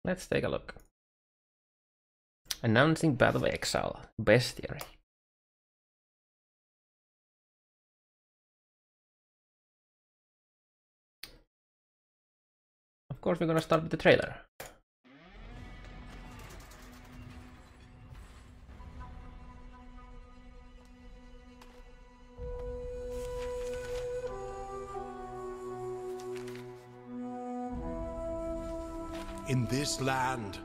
Let's take a look. Announcing Battle of Exile, Bestiary. Of course, we're gonna start with the trailer. In this land,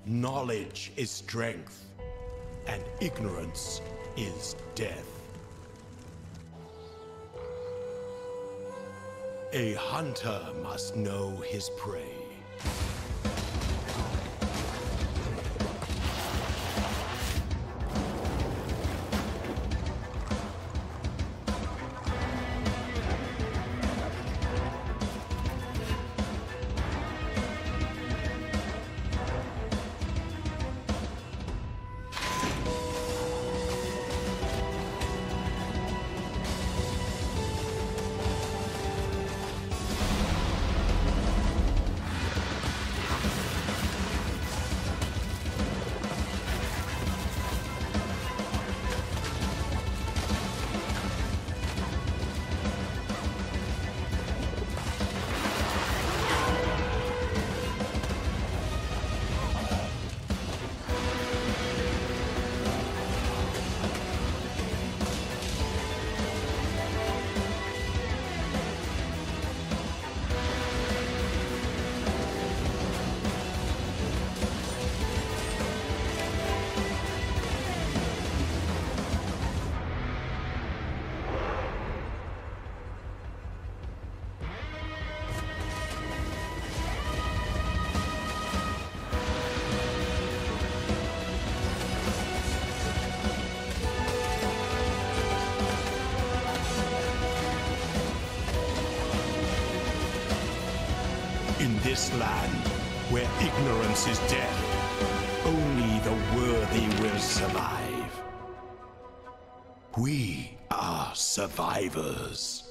knowledge is strength, and ignorance is death. A hunter must know his prey. In this land, where ignorance is death, only the worthy will survive. We are survivors.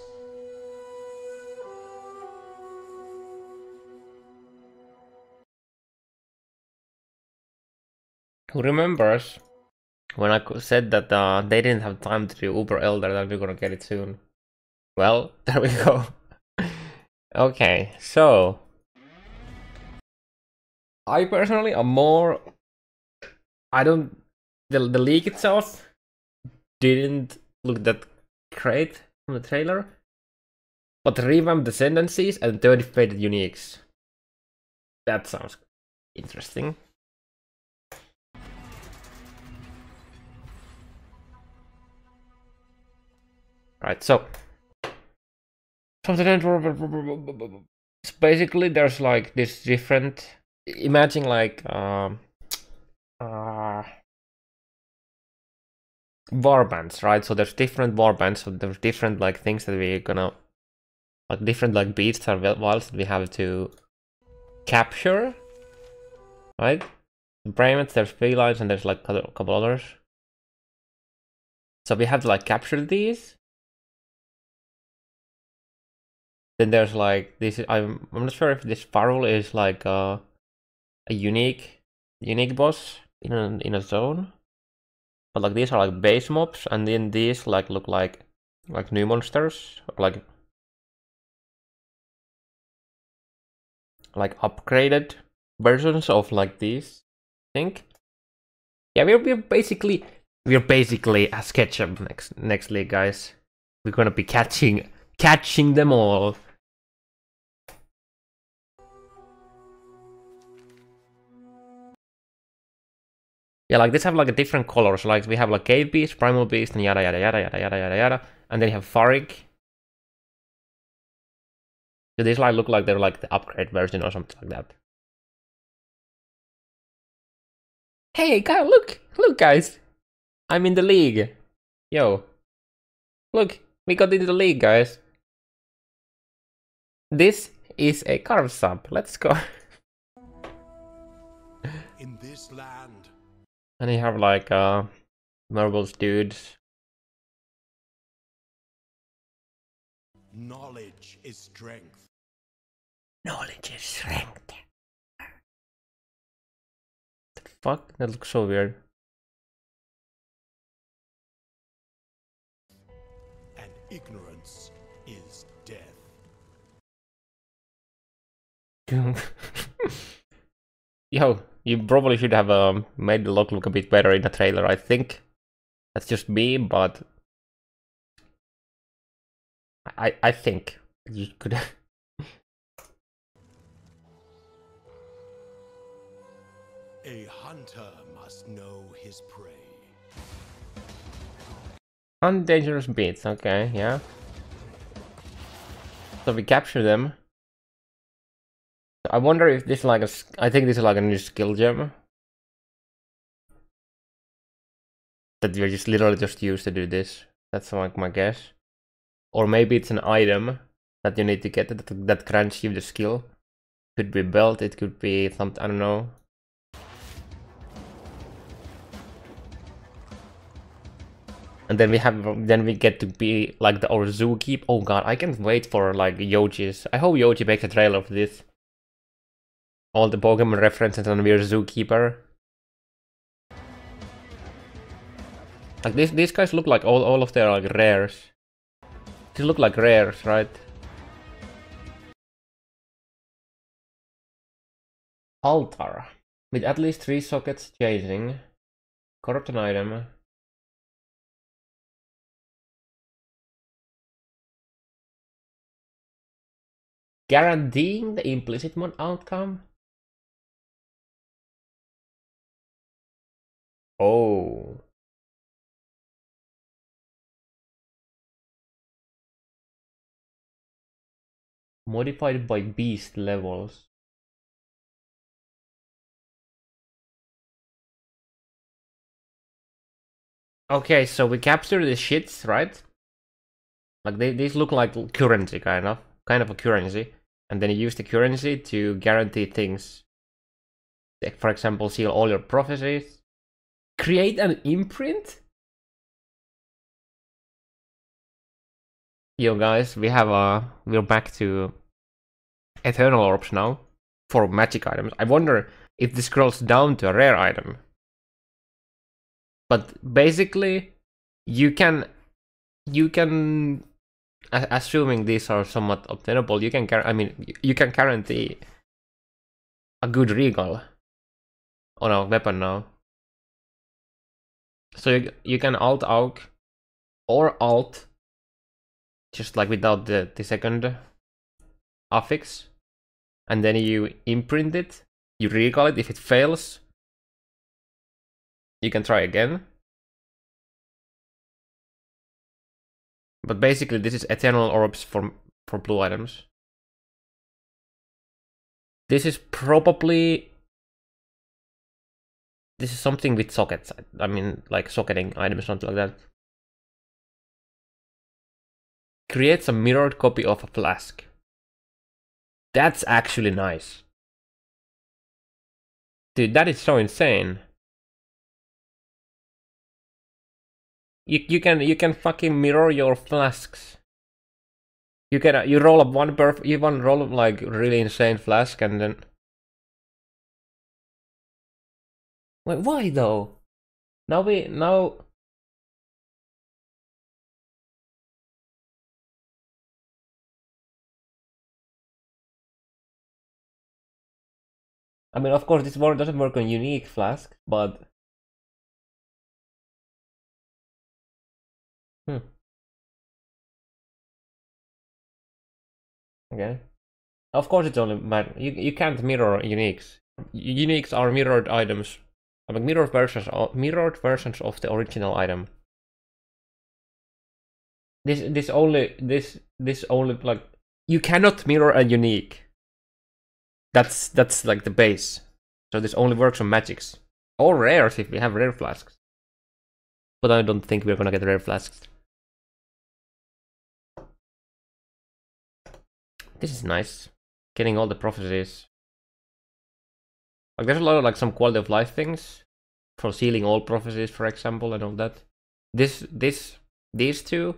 Who remembers when I said that they didn't have time to do Uber Elder, that we're gonna get it soon? Well, there we go. Okay, so I personally am more. The leak itself didn't look that great from the trailer, but revamp dependencies and 30 faded uniques. That sounds interesting. Right, so basically there's like this different. Imagine like warbands, right? So there's different warbands, so there's different like things that we're gonna like different like beasts or wilds that we have to capture, right? Bramets, there's felines, and there's like a couple others. So we have to like capture these. Then there's like this. I'm not sure if this Farrell is like a unique boss in a zone. But like these are like base mobs, and then these like look like new monsters, or like upgraded versions of like these. I think. Yeah, we're basically a SketchUp next league, guys. We're gonna be catching them all. Yeah, like this have like a different colors. Like we have like Cave Beast, Primal Beast, and yada yada yada yada yada yada yada. And then you have Farik. So these like look like they're like the upgrade version or something like that. Hey, guys, look, guys! I'm in the league. Yo, look, we got into the league, guys. This is a carve sub. Let's go. In this land. And you have like marbles dudes. Knowledge is strength. Knowledge is strength. fuck? That looks so weird. And ignorance is death. Yo, you probably should have made the look a bit better in the trailer, I think. That's just me, but I think you could. A hunter must know his prey. Dangerous beats, okay, yeah. So we capture them. I wonder if this is like I think this is like a new skill gem. That we're just literally just used to do this. That's like my guess. Or maybe it's an item that you need to get that grants you the skill. Could be belt, it could be something, I don't know. And then we get to be like our zookeeper. Oh god, I can't wait for like Yoji's. I hope Yoji makes a trailer of this. All the Pokemon references and we're zookeeper. Like these guys look like all of their like rares. These look like rares, right? Altar. With at least 3 sockets chasing. Corrupt an item. Guaranteeing the implicit mod outcome? Oh. Modified by beast levels. Okay, so we capture the shits, right? Like these look like currency, kind of a currency, and then you use the currency to guarantee things. Like, for example, seal all your prophecies. Create an imprint. Yo, guys, we're back to eternal orbs now for magic items. I wonder if this scrolls down to a rare item. But basically, you can, assuming these are somewhat obtainable, you can guarantee a good regal on a weapon now. So you can alt AUG or alt, just like without the second affix, and then you imprint it, you regal it. If it fails, you can try again. But basically this is eternal orbs for blue items. This is something with sockets. I mean, like socketing items, something like that. Creates a mirrored copy of a flask. That's actually nice. Dude, that is so insane. You can fucking mirror your flasks. You roll up one roll up like really insane flask and then. Wait, why though? Now. I mean, of course, this doesn't work on unique flask, but. Okay. Of course, it's only you can't mirror uniques. Uniques are mirrored items. I mean, mirrored versions of the original item. This only like you cannot mirror a unique. That's like the base. So this only works on magics or rares if we have rare flasks. But I don't think we're gonna get rare flasks. This is nice. Getting all the prophecies. Like there's a lot of like some quality of life things for sealing all prophecies, for example, and all that. These two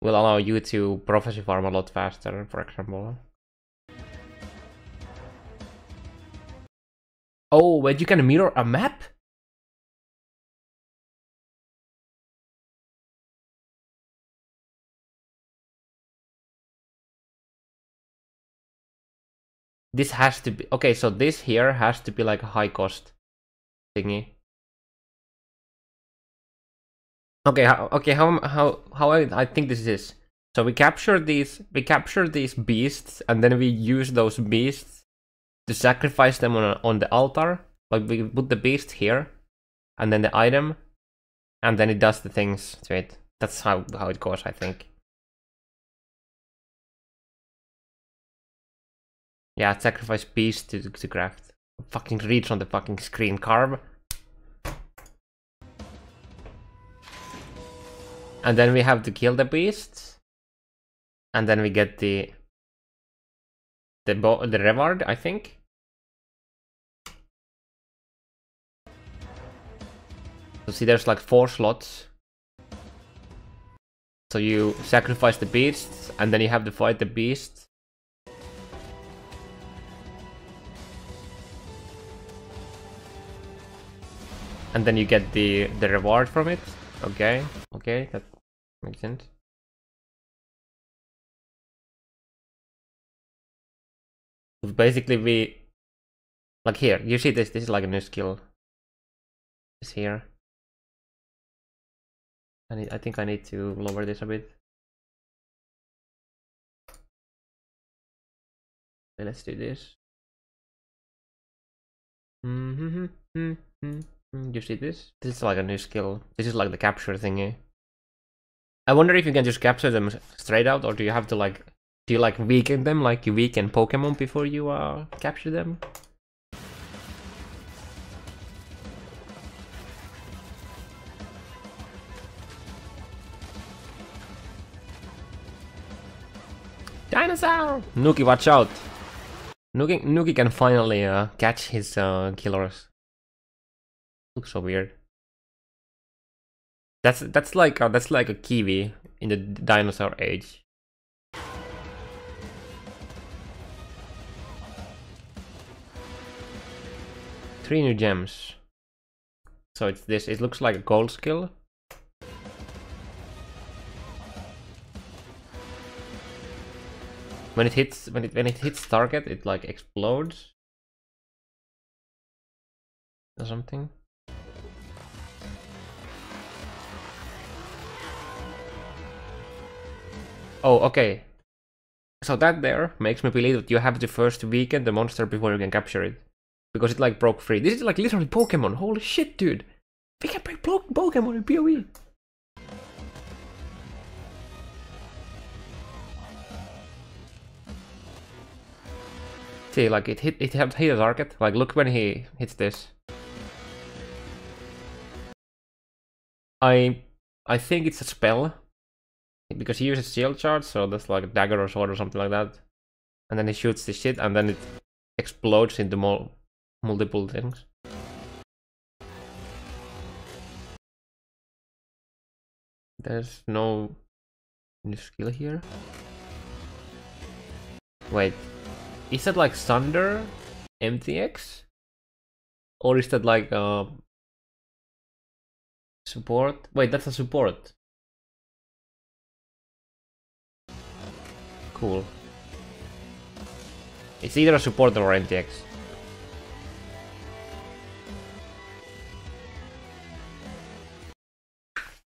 will allow you to prophecy farm a lot faster, for example. Oh, wait, you can mirror a map? This has to be... Okay, so this here has to be like a high cost thingy. Okay, how I think this is. So we capture these beasts, and then we use those beasts to sacrifice them on the altar. Like we put the beast here, and then the item, and then it does the things to it. That's how it goes, I think. Yeah, sacrifice beast to craft. Fucking reads on the fucking screen, carve. And then we have to kill the beasts, and then we get the reward, I think. So see, there's like 4 slots. So you sacrifice the beasts, and then you have to fight the beasts. And then you get the reward from it. Okay, that makes sense. Basically, we like here. You see this? This is like a new skill. It's here. I think I need to lower this a bit. Okay, let's do this. You see this? This is like a new skill. This is like the capture thingy. I wonder if you can just capture them straight out, or do you have to like... Do you like weaken them like you weaken Pokemon before you capture them? Dinosaur! Nuki, watch out! Nuki can finally catch his killers. Looks so weird. That's like a kiwi in the dinosaur age. Three new gems. So it's this. It looks like a gold skill. When it hits target, it like explodes or something. Oh, okay. So that there makes me believe that you have to first weaken the monster before you can capture it. Because it like broke free. This is like literally Pokemon. Holy shit, dude. We can play Pokemon in PoE. See, like it hit a target. Like look when he hits this. I think it's a spell. Because he uses shield charge, so that's like a dagger or sword or something like that. And then he shoots this shit, and then it explodes into multiple things. There's no new skill here. Wait, is that like Thunder MTX? Or is that like support? Wait, that's a support. Cool. It's either a support or MTX.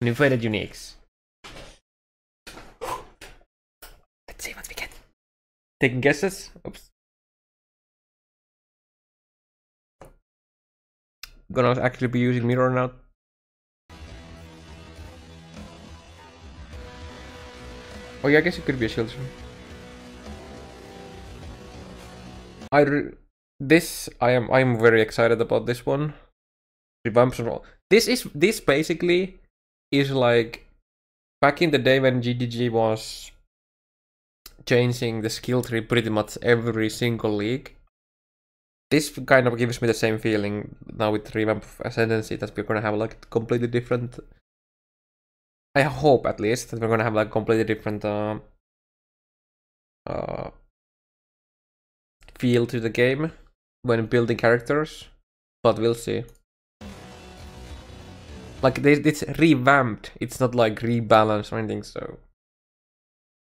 New faded uniques. Let's see what we get. Taking guesses? Oops. Gonna actually be using mirror now. Oh yeah, I guess it could be a shield. I am very excited about this one. This basically is like back in the day when GDG was changing the skill tree pretty much every single league. This kind of gives me the same feeling now with Revamp of Ascendancy that we're gonna have like completely different. I hope at least that we're gonna have like completely different feel to the game when building characters. but we'll see. Like, it's revamped. It's not like rebalanced or anything, so...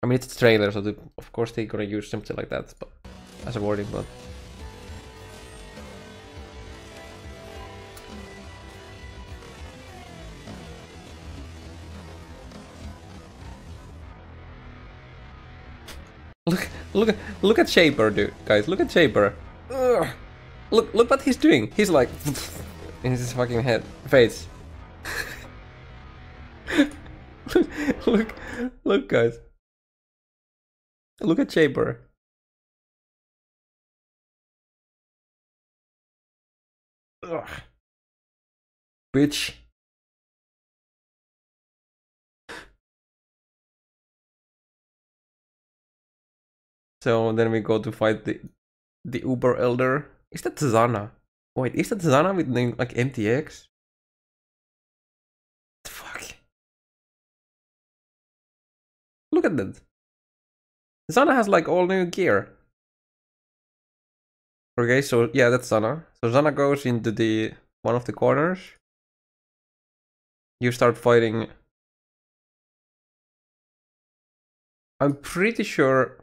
I mean, it's a trailer, so of course they're gonna use something like that, but as a wording, but... Look at Shaper, dude, guys. Look at Shaper. Ugh. Look what he's doing. He's like in his fucking face. look, guys. Look at Shaper. Ugh. Bitch. So then we go to fight the Uber Elder. Is that Zana? Wait, is that Zana with name like MTX? Fuck. Look at that. Zana has like all new gear. Okay, so yeah, that's Zana. So Zana goes into the one of the corners. You start fighting. I'm pretty sure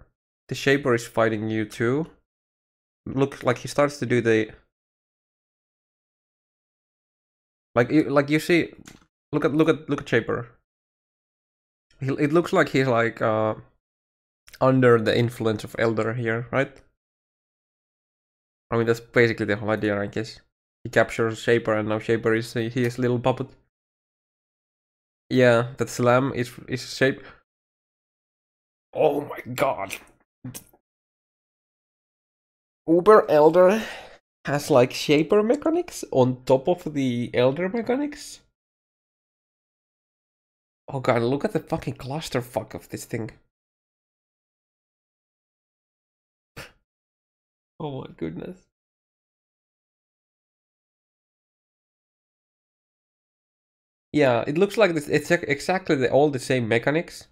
the Shaper is fighting you too. Look, like he starts to do the like you see. Look at Shaper. It looks like he's like under the influence of Elder here, right? I mean, that's basically the whole idea, I guess. He captures Shaper, and now Shaper is his little puppet. Yeah, that slam is Shaper. Oh my god. Uber Elder has like Shaper mechanics on top of the Elder mechanics. Oh god, look at the fucking clusterfuck of this thing. Oh my goodness. Yeah, it looks like this. It's exactly all the same mechanics.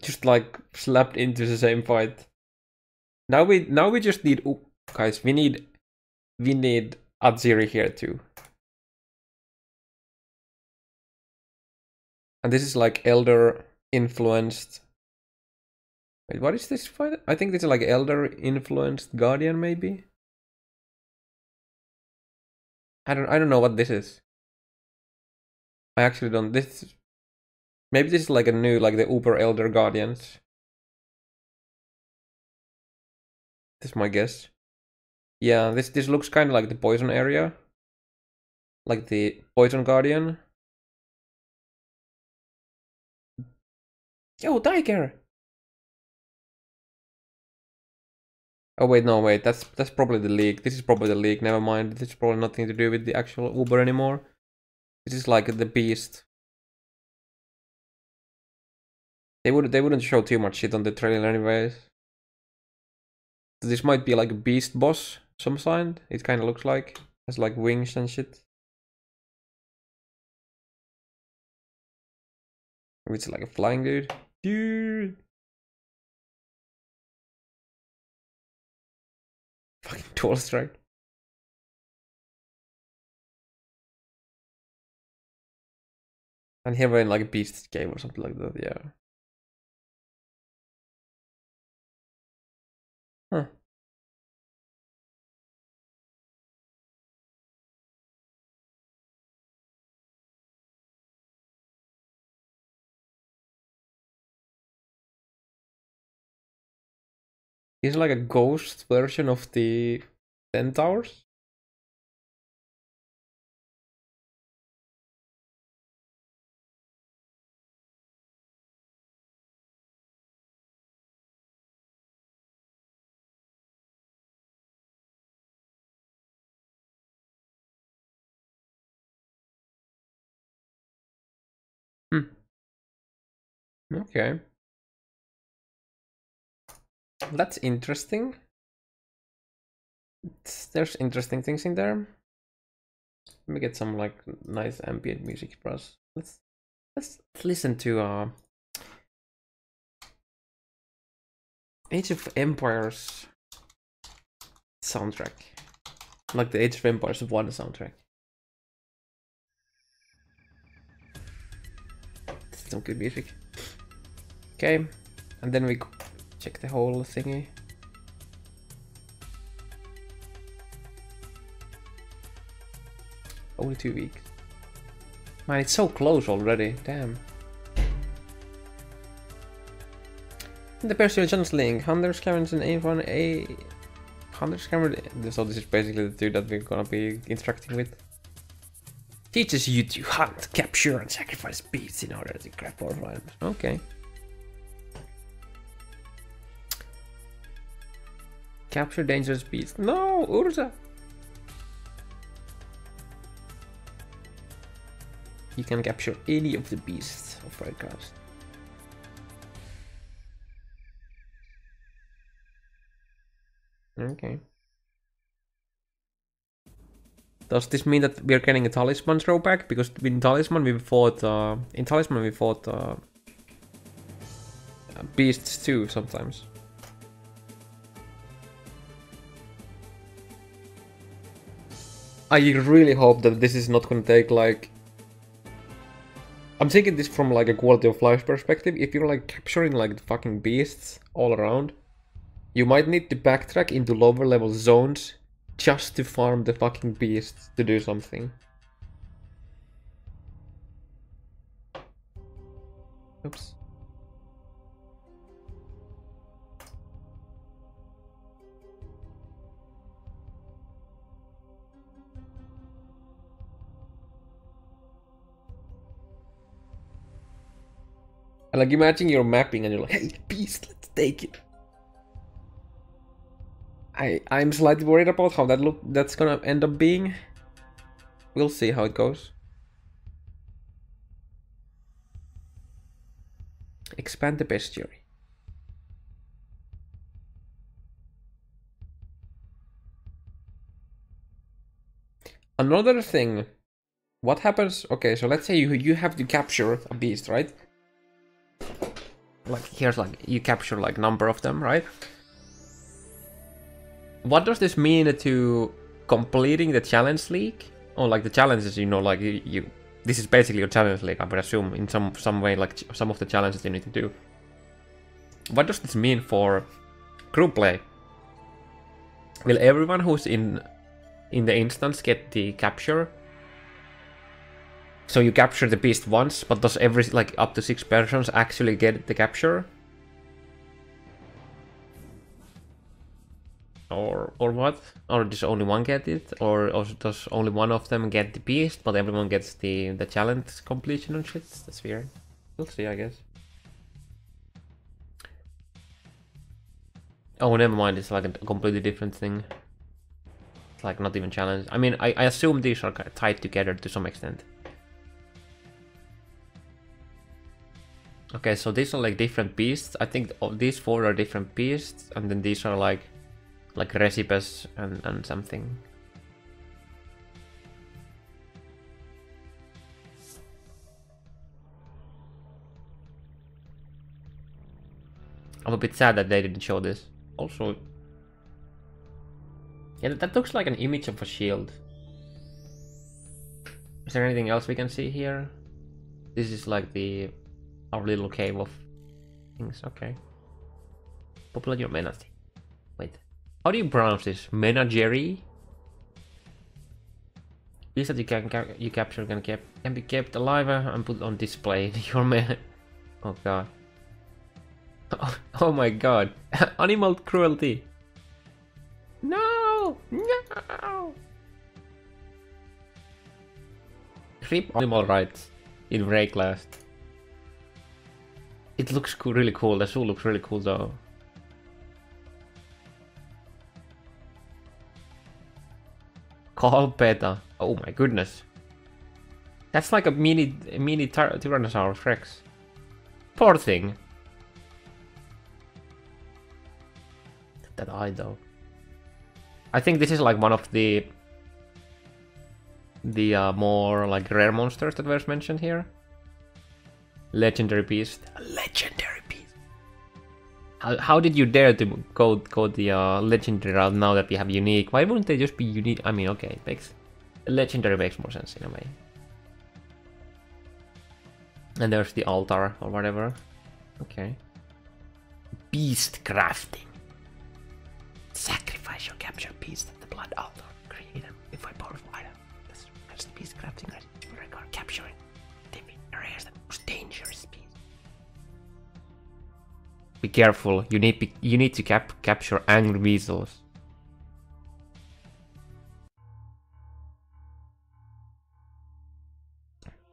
Just like slapped into the same fight. Now we just need guys. We need Aziri here too. And this is like Elder influenced. Wait, what is this fight? I think this is like Elder influenced Guardian maybe. I don't know what this is. I actually don't. Maybe this is like a new, like the Uber Elder Guardians. This is my guess. Yeah, this looks kind of like the Poison area. Like the Poison Guardian. Yo, Tiger! Oh wait, no, wait, that's probably the League. This is probably the League, never mind. This is probably nothing to do with the actual Uber anymore. This is like the Beast. They wouldn't show too much shit on the trailer anyways. This might be like a Beast boss, some kind. It kind of looks like. Has like wings and shit. Maybe it's like a flying dude. Dude! Fucking dual strike. And here we're in like a Beast game or something like that, yeah. Huh. He's like a ghost version of the Centaurs. Hmm. Okay. That's interesting. There's interesting things in there. Let me get some like nice ambient music for us. Let's listen to Age of Empires soundtrack. Like the Age of Empires 1 soundtrack. That's some good music. Okay, and then we check the whole thingy. Only 2 weeks. Man, it's so close already. Damn. The Bestiary John's Link, Hunter Scavenge and A1A. Hunter Scavenge. So this is basically the two that we're gonna be interacting with. Teaches you to hunt, capture, and sacrifice beasts in order to grab more items. Okay. Capture dangerous beasts. No, Urza. You can capture any of the beasts of Redcast. Okay. Does this mean that we're getting a talisman throwback? Because in Talisman we fought beasts too sometimes. I really hope that this is not gonna take like... I'm taking this from like a quality of life perspective. If you're like capturing like the fucking beasts all around, you might need to backtrack into lower level zones just to farm the fucking beasts to do something. Oops. And like imagine you're mapping and you're like, hey, beast, let's take it. I'm slightly worried about how that's gonna end up being. We'll see how it goes. Expand the Bestiary. Another thing. What happens? Okay, so let's say you have to capture a beast, right? Like here's like you capture like number of them, right? What does this mean to completing the challenge league? Or like the challenges, you know, like you this is basically your challenge league, I would assume, in some way, like some of the challenges you need to do. What does this mean for group play? Will everyone who's in the instance get the capture? So you capture the beast once, but does every like up to 6 persons actually get the capture? Or what? Or does only one get it? Or does only one of them get the beast, but everyone gets the challenge completion and shit? That's weird. We'll see, I guess. Oh, never mind. It's like a completely different thing. It's like not even challenge. I mean, I assume these are kind of tied together to some extent. Okay, so these are like different beasts. I think these 4 are different beasts, and then these are like recipes and something. I'm a bit sad that they didn't show this. Also, yeah, that looks like an image of a shield. Is there anything else we can see here? This is like our little cave of things. Okay. Populate your menagerie. Wait. How do you pronounce this? Menagerie? Beasts that you capture can be kept alive and put on display. Your man. Oh god. Oh my god. Animal cruelty. No! No! Creep animal rights in Rayclast. It looks cool, really cool. The zoo looks really cool though. Call beta. Oh my goodness. That's like a mini Tyrannosaurus Rex. Poor thing. That eye though. I think this is like one of the more like rare monsters that were mentioned here. Legendary beast. A legendary beast. How did you dare to go the legendary route now that we have unique? Why wouldn't they just be unique? I mean, okay, legendary makes more sense in a way. And there's the altar or whatever. Okay. Beast crafting. Sacrifice your captured beast at the blood altar. Create them with a powerful item. That's beast crafting. Record capturing different areas the most dangerous beast. Be careful. You need to capture angry weasels.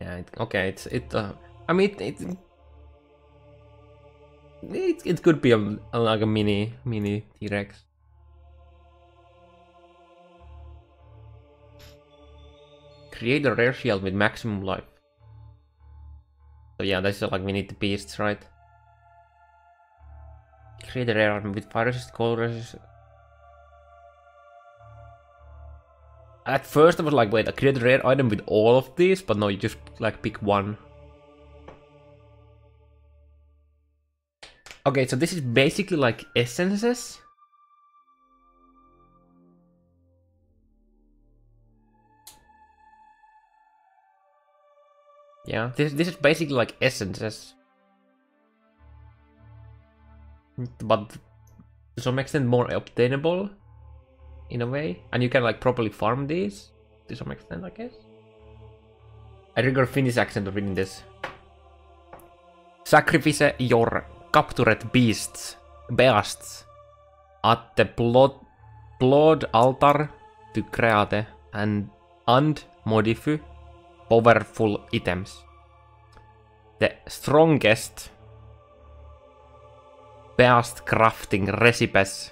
Yeah. Okay. I mean it could be like a mini T-Rex. Create a rare shield with maximum life. So yeah, that's like we need the beasts, right? Create a rare armor with fire resist, cold resist. At first I was like, wait, I create a rare item with all of these, but no, you just like pick one. Okay, so this is basically like essences. Yeah, this is basically like essences. But to some extent more obtainable in a way. And you can like properly farm these to some extent, I guess. I regret Finnish accent of reading this. Sacrifice your captured beasts at the blood altar to create and modify powerful items. The strongest beast crafting recipes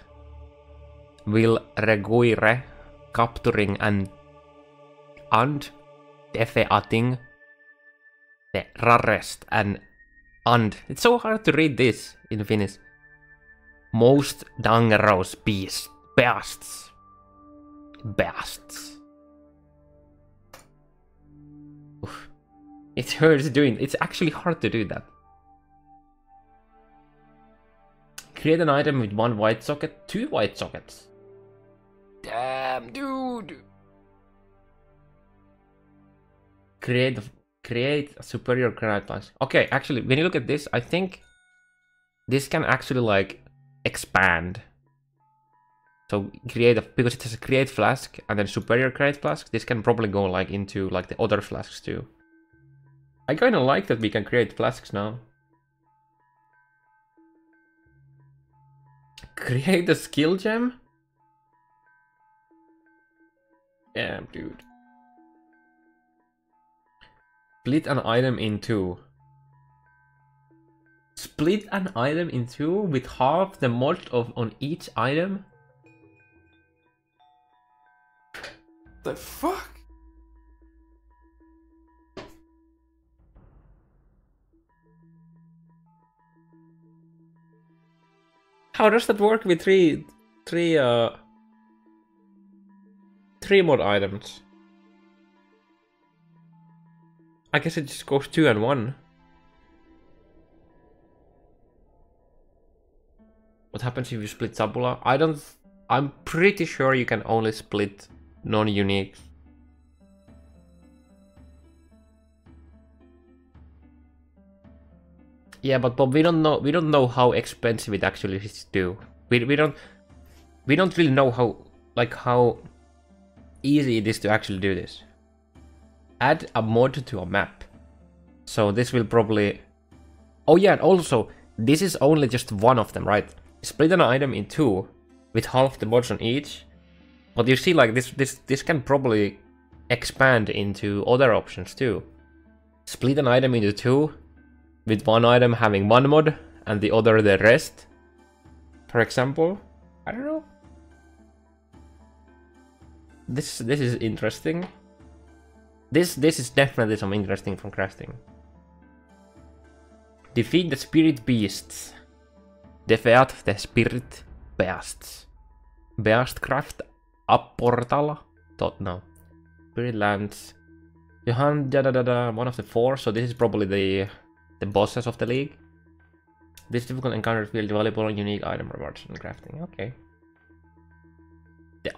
will require capturing and defeating the rarest and it's so hard to read this in Finnish. Most dangerous beasts. Oof. It hurts doing. It's actually hard to do that. Create an item with 1 white socket, 2 white sockets. Damn, dude. Create a superior granite flask. Okay, actually, when you look at this, I think this can actually like expand. So because it has a create flask and then superior create flask, this can probably go like into like the other flasks too. I kind of like that we can create flasks now. Create a skill gem? Damn, dude. Split an item in 2. Split an item in 2 with half the mod on each item? The fuck? How does that work with three mod items? I guess it just goes 2 and 1. What happens if you split Tabula? I'm pretty sure you can only split non-unique. Yeah, but we don't know how expensive it actually is to do. We don't really know how easy it is to actually do this. Add a mod to a map. So this will probably... Oh yeah, and also, this is only just one of them, right? Split an item in 2, with half the mods on each. But you see, like, this can probably expand into other options too. Split an item into 2, with one item having 1 mod, and the other the rest. For example. I don't know. This is interesting. This is definitely some interesting from crafting. Defeat the spirit beasts. Defeat the spirit beasts. Beastcraft up portal. No. Spirit lands. You hunt one of the 4, so this is probably the bosses of the league. This difficult encounter will valuable and unique item rewards and crafting. Okay. The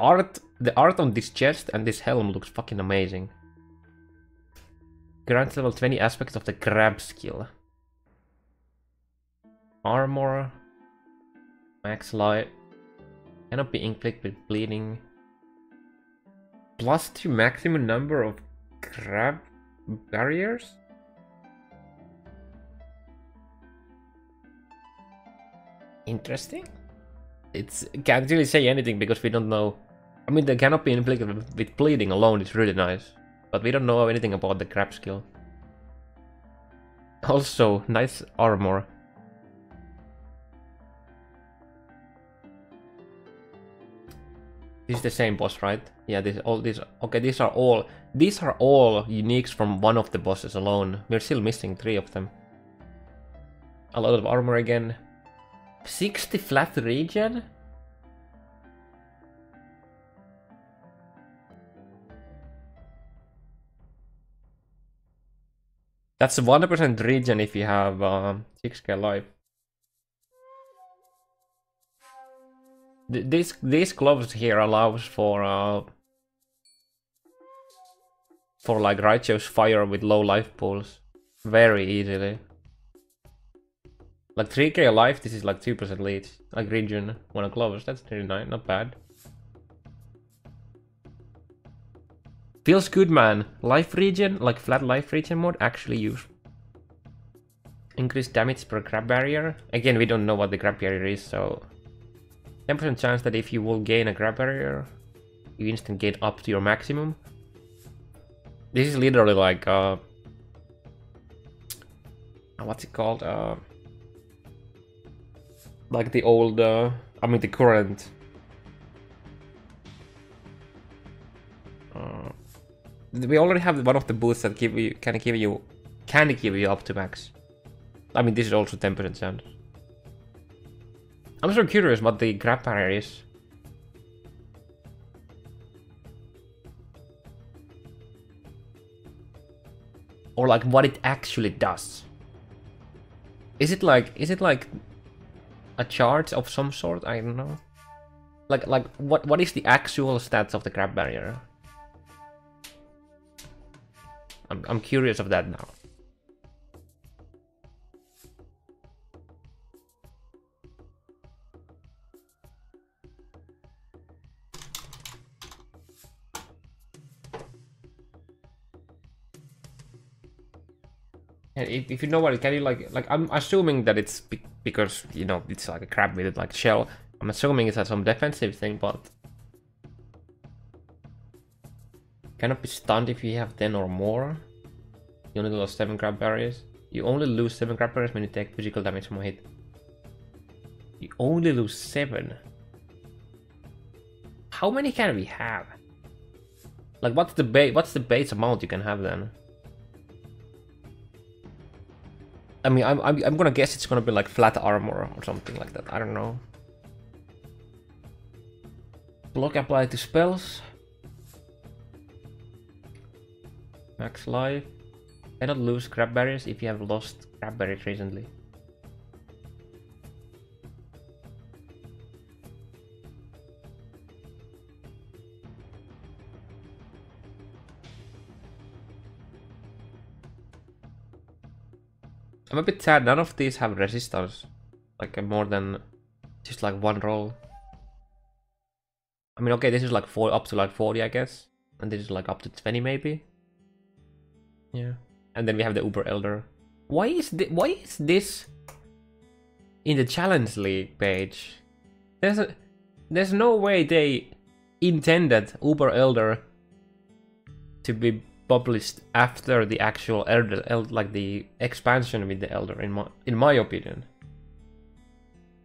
art on this chest and this helm looks fucking amazing. Grants level 20 aspects of the grab skill. Armor. Max life. Cannot be inflicted with bleeding. +2 maximum number of grab barriers? Interesting. Can't really say anything because we don't know. I mean, they cannot be inflicted with bleeding alone, it's really nice. But we don't know anything about the grab skill. Also, nice armor. This is the same boss, right? Yeah, okay, these are all uniques from one of the bosses alone. We're still missing 3 of them. A lot of armor again. 60 flat regen? That's 100% regen if you have 6k life. These gloves here allows for like righteous fire with low life pools very easily. Like 3k life, this is like 2% lead. Like regen, one of gloves, that's 39, not bad. Feels good, man. Life regen, like flat life regen mod, actually use. Increased damage per grab barrier. Again, we don't know what the grab barrier is, so 10% chance that if you will gain a grab barrier, you instant gain up to your maximum. This is literally like what's it called? Like the old, I mean the current. We already have one of the boosts that can give you up to max. I mean, this is also 10% chance. I'm so curious what the grab barrier is. Or like what it actually does. Is it like a chart of some sort? I don't know. Like what is the actual stats of the grab barrier? I'm curious of that now. And if you know what, can you like I'm assuming that it's because, you know, it's like a crab with like shell. I'm assuming it's some defensive thing, but cannot be stunned if you have 10 or more. You only lose 7 grab barriers. You only lose 7 grab barriers when you take physical damage from a hit. You only lose 7. How many can we have? Like what's the base amount you can have then? I mean, I'm gonna guess it's gonna be like flat armor or something like that. I don't know. Block applied to spells. Max life. Cannot lose grab barriers if you have lost grab barriers recently. I'm a bit sad, none of these have resistance. Like more than just like one roll. I mean, okay, this is like up to like 40, I guess. And this is like up to 20 maybe. Yeah. And then we have the Uber Elder. Why is this in the Challenge League page? There's no way they intended Uber Elder to be published after the actual Elder, like the expansion with the Elder, in my opinion.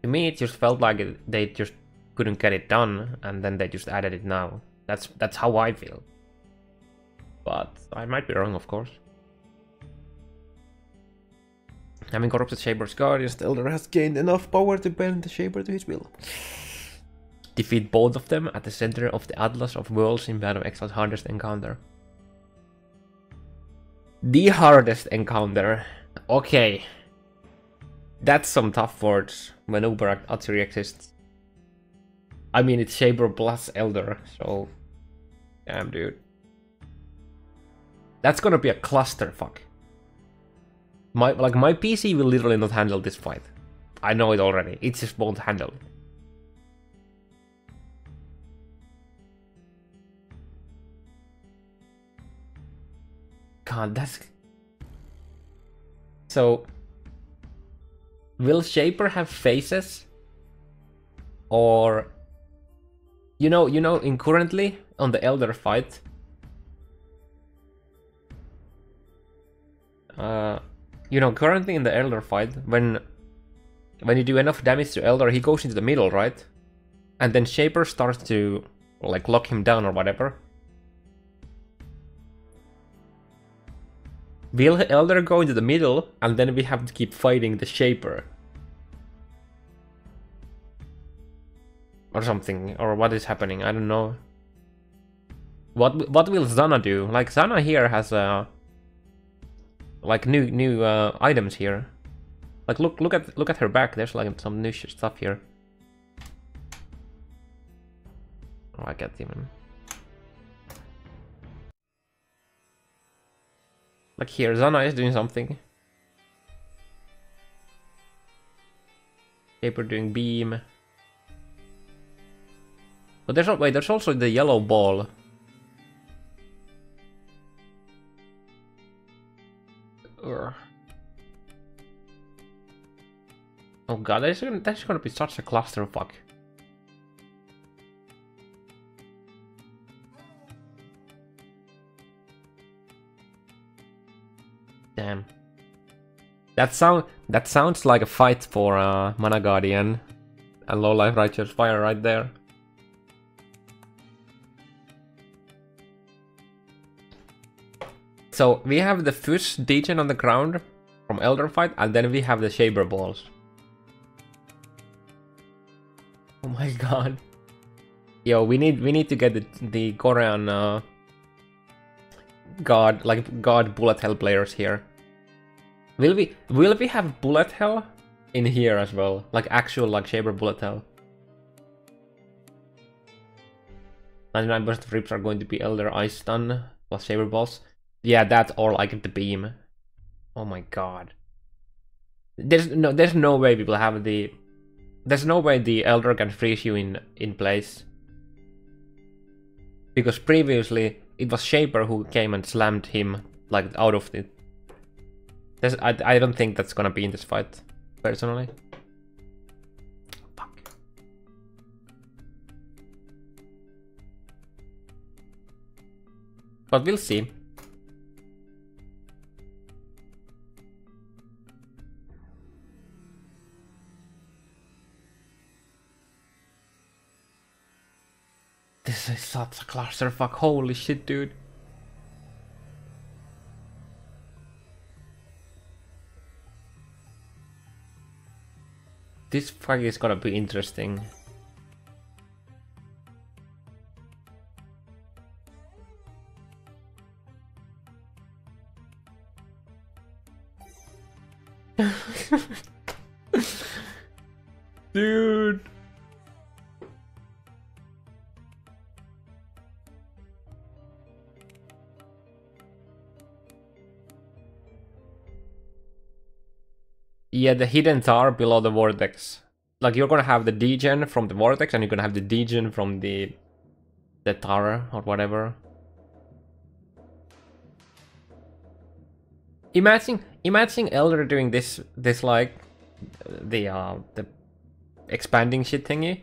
To me, it just felt like they just couldn't get it done, and then they just added it now. That's how I feel. But I might be wrong, of course. Having corrupted Shaper's Guardians, the Elder has gained enough power to bend the Shaper to his will. Defeat both of them at the center of the Atlas of Worlds in Band of Exile's hardest encounter. The hardest encounter. Okay. That's some tough words when Uber actually exists. I mean, it's Shaper plus Elder, so... Damn, dude. That's gonna be a clusterfuck. My PC will literally not handle this fight. I know it already. It just won't handle it. God, that's... So... Will Shaper have faces? Or... You know, in currently, on the Elder fight... you know, currently in the Elder fight, when you do enough damage to Elder, he goes into the middle, right? And then Shaper starts to, like, lock him down or whatever. Will Elder go into the middle, and then we have to keep fighting the Shaper? Or something, or what is happening, I don't know. What will Zana do? Like, Zana here has like new items here. Like, look at her back. There's like some new stuff here. Oh, I can't even. Like here, Zana is doing something. Shaper doing beam. But there's also the yellow ball. Urgh. Oh god, that's gonna be such a clusterfuck. Damn. That sounds like a fight for Mana Guardian and Low Life Righteous Fire right there. So we have the first degen on the ground from Elder fight, and then we have the Shaper balls. Oh my god. Yo, we need to get the Korean God bullet hell players here. Will we have bullet hell in here as well? Like actual like Shaper bullet hell. 99% of rips are going to be Elder Ice Stun plus Shaper balls. Yeah, that or like the beam. Oh my god. There's no way people have the... There's no way the Elder can freeze you in place. Because previously it was Shaper who came and slammed him like out of the... I don't think that's gonna be in this fight, personally. Fuck. But we'll see. This is such a clusterfuck, holy shit, dude. This fight is gonna be interesting. Dude. Yeah, the hidden tar below the vortex. Like, you're gonna have the degen from the vortex, and you're gonna have the degen from the tar or whatever. Imagine Elder doing this like the expanding shit thingy,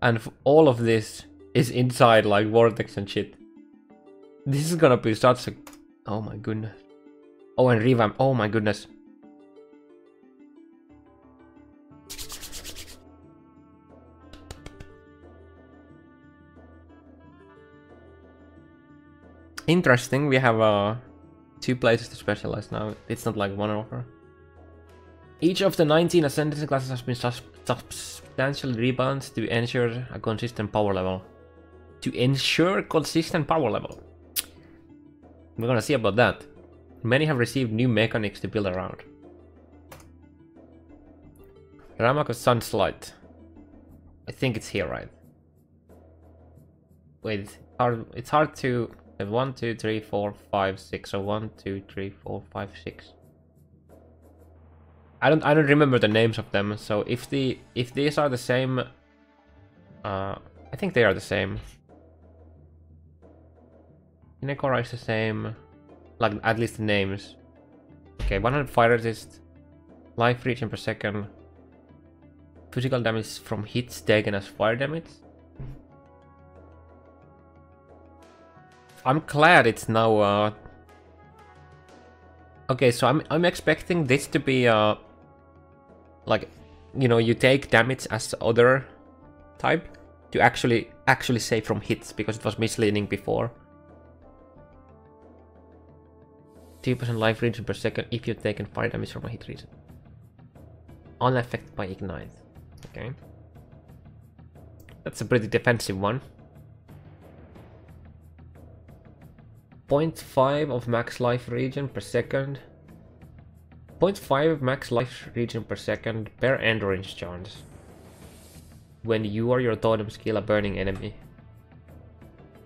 and all of this is inside like vortex and shit. This is gonna be such a... Oh my goodness. Oh, and revamp. Oh my goodness. Interesting, we have 2 places to specialize now. It's not like one offer. Each of the 19 ascendancy classes has been substantially rebalanced to ensure a consistent power level. We're gonna see about that. Many have received new mechanics to build around. Ramako Sunslide. I think it's here, right? Wait, it's hard to have 1, 2, 3, 4, 5, 6. So 1, 2, 3, 4, 5, 6. I don't remember the names of them. So if these are the same, I think they are the same. Inekora is the same, like at least the names. Okay, 100 fire resist, life regen per second, physical damage from hits taken as fire damage. I'm glad it's now. Okay, so I'm expecting this to be like, you know, you take damage as the other type to actually say from hits, because it was misleading before. 2% life regen per second if you've taken fire damage from a hit region. Unaffected by ignite. Okay. That's a pretty defensive one. 0.5 of max life regen per second. 0.5 max life regen per second per endurance charge. When you or your totems kill a burning enemy.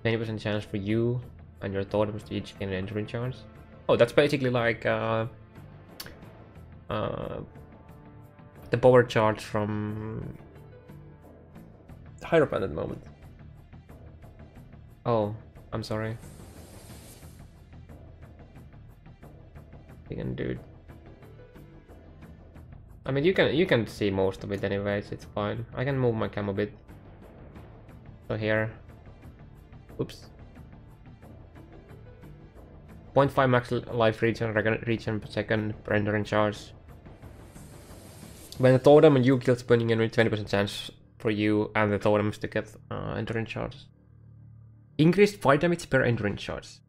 20% chance for you and your totems to each gain an endurance charge. Oh, that's basically like the power charge from Hierophant at the moment. Oh, I'm sorry. Vegan dude. I mean, you can see most of it anyways. It's fine. I can move my cam a bit. So here. Oops. 0.5 max life regen per second per endurance charge. When the totem and you kills burning enemy, 20% chance for you and the totems to get endurance charges. Increased fire damage per endurance charge.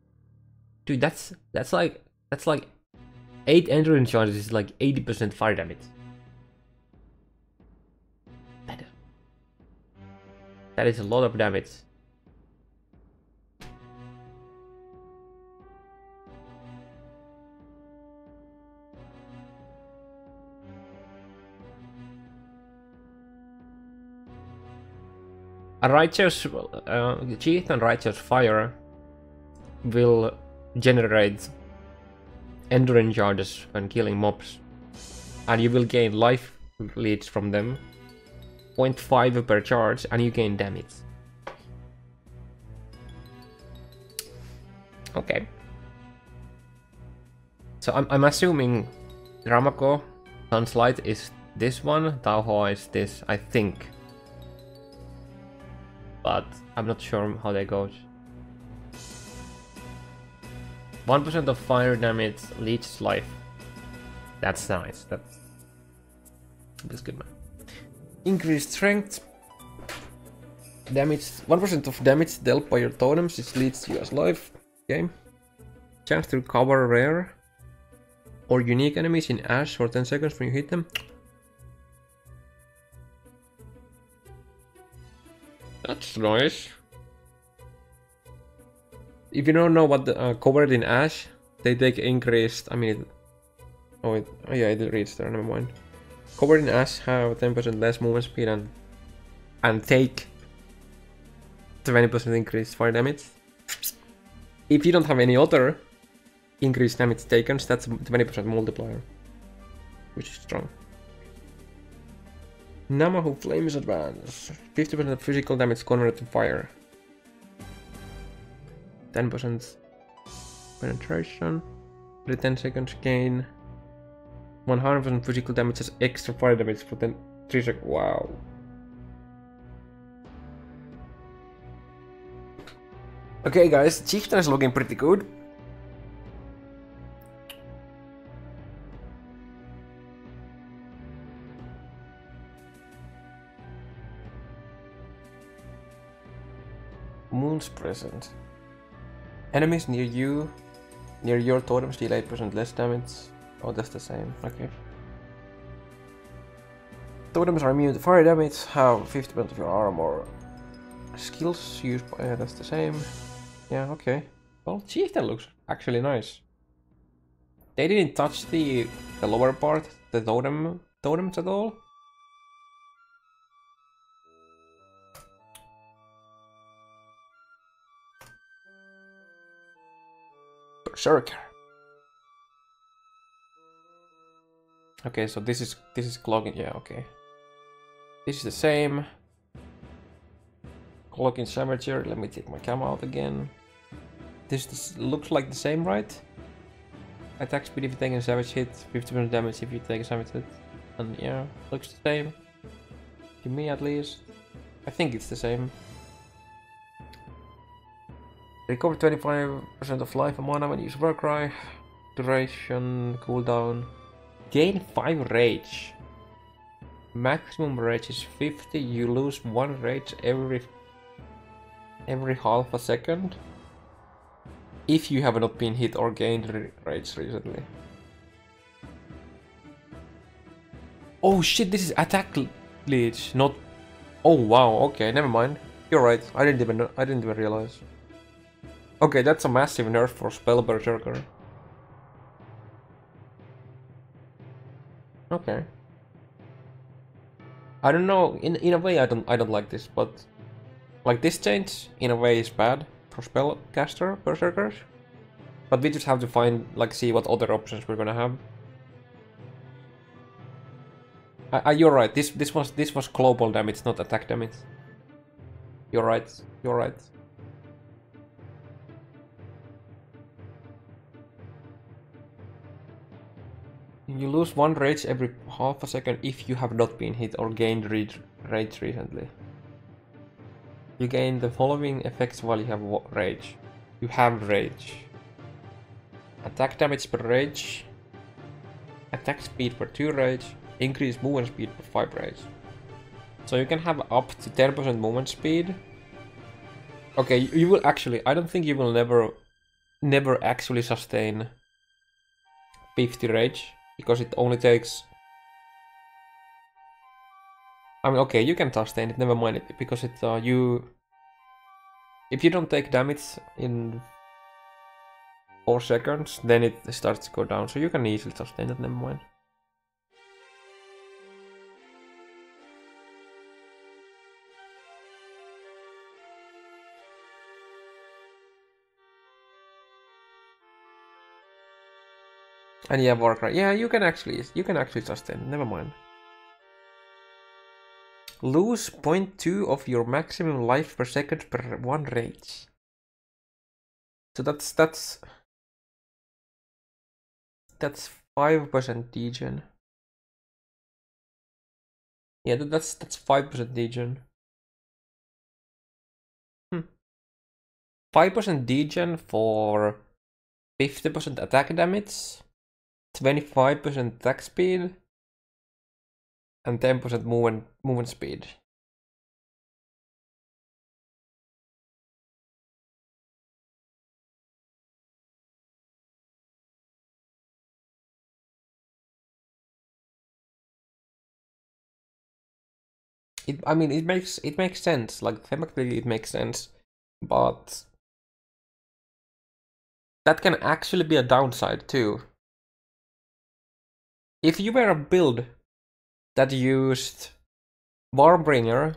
Dude, that's like 8 endurance charges is like 80% fire damage. That is a lot of damage. A righteous cheat and righteous fire will generate endurance charges when killing mobs, and you will gain life leads from them, 0.5 per charge, and you gain damage. Okay. So I'm assuming Ramako Sunslide is this one, Taoho is this, I think. But I'm not sure how that goes. 1% of fire damage leeches life. That's nice. That's good, man. Increased strength. Damage. 1% of damage dealt by your totems is leads you as life. Okay. Chance to recover rare or unique enemies in ash for 10 seconds when you hit them. That's nice. If you don't know what the covered in ash, they take increased. I mean, oh yeah, it reads there. Never mind. Covered in ash have 10% less movement speed and take 20% increased fire damage. If you don't have any other increased damage taken, that's 20% multiplier, which is strong. Namahu Flames Advance. 50% of physical damage converted to fire. 10% penetration. Every 10 seconds gain. 100% physical damage as extra fire damage for 3 seconds. Wow. Okay guys, Chieftain is looking pretty good. Moon's Present. Enemies near you, near your totems deal 8% less damage. Oh, that's the same. Okay. Totems are immune to fire damage, have 50% of your armor. Skills used by... that's the same. Yeah, okay. Well, Chieftain looks actually nice. They didn't touch the lower part, the totems at all. Berserker. Okay, so this is clogging. Yeah, okay. This is the same. Clogging Savagery. Let me take my cam out again. This looks like the same, right? Attack speed if you take a savage hit, 50% damage if you take a savage hit. And yeah, looks the same. To me at least. I think it's the same. Recover 25% of life and mana when you use Warcry. Duration, cooldown. Gain 5 rage. Maximum rage is 50. You lose 1 rage every half a second. If you have not been hit or gained rage recently. Oh shit, this is attack leech, not... Oh wow, okay, never mind. You're right, I didn't even realize. Okay, that's a massive nerf for Spell Berserker. Okay. I don't know, in a way I don't like this, but like this change in a way is bad for spellcaster berserkers. But we just have to find, like, see what other options we're gonna have. You're right. This was global damage, not attack damage. You're right. You're right. You lose 1 rage every half a second if you have not been hit or gained rage recently. You gain the following effects while you have rage. You have rage. Attack damage per rage. Attack speed for 2 rage. Increase movement speed for 5 rage. So you can have up to 10% movement speed. Okay, you will actually... I don't think you will never actually sustain 50 rage. Because it only takes... I mean, okay, you can sustain it, never mind it. Because it, if you don't take damage in 4 seconds, then it starts to go down. So you can easily sustain it, never mind. And yeah, Warcry. Yeah, you can actually sustain. Never mind. Lose 0.2 of your maximum life per second per 1 rage. So that's 5% degen. Yeah, that's 5% degen. 5% degen for 50% attack damage. 25% attack speed and 10% movement speed. I mean, it makes sense. Like thematically, it makes sense, but that can actually be a downside too. If you were a build that used Warbringer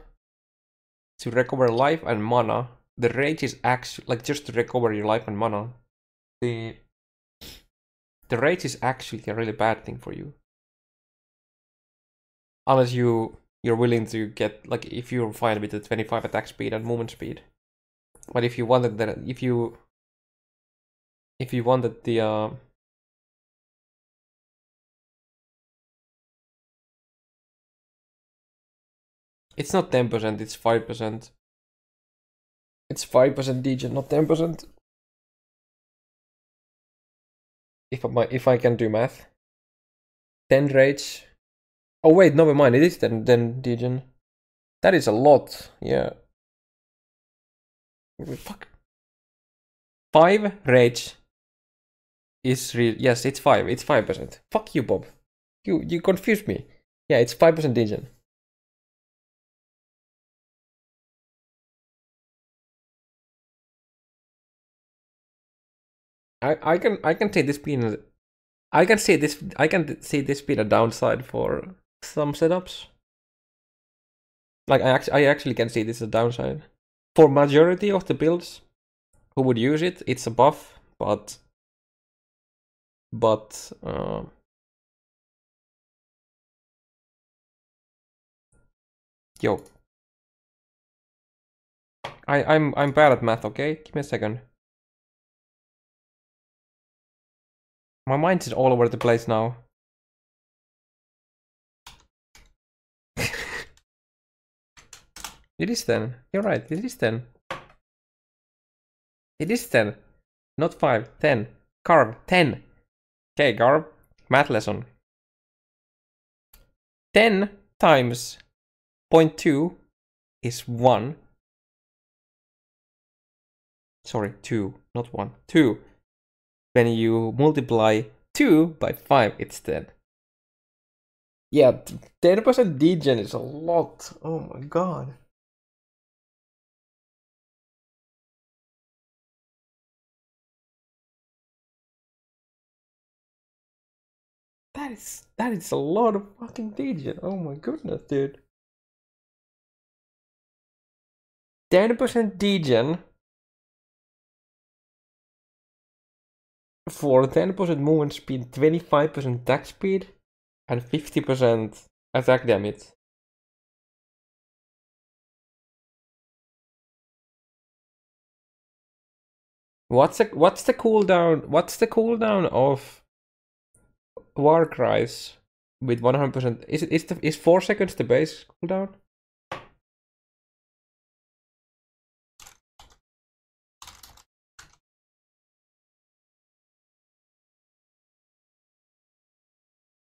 to recover life and mana, the rage is actually, like, just to recover your life and mana, the rage is actually a really bad thing for you. Unless you're willing to get, like, if you're fine with the 25 attack speed and movement speed. But if you wanted that, if you wanted the it's not 10%, it's 5%. It's 5% degen, not 10%. If I can do math. 10 rage. Oh wait, never mind, it is 10 degen. That is a lot, yeah. Fuck. 5 rage is real. Yes, it's 5. It's 5%. Fuck you, Bob. You confused me. Yeah, it's 5% degen. I can say this being I can say this being a downside for some setups. Like I actually can see this as a downside. For majority of the builds who would use it, it's a buff, but but yo, I'm bad at math. Okay, give me a second. My mind is all over the place now. It is 10. You're right. It is 10. It is 10. Not 5. 10. Carve. 10. Okay, Garb. Math lesson. 10 times 0.2 is 1. Sorry, 2. Not 1. 2. When you multiply 2 by 5, it's 10. Yeah, 10% degen is a lot. Oh my god. That is a lot of fucking degen. Oh my goodness, dude. 10% degen for 10% movement speed, 25% attack speed, and 50% attack damage. What's the cooldown? What's the cooldown of War Cries with 100%? Is 4 seconds the base cooldown?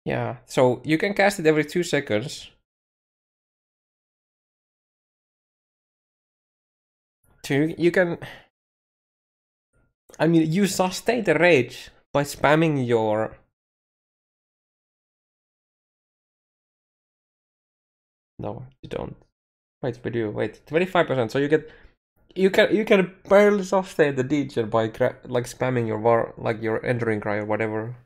Yeah, so you can cast it every 2 seconds. So you can... I mean, you sustain the rage by spamming your... No, you don't. Wait, we do. Wait, 25%. So you get... You can barely sustain the degen by like spamming your war, like your entering cry or whatever.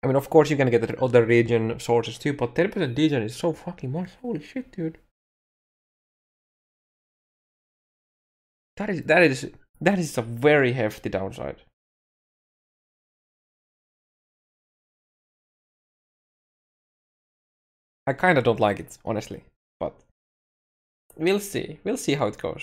I mean, of course you can get other regen sources too, but 10% degen is so fucking much. Holy shit, dude. That is a very hefty downside. I kinda don't like it, honestly, but we'll see. We'll see how it goes.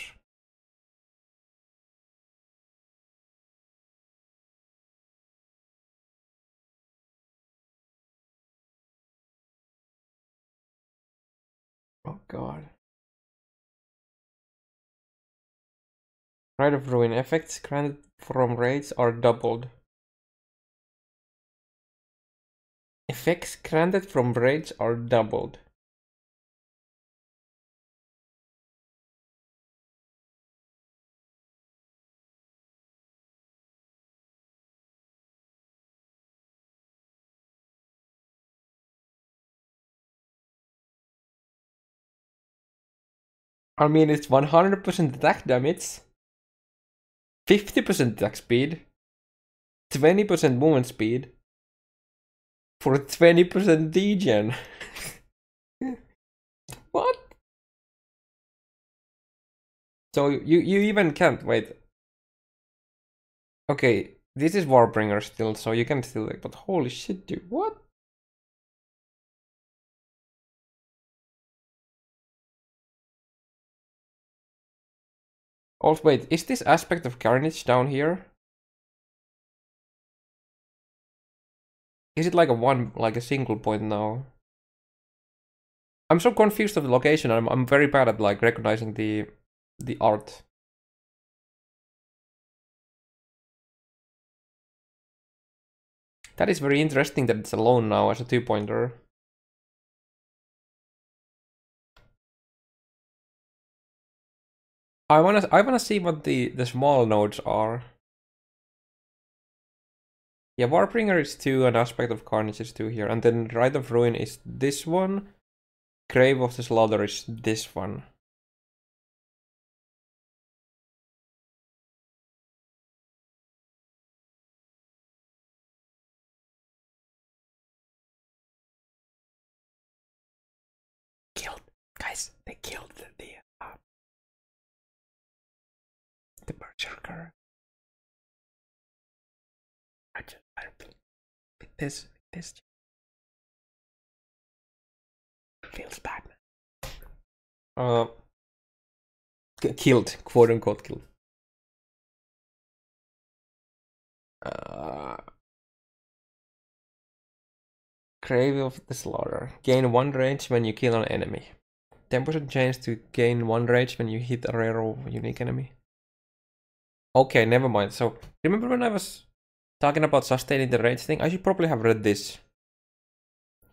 Oh god. Rite of Ruin effects granted from raids are doubled. Effects granted from raids are doubled. I mean, it's 100% attack damage, 50% attack speed, 20% movement speed, for 20% degen. What? So you even can't wait. Okay, this is Warbringer still, so you can still like, but holy shit, dude, what? Also, wait, is this aspect of Carnage down here? Is it like a single point now? I'm so confused of the location. I'm very bad at like recognizing the art. That is very interesting that it's alone now as a 2-pointer. I wanna see what the small nodes are. Yeah, Warbringer is 2 and Aspect of Carnage is 2 here, and then Rite of Ruin is this one. Grave of the Slaughter is this one. Guys, they killed the Berserker. I With this feels bad, man. Killed, quote unquote killed. Grave of the Slaughter. Gain 1 rage when you kill an enemy. 10% chance to gain 1 rage when you hit a rare or unique enemy. Okay, never mind. So, remember when I was talking about sustaining the rage thing? I should probably have read this.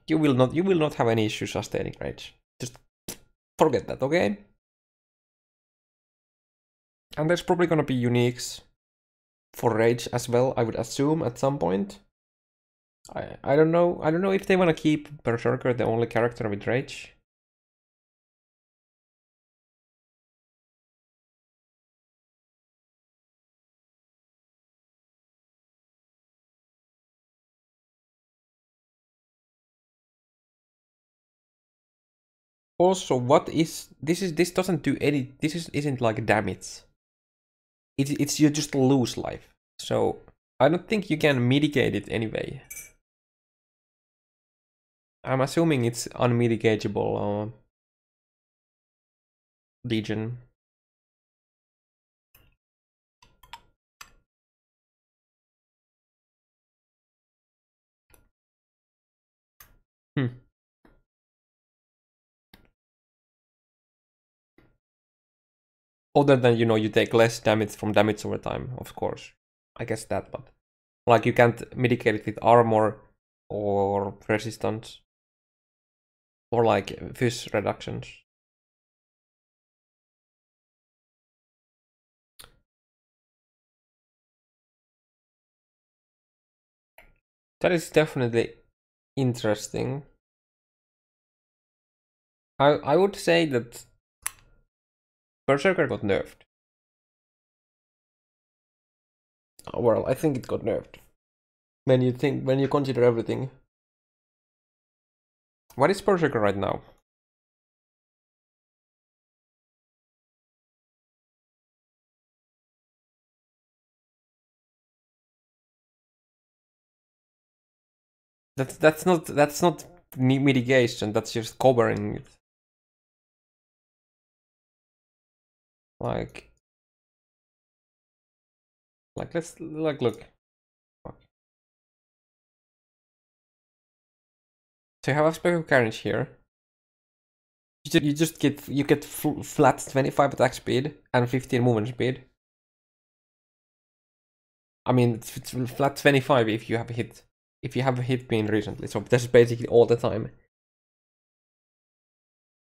You will not have any issue sustaining rage. Just forget that, okay? And there's probably gonna be uniques for rage as well, I would assume, at some point. I don't know. I don't know if they want to keep Berserker the only character with rage. Also, what is this? This doesn't do any. Isn't like damage. It's you just lose life. So I don't think you can mitigate it anyway. I'm assuming it's unmitigatable. Legion. Other than, you know, you take less damage from damage over time, of course. I guess that, but like you can't mitigate it with armor or resistance or like fizz reductions. That is definitely interesting. I would say that Berserker got nerfed. Well, I think it got nerfed. When you consider everything. What is Berserker right now? That's not mitigation, that's just covering it. Like let's look. So you have aspect of carnage here. You get flat 25 attack speed and 15 movement speed. I mean, it's flat 25 if you have a hit being recently. So this is basically all the time.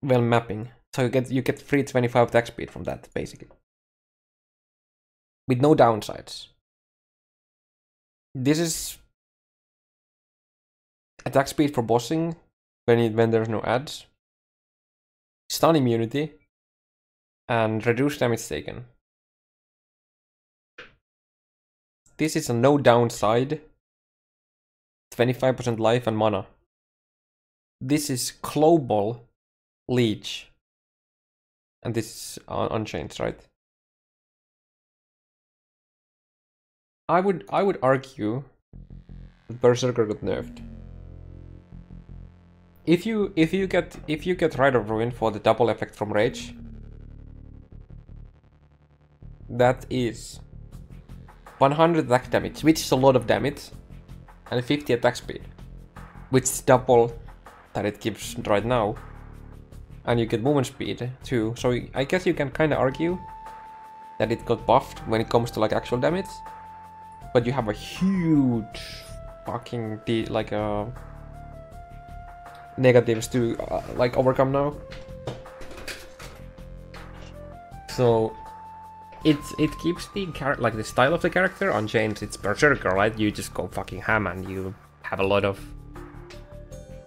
Well, mapping. So you get free 25 attack speed from that, basically. With no downsides. This is attack speed for bossing when there's no ads. Stun immunity. And reduced damage taken. This is a no downside. 25% life and mana. This is global leech. And this is unchanged, right? I would argue that Berserker got nerfed. If you get Rite of Ruin for the double effect from Rage, that is 100 attack damage, which is a lot of damage, and 50 attack speed, which is double that it gives right now. And you get movement speed too, so I guess you can kind of argue that it got buffed when it comes to like actual damage. But you have a huge fucking negatives to like overcome now. So it keeps the like the style of the character unchanged. It's Berserker, right? You just go fucking ham and you have a lot of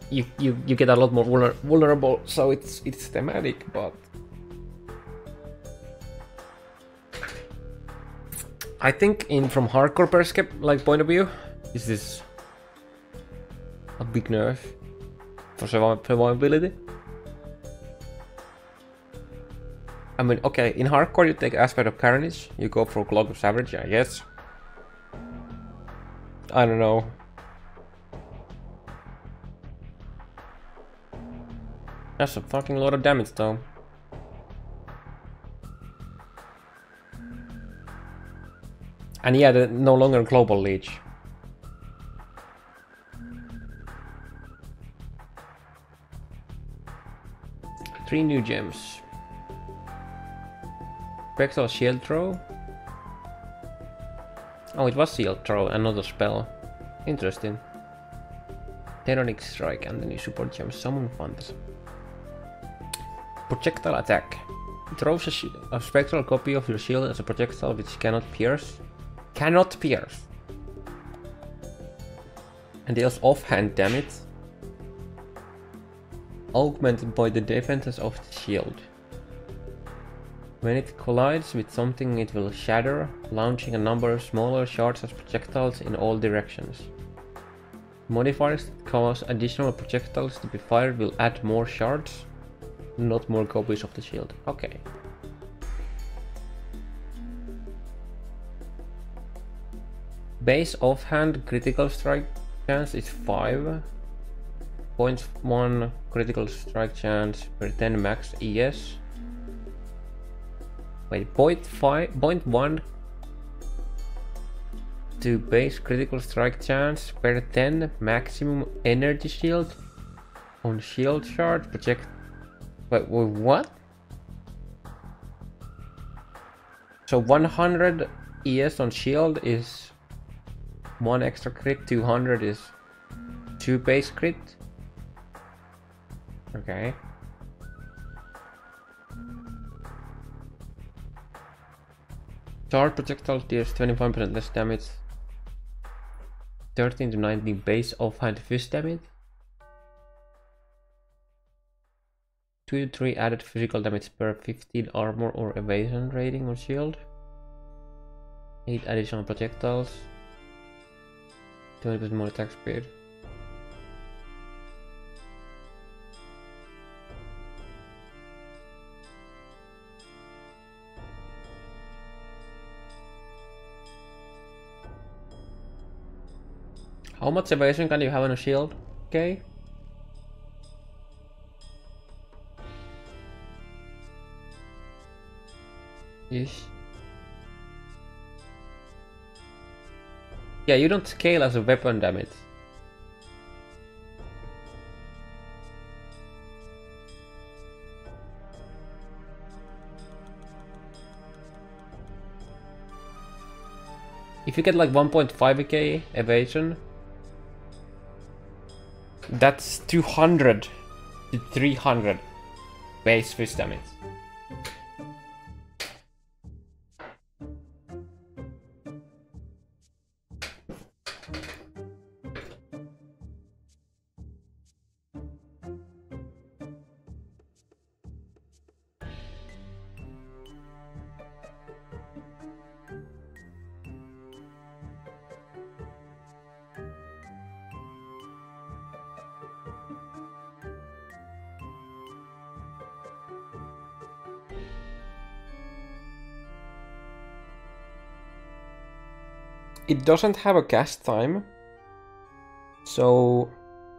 you get a lot more vulnerable. So it's thematic, but I think from hardcore perspective, point of view, this is a big nerf for survivability. I mean, okay, in hardcore you take Aspect of Carnage, you go for Cloak of Savage, I guess. I don't know. That's a fucking lot of damage though. And yeah, no longer global leech. Three new gems. Spectral shield throw. Oh, it was shield throw, another spell. Interesting. Terronic strike and the new support gem summon funds. Projectile attack. It throws a spectral copy of your shield as a projectile which cannot pierce. Cannot pierce. And deals offhand damage. Augmented by the defenses of the shield. When it collides with something, it will shatter, launching a number of smaller shards as projectiles in all directions. Modifiers that cause additional projectiles to be fired will add more shards, not more copies of the shield. Okay. Base offhand critical strike chance is 5. 0.1 critical strike chance per 10 max ES. Wait, 0.1 to base critical strike chance per 10 maximum energy shield on shield shard project. Wait, what? So 100 ES on shield is 1 extra crit, 200 is 2 base crit. Okay. Charge projectile deals 25% less damage. 13 to 19 base offhand fist damage. 2 to 3 added physical damage per 15 armor or evasion rating on shield. 8 additional projectiles. 20% more attack speed. How much evasion can you have on a shield? Okay. Ish. Yeah, you don't scale as a weapon damage. If you get like 1.5k evasion, that's 200 to 300 base fist damage. It doesn't have a cast time, so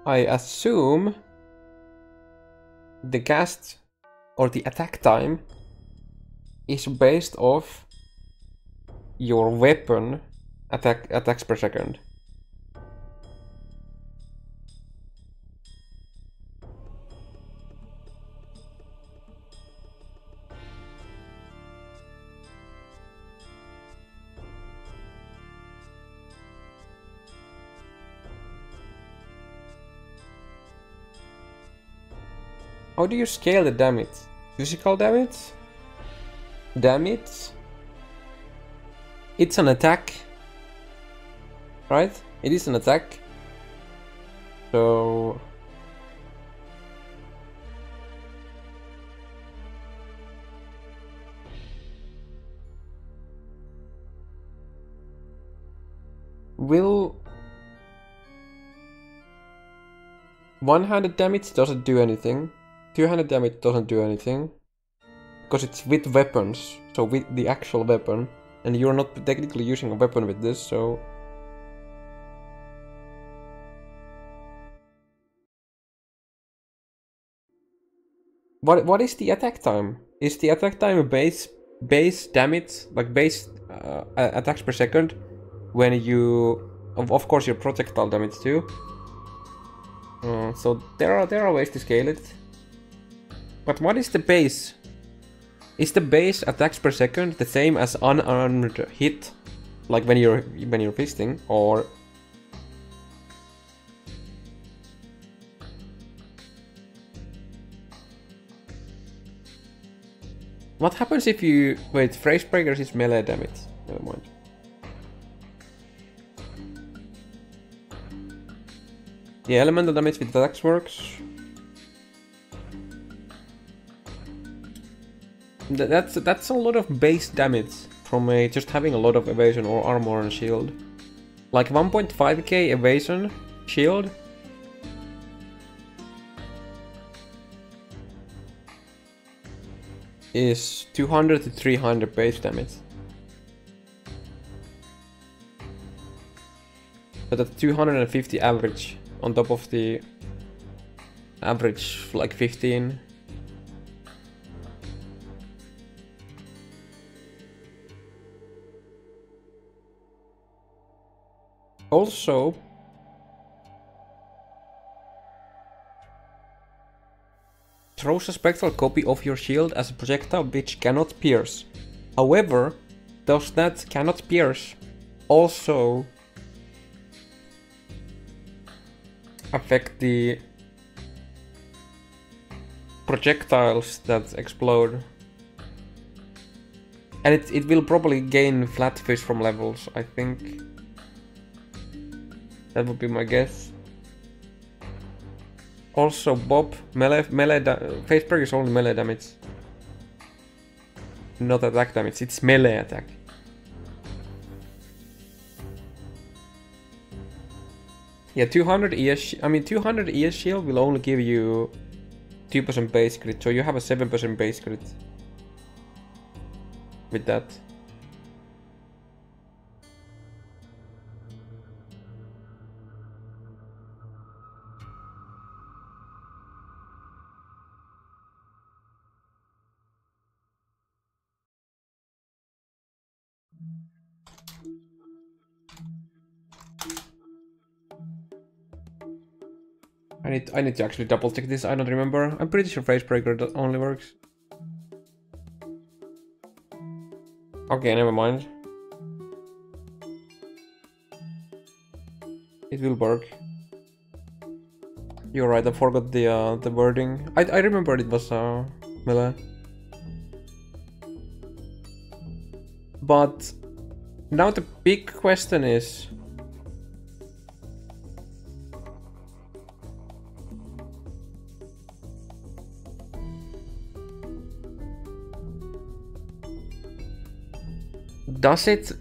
I assume the cast or the attack time is based off your weapon attacks per second. How do you scale the damage? Physical damage? Damage? It's an attack. Right? It is an attack. So... will... one-handed damage doesn't do anything. Two-handed damage doesn't do anything. Because it's with weapons. So with the actual weapon. And you're not technically using a weapon with this, so... What is the attack time? Is the attack time a base damage, like base attacks per second, when you of course your projectile damage too. So there are ways to scale it. But what is the base? Is the base attacks per second the same as unarmed hit, like when you're fisting, or? What happens if you... Wait, Phrase Breakers is melee damage. Never mind. Yeah, elemental damage with attacks works. That's a lot of base damage from just having a lot of evasion or armor and shield. Like 1.5k evasion, shield. Is 200 to 300 base damage. But that's 250 average on top of the average like 15. Also, throws a spectral copy of your shield as a projectile which cannot pierce. However, does that cannot pierce also affect the projectiles that explode? And it will probably gain flatfish from levels, I think. That would be my guess. Also, Bob, Face Break is only melee damage. Not attack damage, it's melee attack. Yeah, 200 ES, 200 ES shield will only give you 2% base crit, so you have a 7% base crit with that. I need to actually double check this, I don't remember. I'm pretty sure Phrase Breaker only works. Okay, never mind. It will work. You're right, I forgot the wording. I remembered it was melee. But now the big question is, does it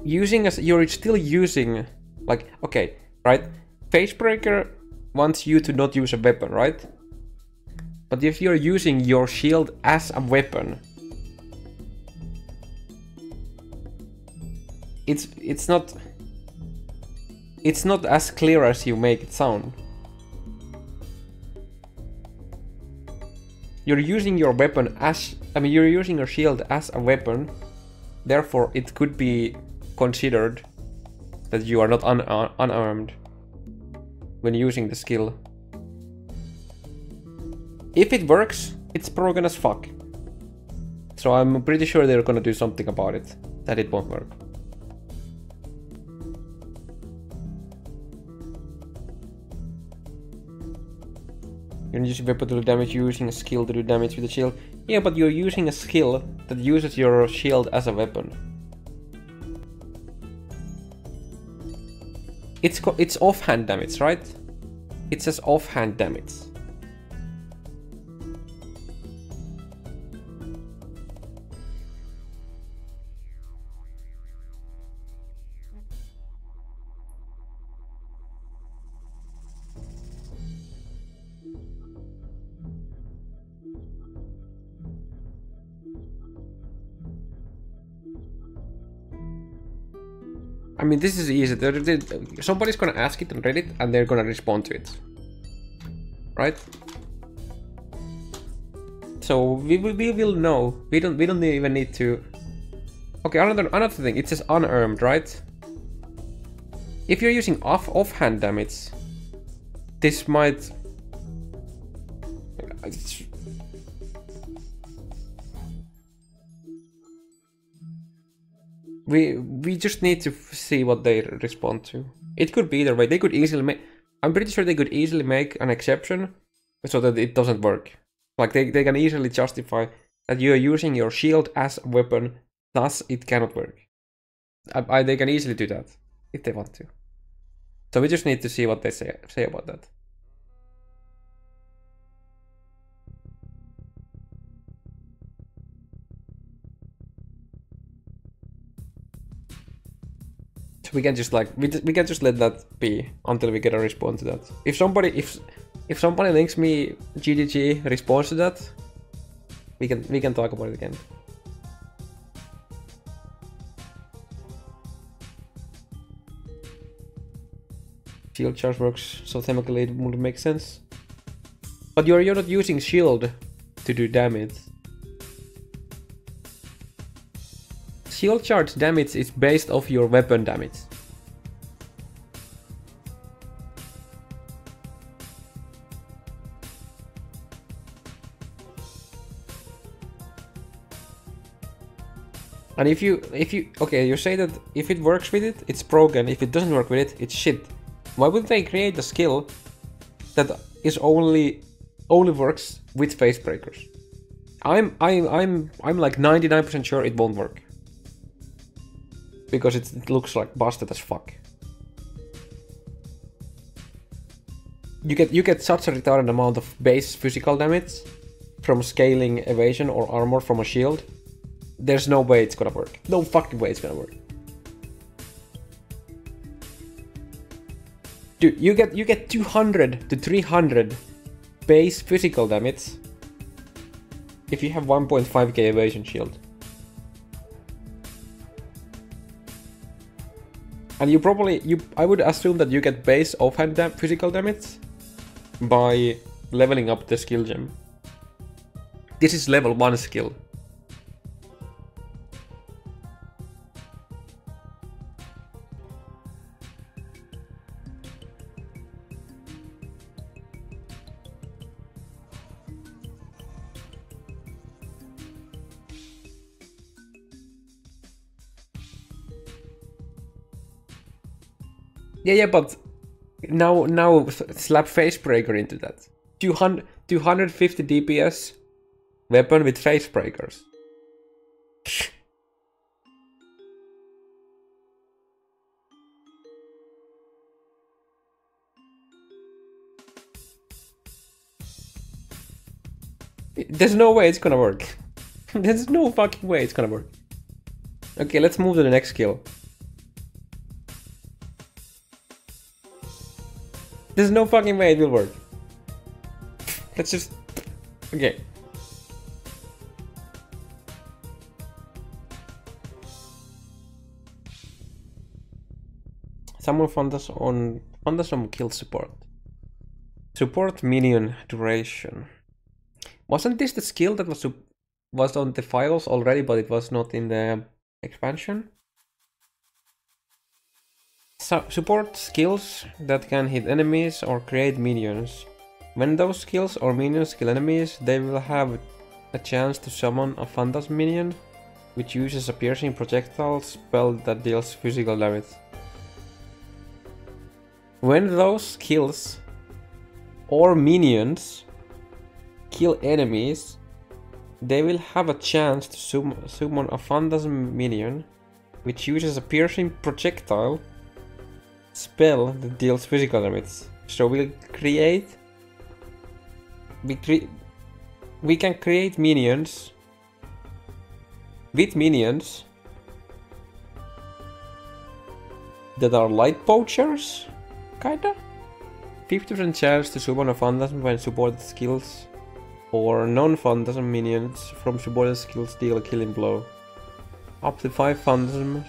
using as you're still using, like, okay, right? Facebreaker wants you to not use a weapon, right? But if you're using your shield as a weapon, it's not as clear as you make it sound. You're using your weapon as, you're using your shield as a weapon, therefore it could be considered that you are not unarmed when using the skill. If it works, it's broken as fuck. So I'm pretty sure they're gonna do something about it, that it won't work. You're using weapon to do damage, you're using a skill to do damage with the shield. Yeah, but you're using a skill that uses your shield as a weapon. It's offhand damage, right? It says offhand damage. I mean, this is easy. Somebody's gonna ask it on Reddit and they're gonna respond to it. Right? so we will know. We don't even need to. Okay, another thing. It says unearned, right? If you're using offhand damage, this might. We just need to see what they respond to. It could be either way. They could easily make. I'm pretty sure they could easily make an exception so that it doesn't work. Like they can easily justify that you are using your shield as a weapon, thus it cannot work. They can easily do that if they want to. So we just need to see what they say about that. So we can just like we can just let that be until we get a response to that. If somebody links me GGG response to that, we can talk about it again. Shield charge works, so thematically it would make sense. But you're not using shield to do damage. Shield charge damage is based off your weapon damage. And if you okay, you say that if it works with it, it's broken. If it doesn't work with it, it's shit. Why would they create a skill that is only works with face breakers? I'm like 99% sure it won't work. Because it looks like busted as fuck. You get such a retarded amount of base physical damage from scaling evasion or armor from a shield. There's no way it's gonna work. No fucking way it's gonna work. Dude, you get 200 to 300 base physical damage if you have 1.5k evasion shield. And I would assume that you get base offhand physical damage by leveling up the skill gem. This is level 1 skill. Yeah, but now slap face breaker into that. 250 DPS weapon with face breakers. There's no way it's gonna work. There's no fucking way it's gonna work. Okay, let's move to the next skill. There's no fucking way it will work. Let's just... Okay. Someone found us on kill support. Support minion duration. Wasn't this the skill that was on the files already, but it was not in the expansion? So, support skills that can hit enemies or create minions. When those skills or minions kill enemies, they will have a chance to summon a phantasm minion, which uses a piercing projectile spell that deals physical damage. When those skills or minions kill enemies, they will have a chance to summon a phantasm minion, which uses a piercing projectile spell that deals physical damage. So we can create minions with minions that are light poachers, kinda. 50% chance to summon a phantasm when supported skills or non-phantasm minions from supported skills deal a killing blow. Up to 5 phantasms.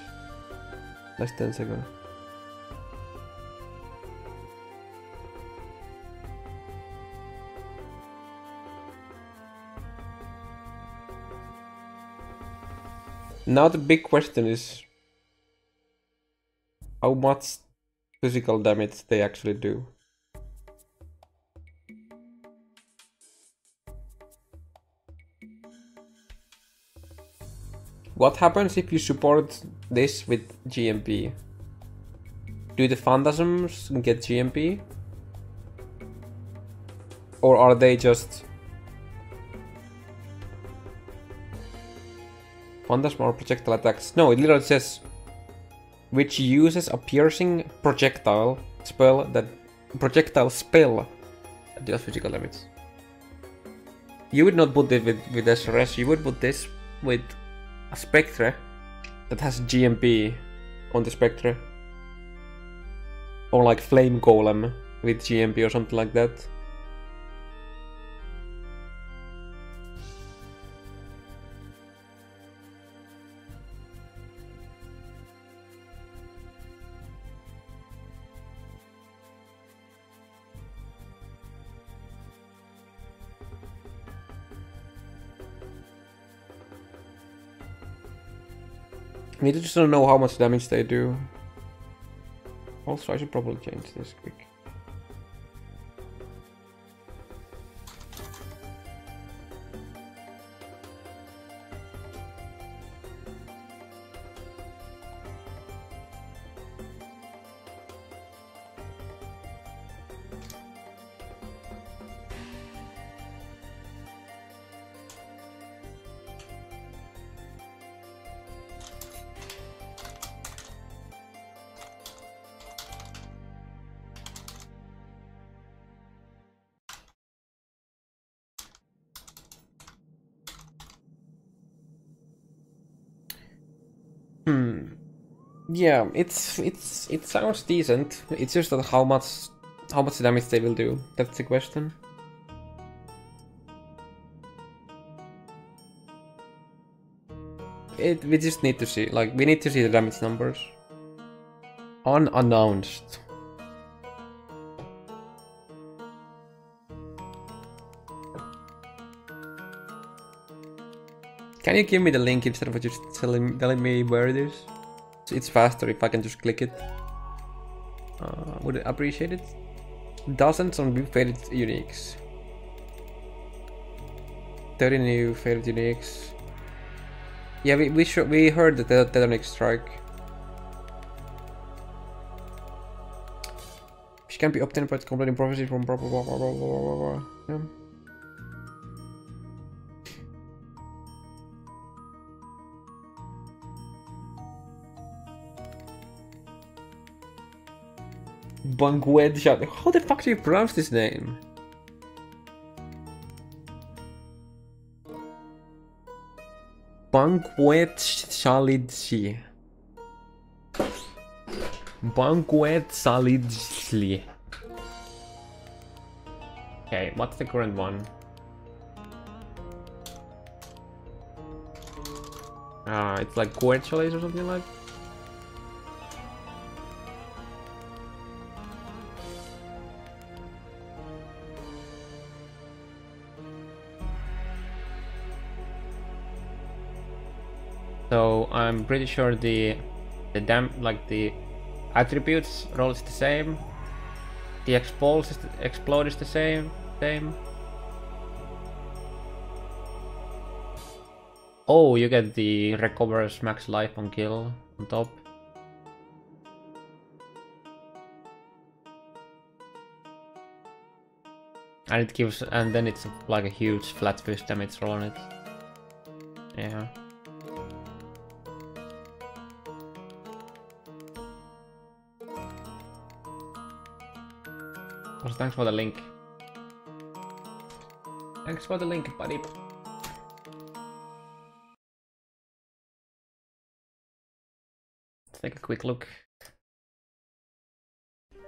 Less 10 seconds. Now the big question is how much physical damage they actually do. What happens if you support this with GMP? Do the phantasms get GMP? Or are they just phantasm or projectile attacks? No, it literally says which uses a piercing projectile spell that deals physical damage. You would not put it with SRS, you would put this with a Spectre that has GMP on the Spectre. Or like Flame Golem with GMP or something like that. I need to just know how much damage they do. Also, I should probably change this quick. Yeah, it sounds decent. It's just that how much damage they will do. That's the question. We just need to see, like, we need to see the damage numbers. Unannounced. Can you give me the link instead of just telling me where it is? It's faster if I can just click it. Would appreciate it. Dozens on new favorite uniques. 30 new favorite uniques. Yeah, we heard the Titanic strike. Which can be obtained by completing prophecy from blah blah blah blah blah blah blah. Yeah. Bangued Shad. How the fuck do you pronounce this name? Bangued Salidsi. Bangued Salidsi. Okay, what's the current one? It's like Guerchalis or something like. So I'm pretty sure the attributes roll is the same. The explode is the same. Oh, you get the recovers max life on kill on top. And it gives, and then it's like a huge flat fist damage roll on it. Yeah. Also, thanks for the link. Thanks for the link, buddy. Let's take a quick look.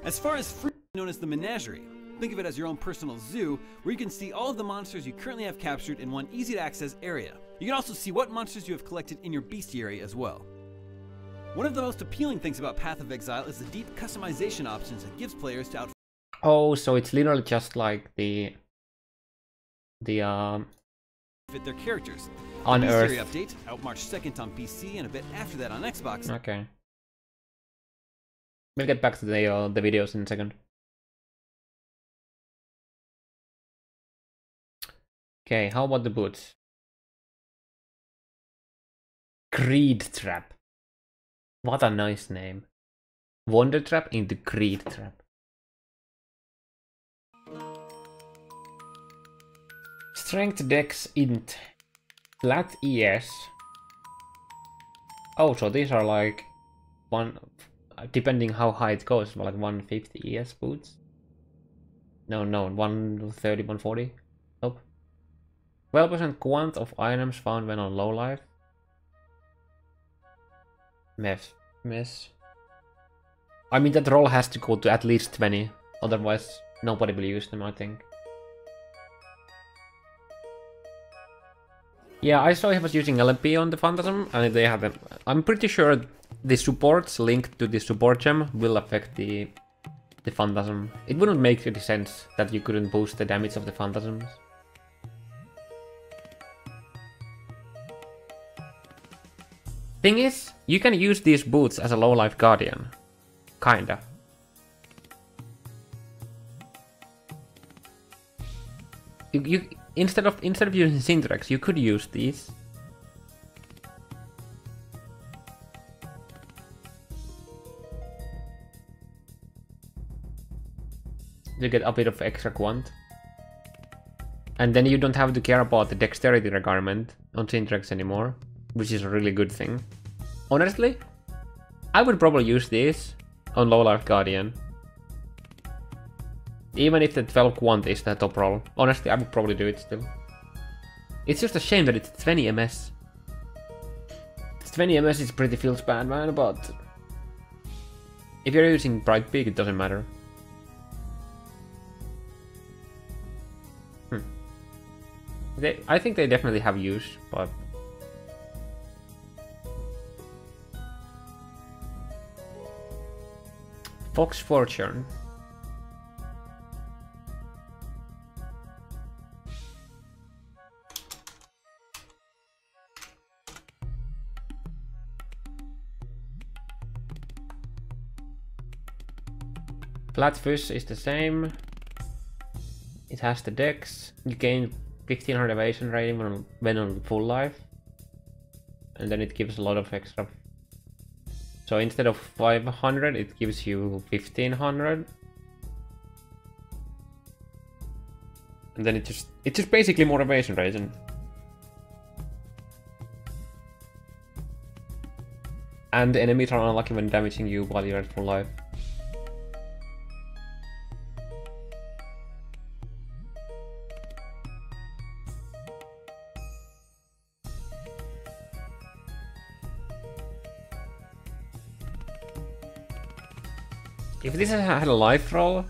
As far as free, known as the Menagerie, think of it as your own personal zoo where you can see all of the monsters you currently have captured in one easy to access area. You can also see what monsters you have collected in your Bestiary as well. One of the most appealing things about Path of Exile is the deep customization options it gives players to outfit. Oh, so it's literally just like the Their characters. Unearthed. Bestiary update, out March 2nd on PC and a bit after that on Xbox. Okay. We'll get back to the videos in a second. Okay, how about the boots? Greed Trap. What a nice name. Wonder Trap into Greed Trap. Strength Dex Int. Flat ES. Oh, so these are like one, depending how high it goes, like 150 ES boots. No, 130, 140. Nope. 12% quant of items found when on low life. Miss. I mean, that roll has to go to at least 20, otherwise nobody will use them, I think. Yeah, I saw he was using LMP on the Phantasm, and they have them. I'm pretty sure the supports linked to the support gem will affect the Phantasm. It wouldn't make any sense that you couldn't boost the damage of the Phantasms. Thing is, you can use these boots as a low life guardian. Kinda. You instead of using Syntrex, you could use these. You get a bit of extra quant. And then you don't have to care about the dexterity requirement on Syntrex anymore, which is a really good thing. Honestly, I would probably use this on low life guardian. Even if the 12 quant is the top roll. Honestly, I would probably do it still. It's just a shame that it's 20 MS. 20 MS is pretty feels bad, man, but if you're using Bright Peak, it doesn't matter. I think they definitely have use, but Fox Fortune. Flatfish is the same. It has the dex. You gain 1500 evasion rating when on full life. And then it gives a lot of extra. So instead of 500, it gives you 1500. And then it's just basically more evasion rating. And the enemies are unlucky when damaging you while you're at full life. If this had a life roll,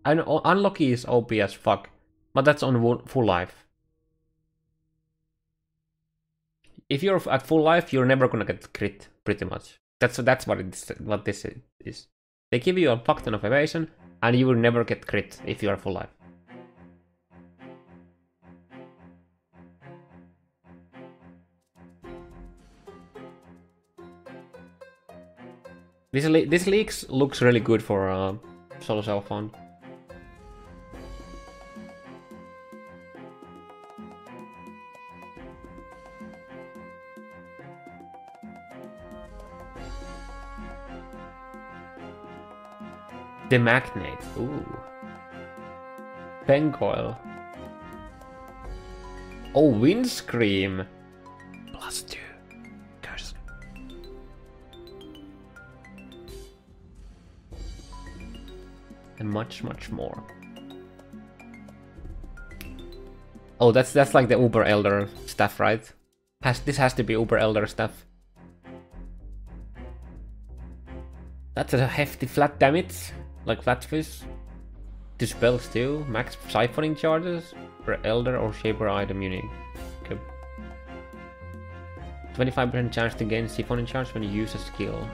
I know unlucky is OP as fuck, but that's on full life. If you're at full life, you're never gonna get crit, pretty much. That's what this is. They give you a fuck ton of evasion, and you will never get crit if you are full life. This leaks looks really good for solo self found. The Magnate, ooh. Pencoil. Oh, Windscream. +2. Curse. And much more. Oh, that's like the Uber Elder stuff, right? This has to be Uber Elder stuff. That's a hefty flat damage, like Flatfish. Two spells too, max siphoning charges per Elder or Shaper item unique. Okay. 25% chance to gain siphoning charge when you use a skill.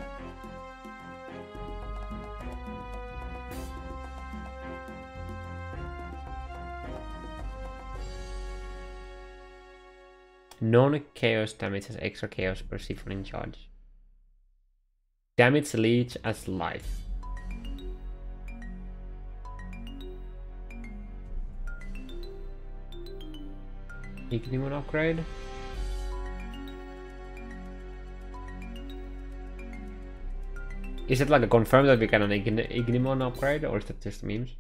Non-chaos damage has extra chaos per Siphon charge. Damage leech as life. Ignimon upgrade. Is it like a confirm that we can an Ignimon upgrade, or is that just memes?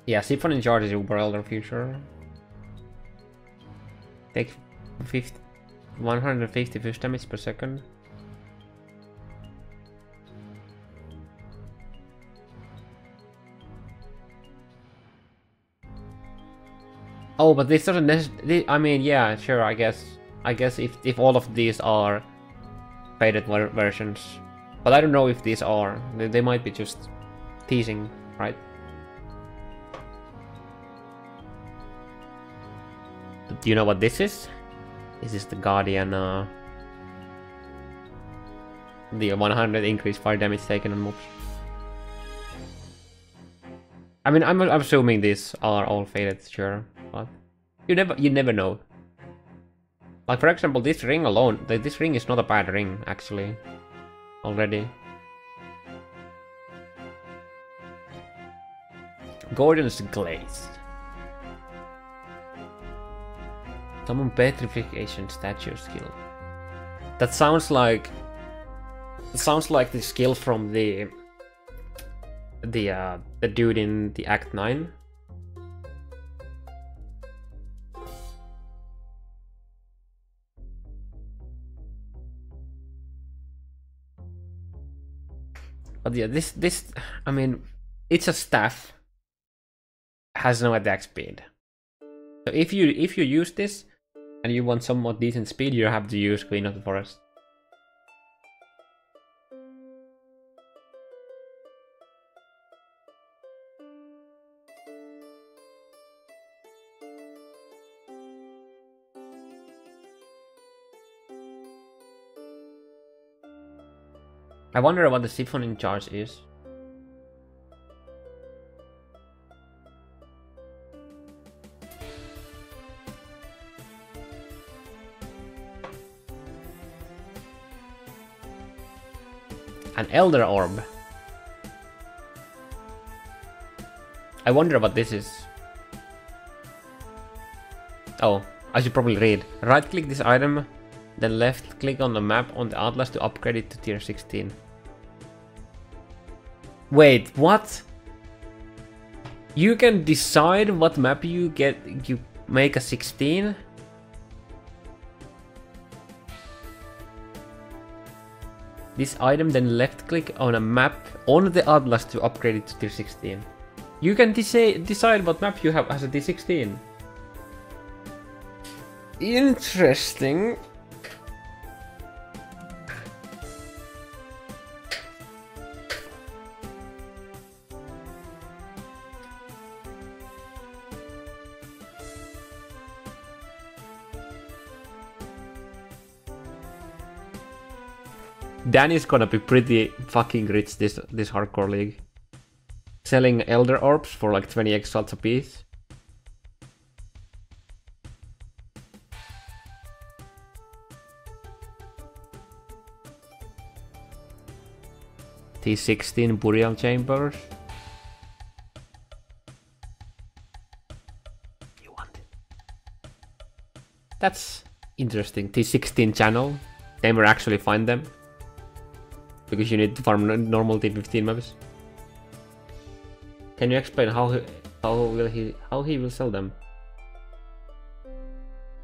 Yeah, Siphon in charge is Uber Elder Future. Take 150 fish damage per second. Oh, but this doesn't necessarily. I mean, yeah, sure. I guess if all of these are faded versions, but I don't know if these are. They might be just teasing, right? But do you know what this is? This is the Guardian. The 100 increased fire damage taken on mobs. I mean, I'm assuming these are all faded, sure, but you never know. Like, for example, this ring alone, this ring is not a bad ring, actually, already. Gordon's Glaze. Summon Petrification Statue skill. That sounds like the skill from the dude in the Act 9. But yeah, this I mean, it's a staff, has no attack speed. So if you use this and you want somewhat decent speed, you have to use Queen of the Forest. I wonder what the Siphon in charge is. An Elder Orb. I wonder what this is. Oh, I should probably read. Right click this item, then left click on the map on the Atlas to upgrade it to tier 16. Wait, what? You can decide what map you get, you make a 16? This item, then left click on a map on the Atlas to upgrade it to tier 16. You can decide what map you have as a tier 16. Interesting. Danny's gonna be pretty fucking rich this hardcore league. Selling Elder Orbs for like 20 exalts a piece. T16 Burial Chambers. You want it? That's interesting. T16 channel. Never actually find them. Because you need to farm normal T15 maps. Can you explain how he will sell them?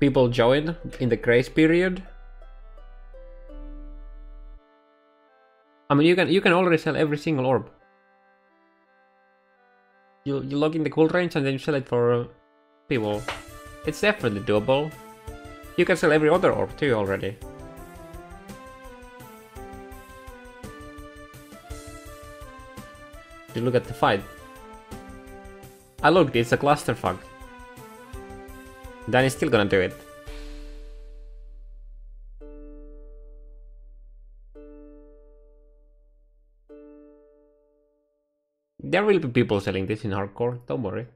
People join in the grace period. I mean, you can already sell every single orb. You log in the cool range and then you sell it for people. It's definitely doable. You can sell every other orb too already. You look at the fight. I looked, it's a clusterfuck. Danny's still gonna do it. There will be people selling this in hardcore, don't worry.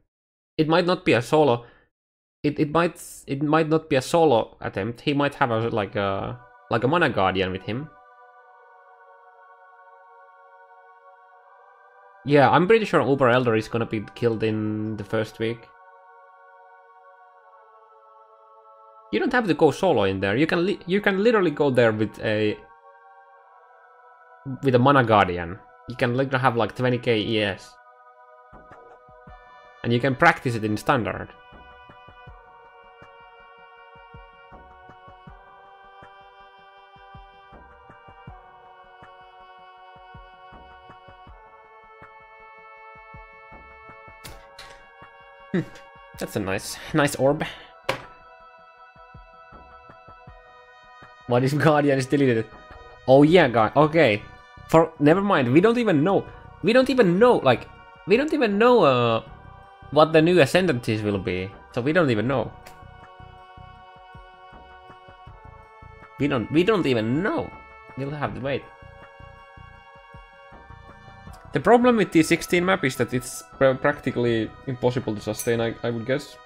It might not be a solo. it might not be a solo attempt. He might have a like a Mana Guardian with him. Yeah, I'm pretty sure Uber Elder is gonna be killed in the first week. You don't have to go solo in there. You can literally go there with a Mana Guardian. You can literally have like 20k ES. And you can practice it in standard. That's a nice orb. What if Guardian is deleted? Oh yeah, guy. Okay. Never mind. We don't even know. We don't even know what the new ascendancies will be. So we don't even know. We don't even know. We'll have to wait. The problem with the 16 map is that it's practically impossible to sustain, I would guess.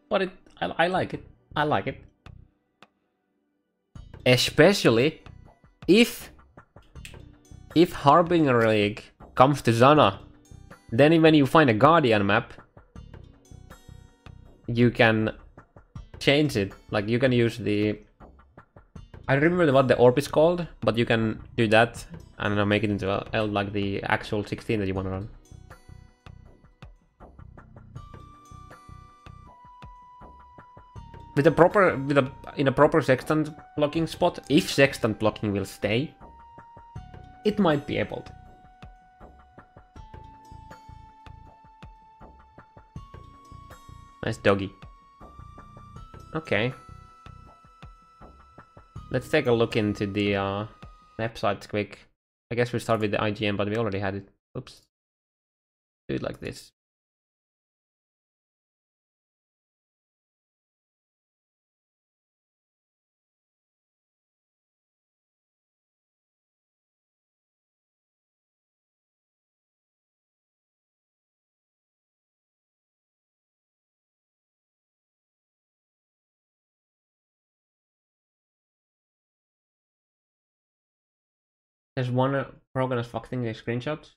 But I like it. I like it. Especially if Harbinger League comes to Zana, then when you find a Guardian map, you can change it. Like you can use the... I don't remember what the orb is called, but you can do that and make it into like the actual 16 that you want to run. In a proper sextant blocking spot, if sextant blocking will stay, it might be able to. Nice doggy. Okay. Let's take a look into the websites quick. I guess we start with the IGN, but we already had it. Oops. Do it like this. There's one broken as fuck thing in the screenshots.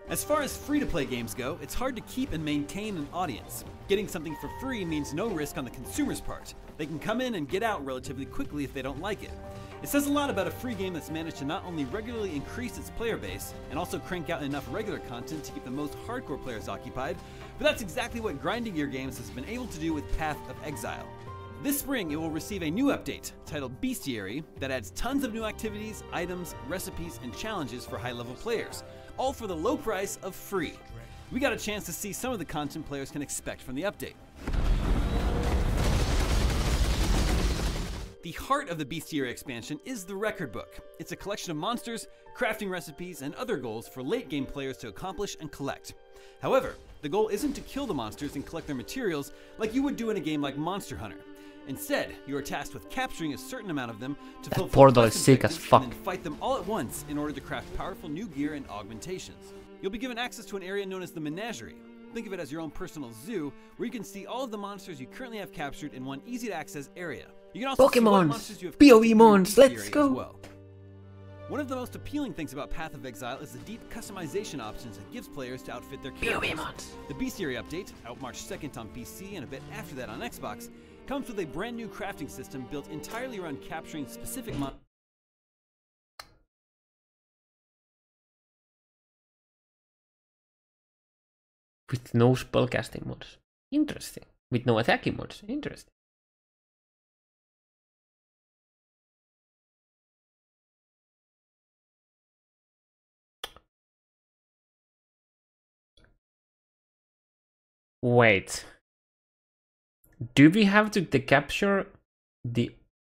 As far as free-to-play games go, it's hard to keep and maintain an audience. Getting something for free means no risk on the consumer's part. They can come in and get out relatively quickly if they don't like it. It says a lot about a free game that's managed to not only regularly increase its player base, and also crank out enough regular content to keep the most hardcore players occupied, but that's exactly what Grinding Gear Games has been able to do with Path of Exile. This spring, it will receive a new update, titled Bestiary, that adds tons of new activities, items, recipes, and challenges for high-level players, all for the low price of free. We got a chance to see some of the content players can expect from the update. The heart of the Bestiary expansion is the Record Book. It's a collection of monsters, crafting recipes, and other goals for late-game players to accomplish and collect. However, the goal isn't to kill the monsters and collect their materials like you would do in a game like Monster Hunter. Instead, you are tasked with capturing a certain amount of them to fulfill portal is sick as fuck. and then fight them all at once in order to craft powerful new gear and augmentations. You'll be given access to an area known as the Menagerie. Think of it as your own personal zoo, where you can see all of the monsters you currently have captured in one easy-to-access area. You can also see what monsters you have PoEMons, let's go! As well. One of the most appealing things about Path of Exile is the deep customization options it gives players to outfit their characters. The Bestiary update, out March 2nd on PC and a bit after that on Xbox, comes with a brand new crafting system built entirely around capturing specific monsters. With no spellcasting mods. Interesting. With no attacking mods. Interesting. Wait. Do we have to capture the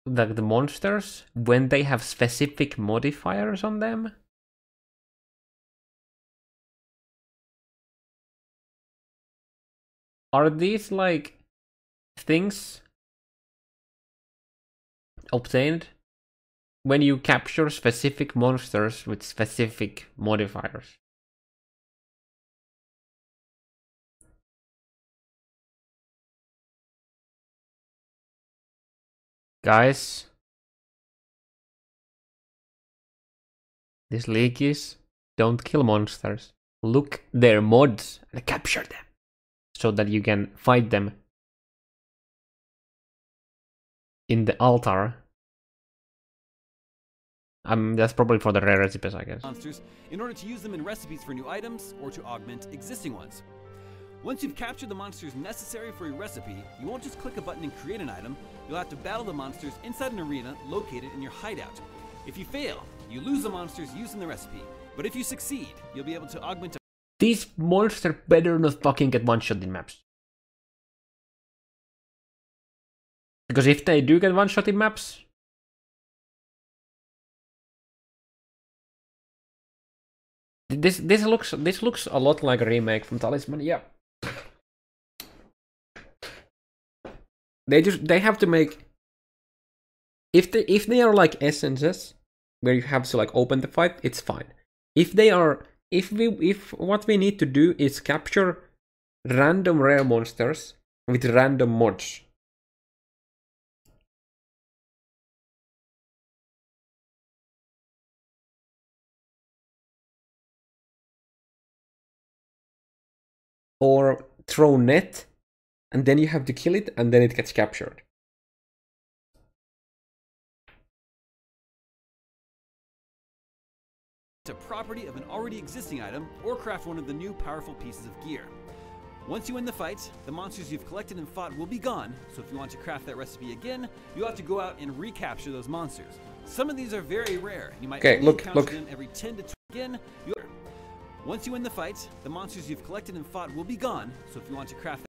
monsters when they have specific modifiers on them? Are these like things obtained when you capture specific monsters with specific modifiers. Guys, this leak is don't kill monsters. Look their mods and capture them so that you can fight them in the altar. That's probably for the rare recipes, I guess. Monsters in order to use them in recipes for new items or to augment existing ones. Once you've captured the monsters necessary for your recipe, you won't just click a button and create an item, you'll have to battle the monsters inside an arena located in your hideout. If you fail, you lose the monsters used in the recipe, but if you succeed, you'll be able to augment. These monsters better not fucking get one-shot in maps. Because if they do get one-shot in maps, this looks a lot like a remake from Talisman, yeah. They have to make, if they are like essences where you have to like open the fight, it's fine. If what we need to do is capture random rare monsters with random mods. Or throw net, and then you have to kill it, and then it gets captured. A property of an already existing item, or craft one of the new powerful pieces of gear. Once you win the fight, the monsters you've collected and fought will be gone, so if you want to craft that recipe again, you'll have to go out and recapture those monsters. Some of these are very rare, and you might only encounter them every 10 to 20 again. Once you win the fight, the monsters you've collected and fought will be gone, so if you want to craft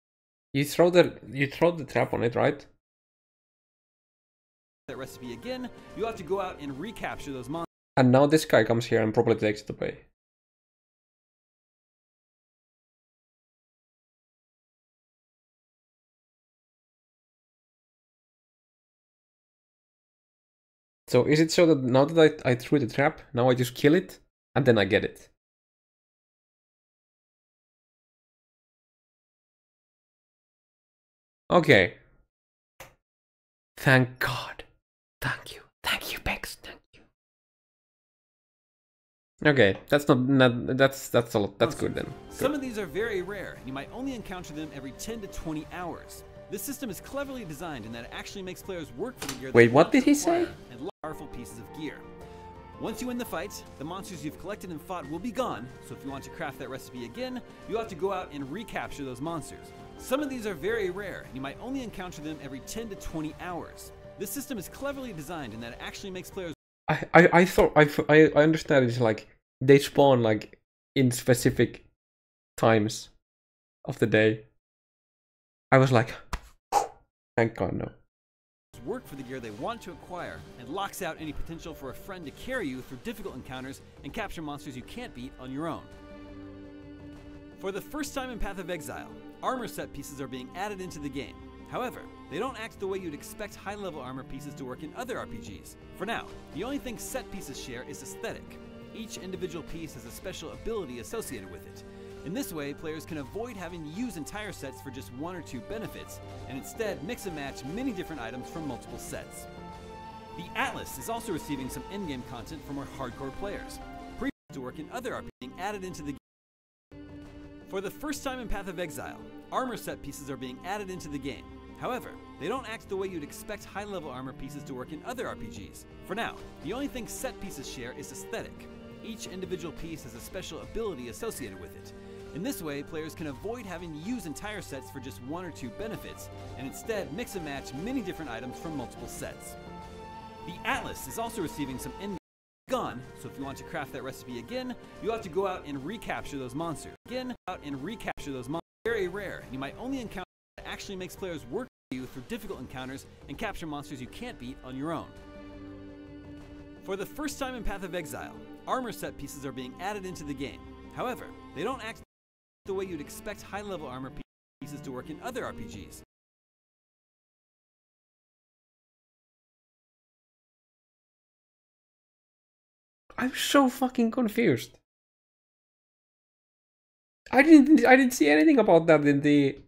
you throw the trap on it, right? That recipe again, you'll have to go out and recapture those monsters. And now this guy comes here and probably takes it away. So is it so that now that I threw the trap, now I just kill it and then I get it? Okay. Thank God. Thank you. Thank you, Bex. Thank you. Okay, that's that's a lot. That's good then. Some of these are very rare, and you might only encounter them every 10 to 20 hours. This system is cleverly designed in that it actually makes players work for the gear. Wait, what did he say? And powerful pieces of gear. Once you win the fight, the monsters you've collected and fought will be gone, so if you want to craft that recipe again, you'll have to go out and recapture those monsters. Some of these are very rare, and you might only encounter them every 10 to 20 hours. This system is cleverly designed in that it actually makes players... I thought, I understand it's like, they spawn like in specific times of the day. I was like, thank God, no. Work for the gear they want to acquire, and locks out any potential for a friend to carry you through difficult encounters and capture monsters you can't beat on your own. For the first time in Path of Exile, armor set pieces are being added into the game. However, they don't act the way you'd expect high-level armor pieces to work in other RPGs. For now, the only thing set pieces share is aesthetic. Each individual piece has a special ability associated with it. In this way, players can avoid having to use entire sets for just one or two benefits, and instead mix and match many different items from multiple sets. The Atlas is also receiving some in-game content for more hardcore players. Previously to work in other RPGs being added into the game. For the first time in Path of Exile, armor set pieces are being added into the game. However, they don't act the way you'd expect high-level armor pieces to work in other RPGs. For now, the only thing set pieces share is aesthetic. Each individual piece has a special ability associated with it. In this way, players can avoid having to use entire sets for just one or two benefits, and instead mix and match many different items from multiple sets. The Atlas is also receiving some in-game gone, so if you want to craft that recipe again, you'll have to go out and recapture those monsters. Very rare, and you might only encounter that actually makes players work for you through difficult encounters and capture monsters you can't beat on your own. For the first time in Path of Exile, armor set pieces are being added into the game. However, they don't act the way you'd expect high-level armor pieces to work in other RPGs. I'm so fucking confused. I didn't see anything about that in the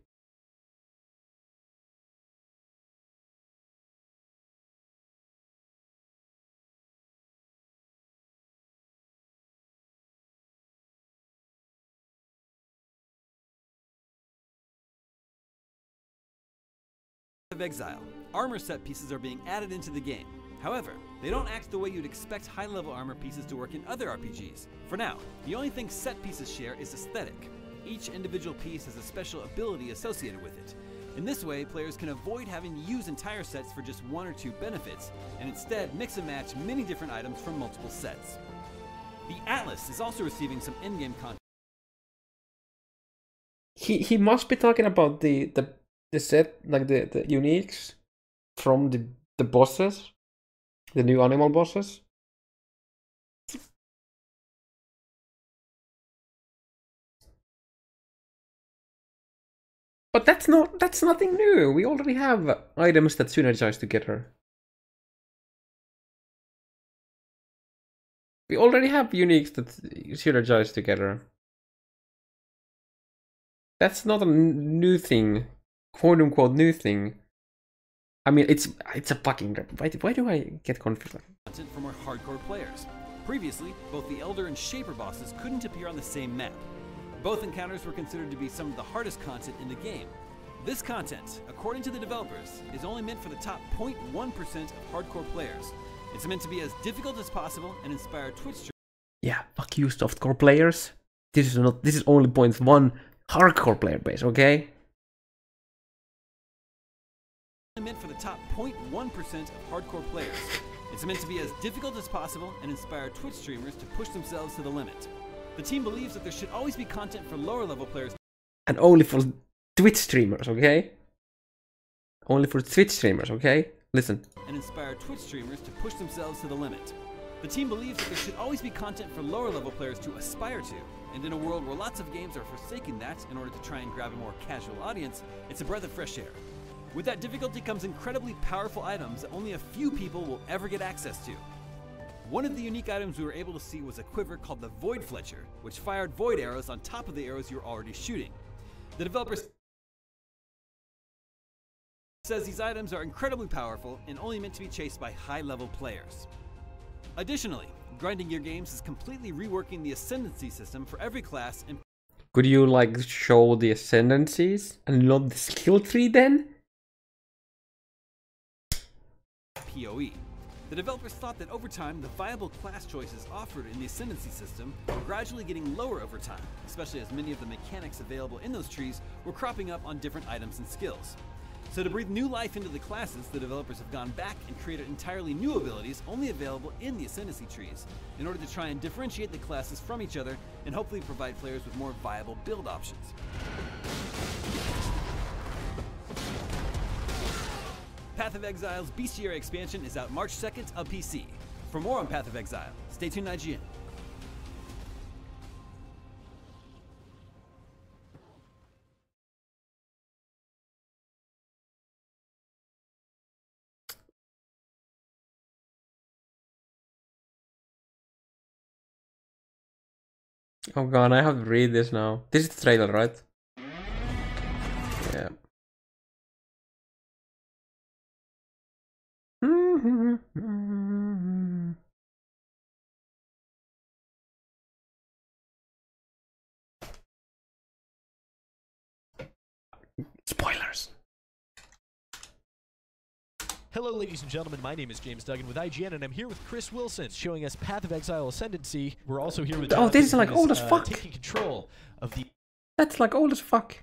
of Exile, armor set pieces are being added into the game. However, they don't act the way you'd expect high-level armor pieces to work in other RPGs. For now, the only thing set pieces share is aesthetic. Each individual piece has a special ability associated with it. In this way, players can avoid having to use entire sets for just one or two benefits, and instead mix and match many different items from multiple sets. The Atlas is also receiving some in-game content. He must be talking about the set, like the uniques from the bosses, the new animal bosses. But that's nothing new. We already have items that synergize together. We already have uniques that synergize together. That's not a new thing, quote unquote new thing. I mean, it's a fucking. Why do I get confused? Content for more hardcore players. Previously, both the Elder and Shaper bosses couldn't appear on the same map. Both encounters were considered to be some of the hardest content in the game. This content, according to the developers, is only meant for the top 0.1% of hardcore players. It's meant to be as difficult as possible and inspire Twitch streamers. Yeah, fuck you, softcore players. This is only 0.1 hardcore player base, okay? Meant for the top 0.1% of hardcore players. It's meant to be as difficult as possible and inspire Twitch streamers to push themselves to the limit. The team believes that there should always be content for lower level players. And only for Twitch streamers, okay? Only for Twitch streamers, okay? Listen. And inspire Twitch streamers to push themselves to the limit. The team believes that there should always be content for lower level players to aspire to. And in a world where lots of games are forsaking that in order to try and grab a more casual audience, it's a breath of fresh air. With that difficulty comes incredibly powerful items that only a few people will ever get access to. One of the unique items we were able to see was a quiver called the Void Fletcher, which fired void arrows on top of the arrows you were already shooting. The developer says these items are incredibly powerful and only meant to be chased by high-level players. Additionally, Grinding Gear Games is completely reworking the Ascendancy system for every class and... Could you, like, show the Ascendancies and not the skill tree then? PoE. The developers thought that over time, the viable class choices offered in the Ascendancy system were gradually getting lower over time, especially as many of the mechanics available in those trees were cropping up on different items and skills. So to breathe new life into the classes, the developers have gone back and created entirely new abilities only available in the Ascendancy trees, in order to try and differentiate the classes from each other and hopefully provide players with more viable build options. Path of Exile's Bestiary expansion is out March 2nd on PC. For more on Path of Exile, stay tuned to IGN. Oh god, I have to read this now. This is the trailer, right? Yeah. Spoilers. Hello, ladies and gentlemen. My name is James Duggan with IGN, and I'm here with Chris Wilson, showing us Path of Exile Ascendancy. We're also here with Oh, this is like who old as fuck. taking control of the... That's like old as fuck.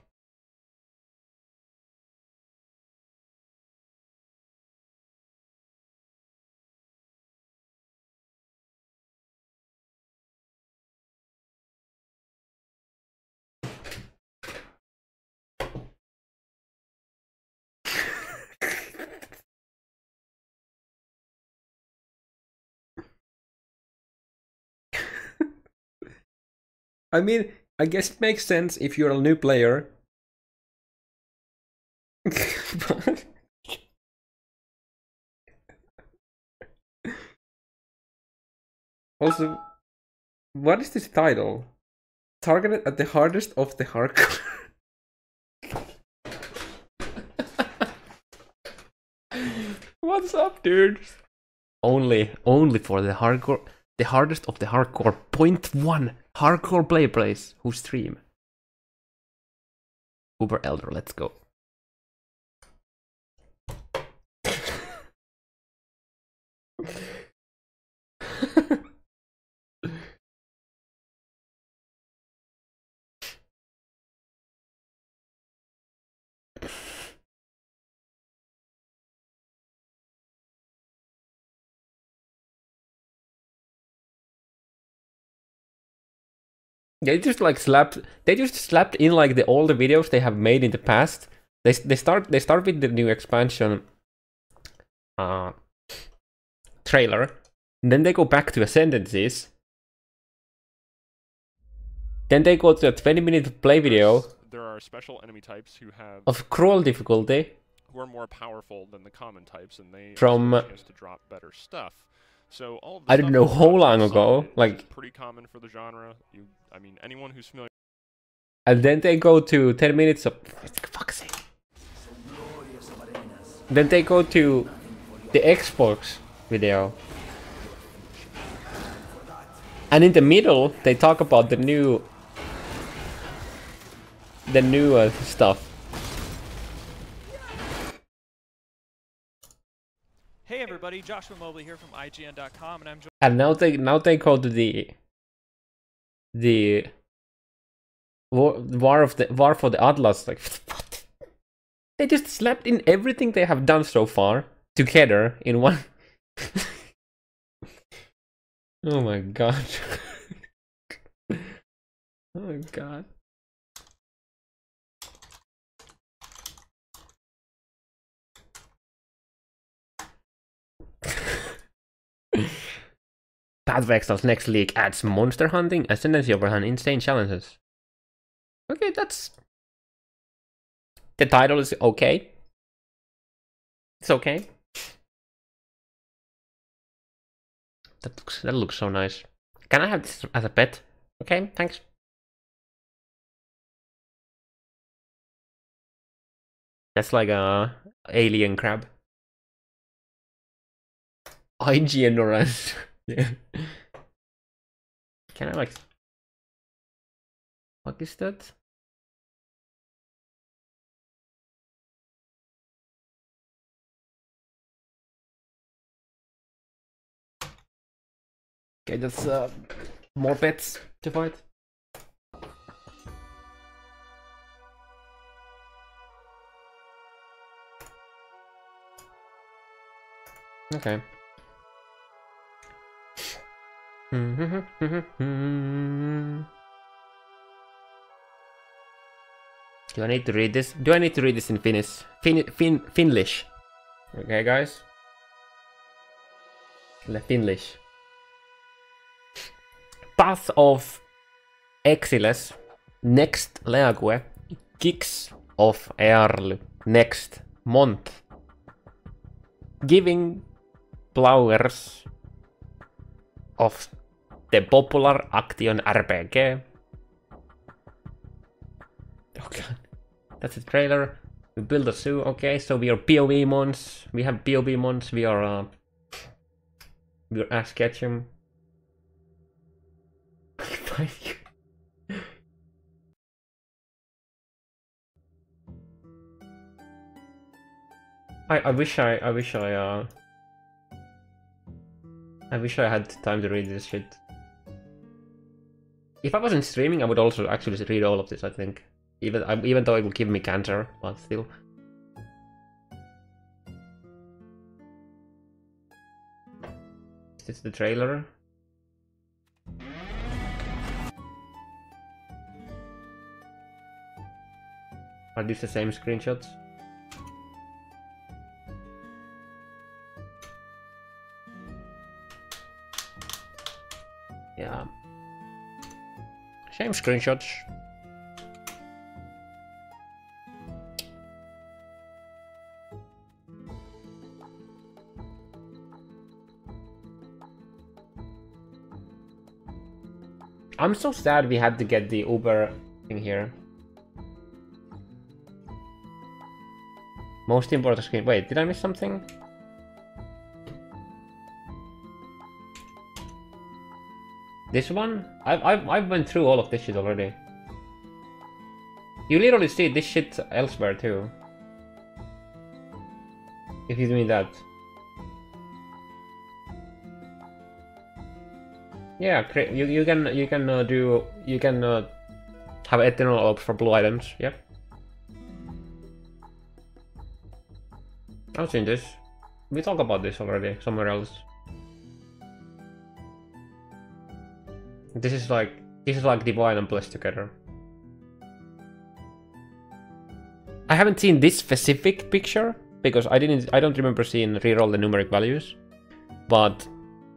I mean, I guess it makes sense if you're a new player. But Also, what is this title? Targeted at the hardest of the hardcore. What's up, dude? Only for the hardcore, the hardest of the hardcore. 0.1 hardcore plays who stream. Uber Elder, let's go. They just like slapped. They just slapped in like all the videos they have made in the past. They start with the new expansion trailer. Then they go back to Ascendancies. Then they go to a 20-minute play video. There are special enemy types who have of cruel difficulty. Who are more powerful than the common types, and they from have a chance to drop better stuff. So all of the I don't know how long ago, like pretty common for the genre. I mean, anyone who's familiar. And then they go to 10 minutes of fuck's sake. Then they go to the Xbox video. And in the middle, they talk about the new stuff. Hey everybody, Joshua Mobley here from IGN.com, and I'm joined. And now they go to the war for the Atlas. Like what? They just slapped in everything they have done so far together in one. Oh my god. Oh my god. Path of Exile's next league adds monster hunting, ascendancy overhand, insane challenges. Okay, that's... The title is okay. It's okay. That looks so nice. Can I have this as a pet? Okay, thanks. That's like a alien crab. IGN orange. Yeah. Can I like... What is that? Okay, that's more pets to fight. Okay. Do I need to read this? Do I need to read this in Finnish? Finlish. Okay, guys. Finlish. Path of Exiles. Next League. Kicks of Earl. Next month. Giving flowers of the popular action RPG. Okay, that's a trailer. We build a zoo. Okay, so we are PoEmons. We have PoEmons. We are Ash Ketchum. I wish I had time to read this shit. If I wasn't streaming, I would also actually read all of this, I think. Even though it would give me cancer, but still. Is this the trailer? Are these the same screenshots? Yeah. Same screenshots. I'm so sad we had to get the Uber thing here. Most important screen. Wait, did I miss something? This one? I've went through all of this shit already. You literally see this shit elsewhere too. If you do that. Yeah, you can have eternal orbs for blue items. Yep. I've seen this. We talked about this already somewhere else. This is like divine and blessed together. I haven't seen this specific picture because I don't remember seeing reroll the numeric values, but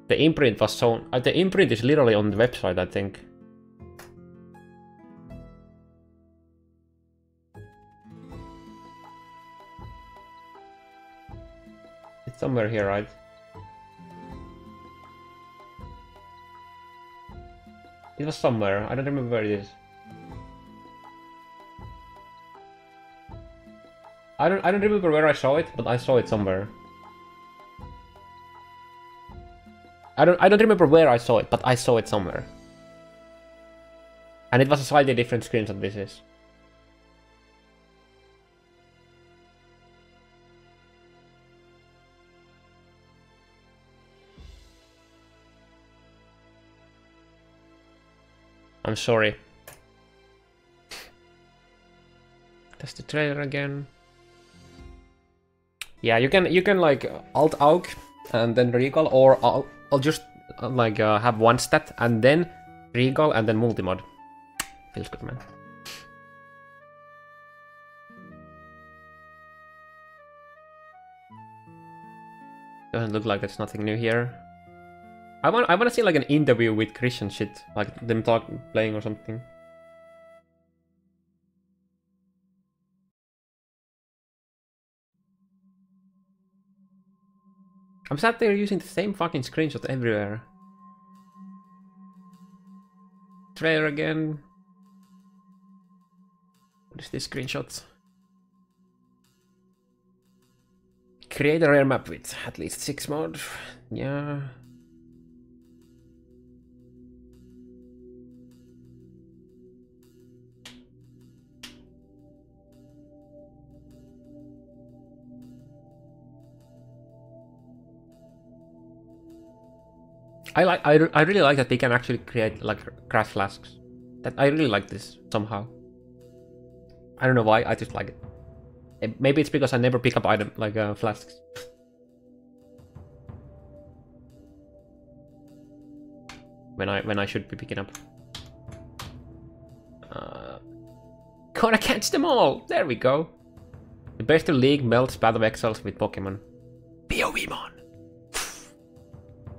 the imprint was shown. The imprint is literally on the website, I think. It's somewhere here, right? It was somewhere. I don't remember where it is. I don't remember where I saw it, but I saw it somewhere. I don't remember where I saw it, but I saw it somewhere. And it was a slightly different screen than this is. I'm sorry. That's the trailer again. Yeah, you can like alt aug and then recall, or I'll just like have one stat and then recall and then multimod. Feels good, man. Doesn't look like there's nothing new here. I wanna see like an interview with Christian shit, like them playing or something. I'm sad they're using the same fucking screenshot everywhere. Trailer again. What is this screenshot? Create a rare map with at least 6 mod. Yeah. I really like that they can actually create like crash flasks. That I really like this somehow. I don't know why, I just like it. Maybe it's because I never pick up item like flasks. When I should be picking up. Gonna catch them all! There we go. The Bestiary League melts Path of Exiles with Pokemon. PoEMon!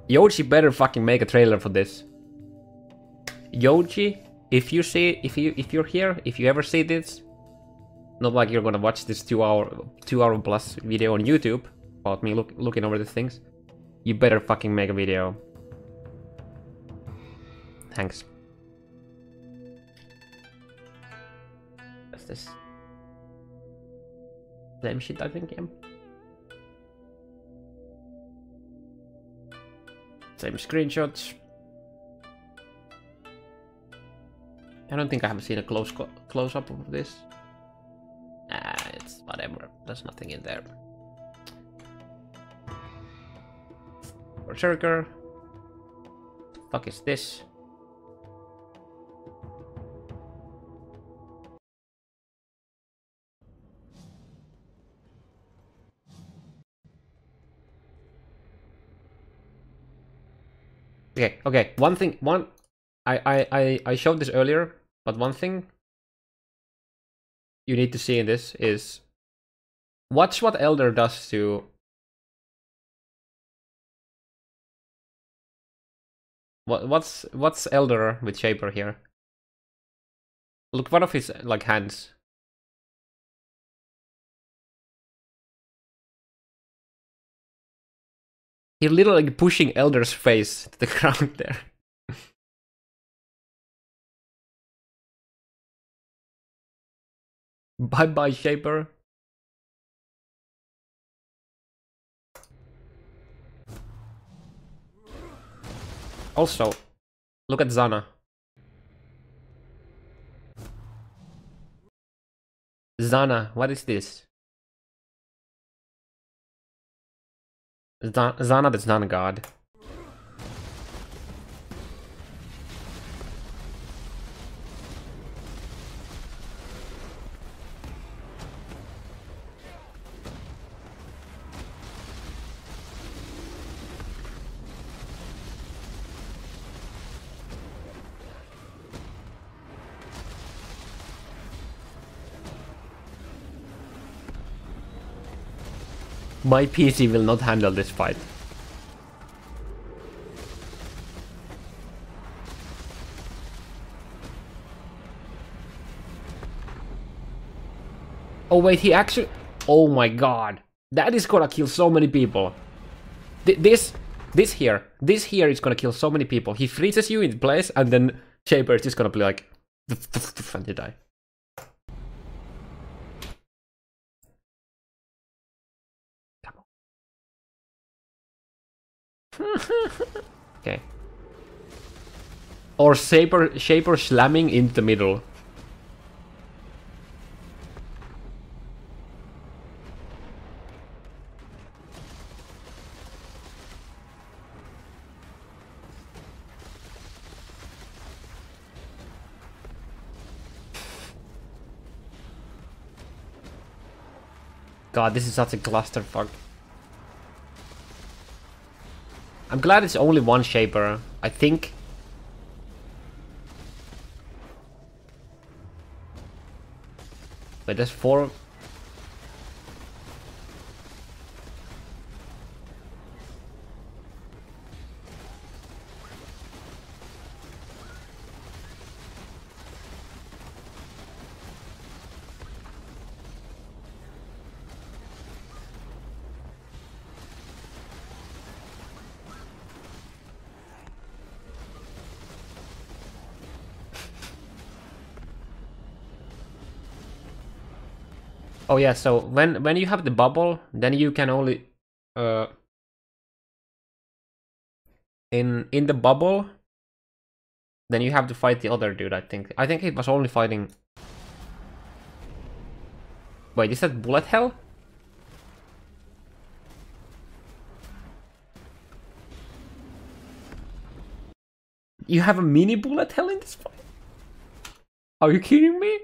Yoji better fucking make a trailer for this. Yoji, if you're here, if you ever see this, not like you're gonna watch this 2 hour plus video on YouTube about me looking over the things, you better fucking make a video. Thanks. What's this? Same shit, I think, yeah. Same screenshots. I don't think I have seen a close up of this. It's whatever. There's nothing in there. Berserker. Fuck is this? Okay. I showed this earlier, but one thing you need to see in this is watch what Elder does to what's Elder with Shaper here. Look, one of his like hands. He's literally pushing Elder's face to the ground there. Bye bye, Shaper. Also, look at Zana. Zana, what is this? Zana the Zana God. My PC will not handle this fight. Oh wait, he actually... Oh my god. That is gonna kill so many people. This here is gonna kill so many people. He freezes you in place and then Shaper is just gonna be like... And you die. Okay. Or Shaper slamming into the middle. God, this is such a clusterfuck. I'm glad it's only one Shaper, I think. But there's 4. Oh yeah, so when you have the bubble, then you can only in the bubble, then you have to fight the other dude, I think. I think it was only fighting... Wait, is that bullet hell? You have a mini bullet hell in this fight? Are you kidding me?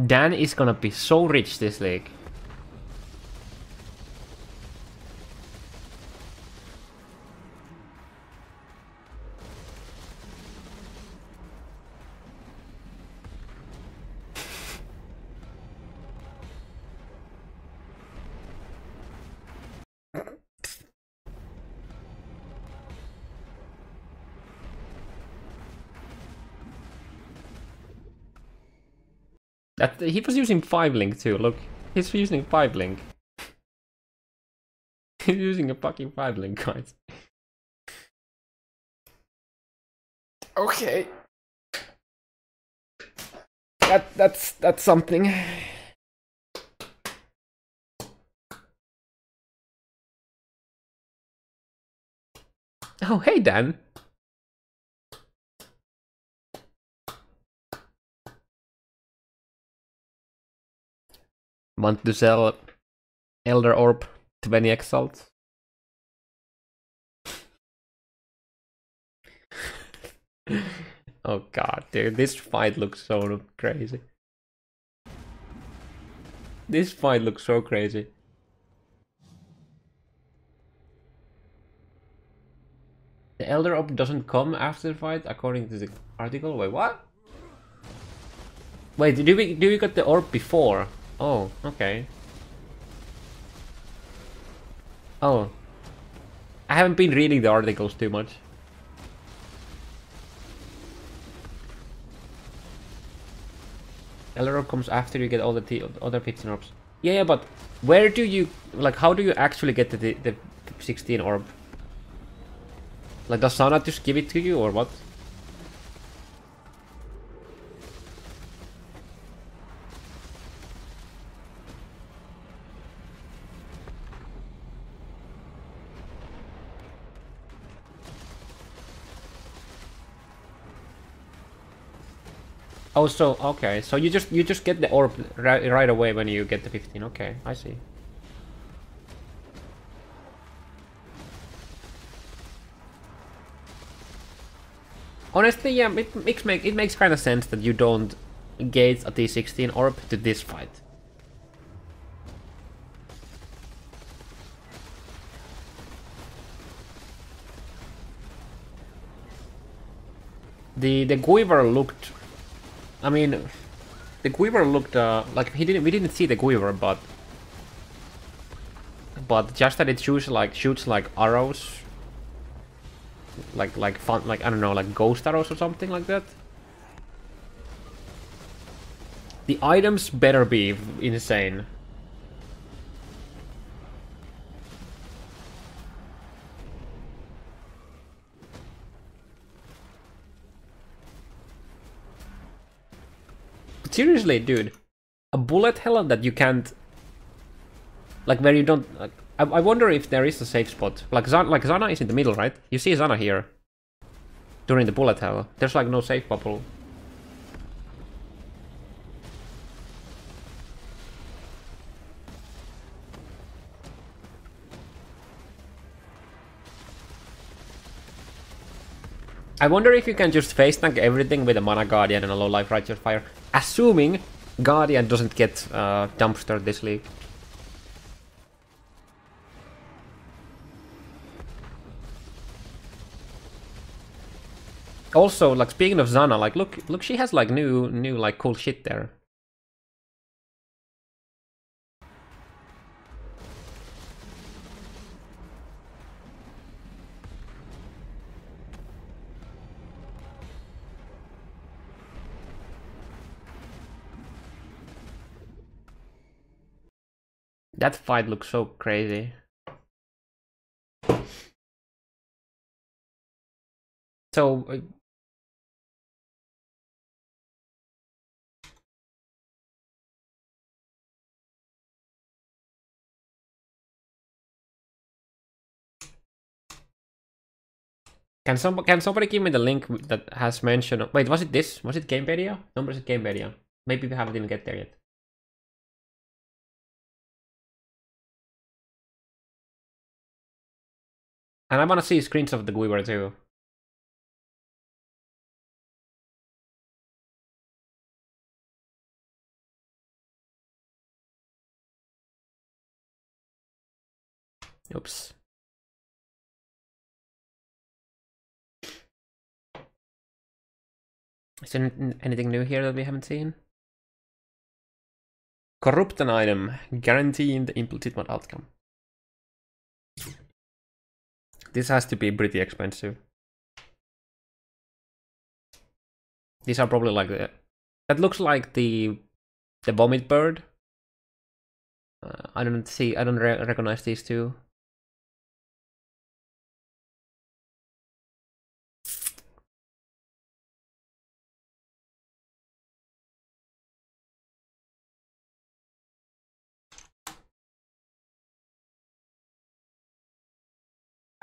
Dan is gonna be so rich this league. He was using 5-link too, look. He's using 5-link. He's using a fucking 5-link, guys. Okay. That's something. Oh, hey Dan. Want to sell Elder Orb 20 Exalt? Oh god, dude, this fight looks so crazy. This fight looks so crazy. The Elder Orb doesn't come after the fight, according to the article. Wait, what? Wait, do we got the orb before? Oh, okay. Oh. I haven't been reading the articles too much. LR comes after you get all the other 15 orbs. Yeah, but where do you... Like, how do you actually get the 16 orb? Like, does Sana just give it to you, or what? Oh, so okay, so you just get the orb right away when you get the 15. Okay, I see. Honestly, yeah, it makes kind of sense that you don't engage a T16 orb to this fight. The Quiver looked... I mean, the Quiver looked like we didn't see the Quiver, but just that it shoots like arrows, like fun, like I don't know, like ghost arrows or something like that. The items better be insane. Seriously, dude, a bullet hell that you can't, like, where you don't. Like, I wonder if there is a safe spot. Like Zana is in the middle, right? You see Zana here during the bullet hell. There's like no safe bubble. I wonder if you can just face tank everything with a Mana Guardian and a low life Righteous Fire, assuming Guardian doesn't get dumpstered this league. Also, like, speaking of Zana, like, look, she has like new like cool shit there. That fight looks so crazy. So can somebody give me the link that has mentioned? Wait, was it this? Was it Gamepedia? No, was it Gamepedia? Maybe we haven't even get there yet. And I wanna see screens of the Guiver too. Oops. Is there anything new here that we haven't seen? Corrupt an item, guaranteeing the legitimate outcome. This has to be pretty expensive. These are probably like the... That looks like the vomit bird. I don't recognize these two.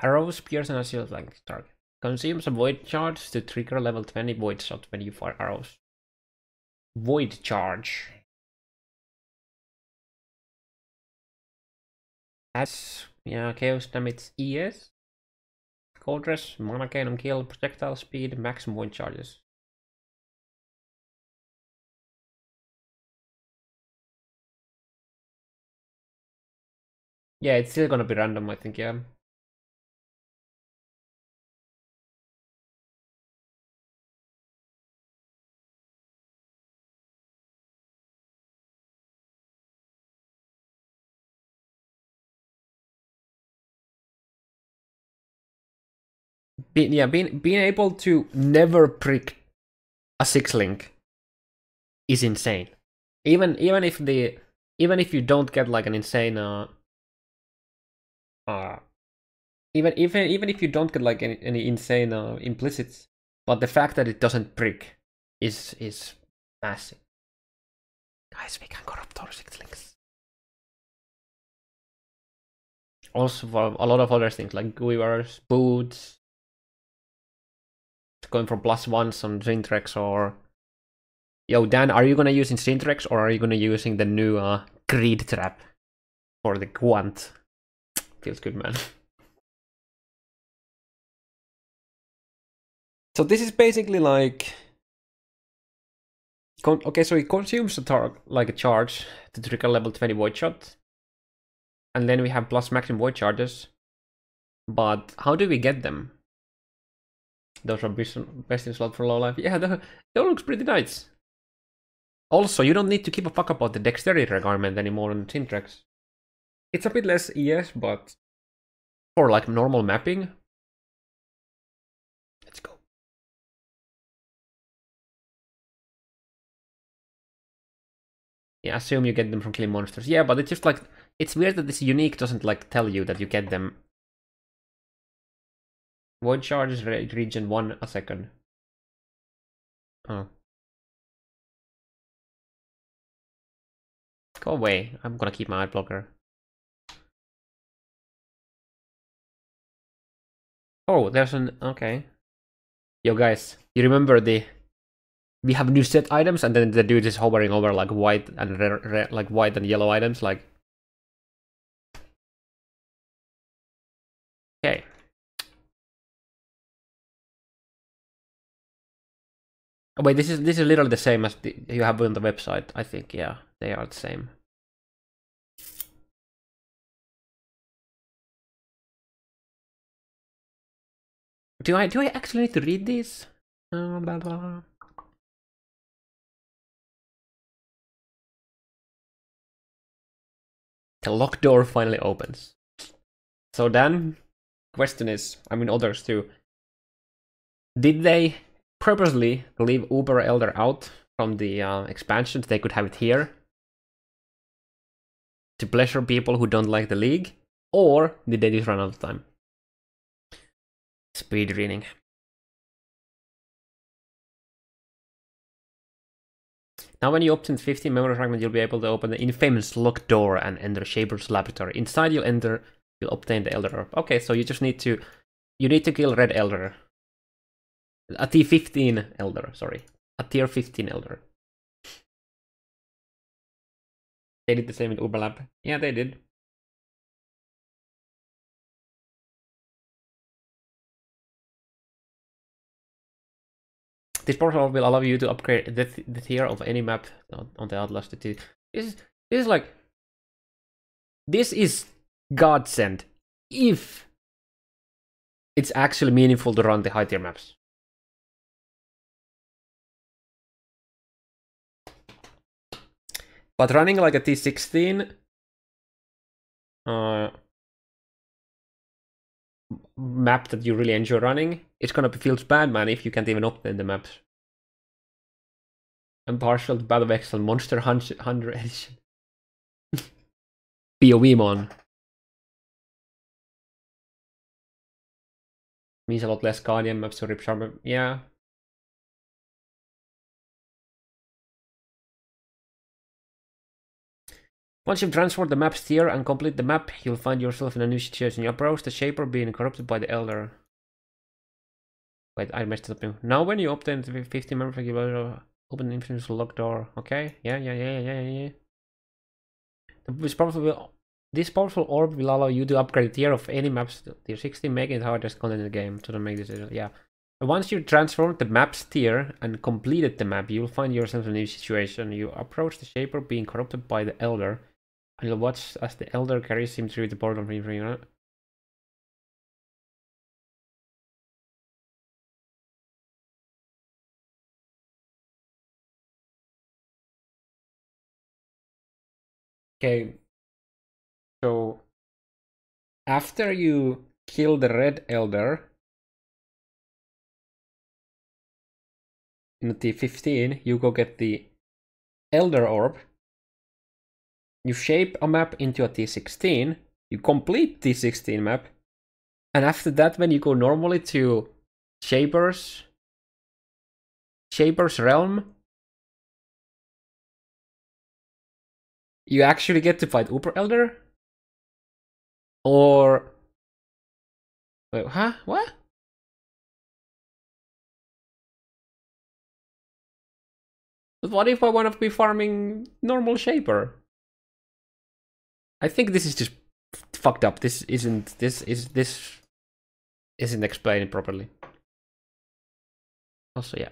Arrows, spears, and a shield like target. Consumes a void charge to trigger level 20 void shot when you fire arrows. Void charge. Has, yeah, chaos damage ES. Cold dress, mana gain on kill, projectile speed, maximum void charges. Yeah, it's still gonna be random, I think, yeah. being able to never prick a 6-link is insane. Even if you don't get like an insane even if you don't get like any insane implicits, but the fact that it doesn't prick is massive. Guys, we can corrupt our 6-links. Also for a lot of other things like Guivers, boots, going for +1s on Zintrex, or yo Dan, are you gonna use in Zintrex or are you gonna using the new Greed trap for the Quant? Feels good, man. So this is basically like okay, so it consumes a charge to trigger level 20 void shot. And then we have plus maximum void charges. But how do we get them? Those are best in slot for low life. Yeah, that looks pretty nice. Also, you don't need to give a fuck about the dexterity requirement anymore on Zintrex. It's a bit less ES, but for like normal mapping, let's go. Yeah, assume you get them from killing monsters. Yeah, but it's just like, it's weird that this unique doesn't like tell you that you get them. Void charges regen 1 a second. Oh. Go away. I'm gonna keep my eye blocker. Oh, there's an... Okay. Yo, guys. You remember we have new set items, and then the dude is hovering over like white and red, like white and yellow items, like... Okay. Oh, wait, this is literally the same as you have on the website, I think. Yeah, they are the same. Do I actually need to read these? Blah, blah. The locked door finally opens. So then, question is, I mean others too, did they purposely leave Uber Elder out from the expansions? They could have it here to pleasure people who don't like the league, or did they just run out of time? Speed reading. Now when you open 15 memory fragment, you'll be able to open the infamous locked door and enter Shaper's laboratory. Inside you'll obtain the Elder Orb. Okay, so you just need to kill Red Elder. A T15 Elder, sorry. A tier 15 Elder. They did the same with Uberlab. Yeah, they did. This portal will allow you to upgrade the tier of any map on the Atlas. This is like... This is godsend if it's actually meaningful to run the high tier maps. But running like a T16 map that you really enjoy running, it's gonna feels bad, man, if you can't even obtain the maps. I'm partial to Battle of Exile Monster Hunter Edition. PoEMon. Means a lot less Guardian maps to rip sharper. Yeah. Once you've transformed the map's tier and complete the map, you'll find yourself in a new situation. You approach the Shaper being corrupted by the Elder. Wait, I messed it up. Now when you obtain the 50 member, you will open the infamous locked door. Okay? Yeah. This powerful orb will allow you to upgrade the tier of any maps to tier 60, making it hardest content in the game to make this. Yeah. Once you transform the map's tier and completed the map, you'll find yourself in a new situation. You approach the Shaper being corrupted by the Elder, and you'll watch as the Elder carries him through the portal. Okay, so after you kill the Red Elder, in T15, you go get the Elder Orb. You shape a map into a T16. You complete T16 map. And after that, when you go normally to Shaper's Realm, you actually get to fight Uber Elder? Or... Wait, huh? What? But what if I want to be farming normal Shaper? I think this is just fucked up. This isn't explained properly. Also, yeah.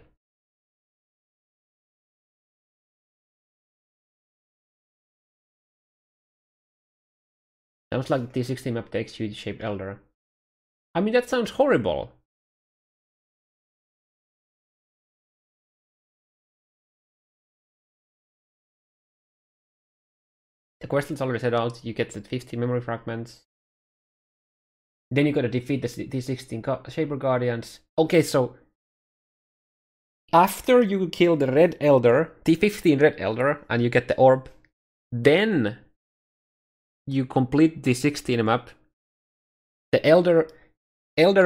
Sounds like the T16 map takes you to shape Elder. I mean, that sounds horrible. The question's already set out. You get the 50 memory fragments. Then you gotta defeat the T16 Shaper Guardians. Okay, so after you kill the Red Elder, T15 Red Elder, and you get the orb, then you complete the 16 map, the Elder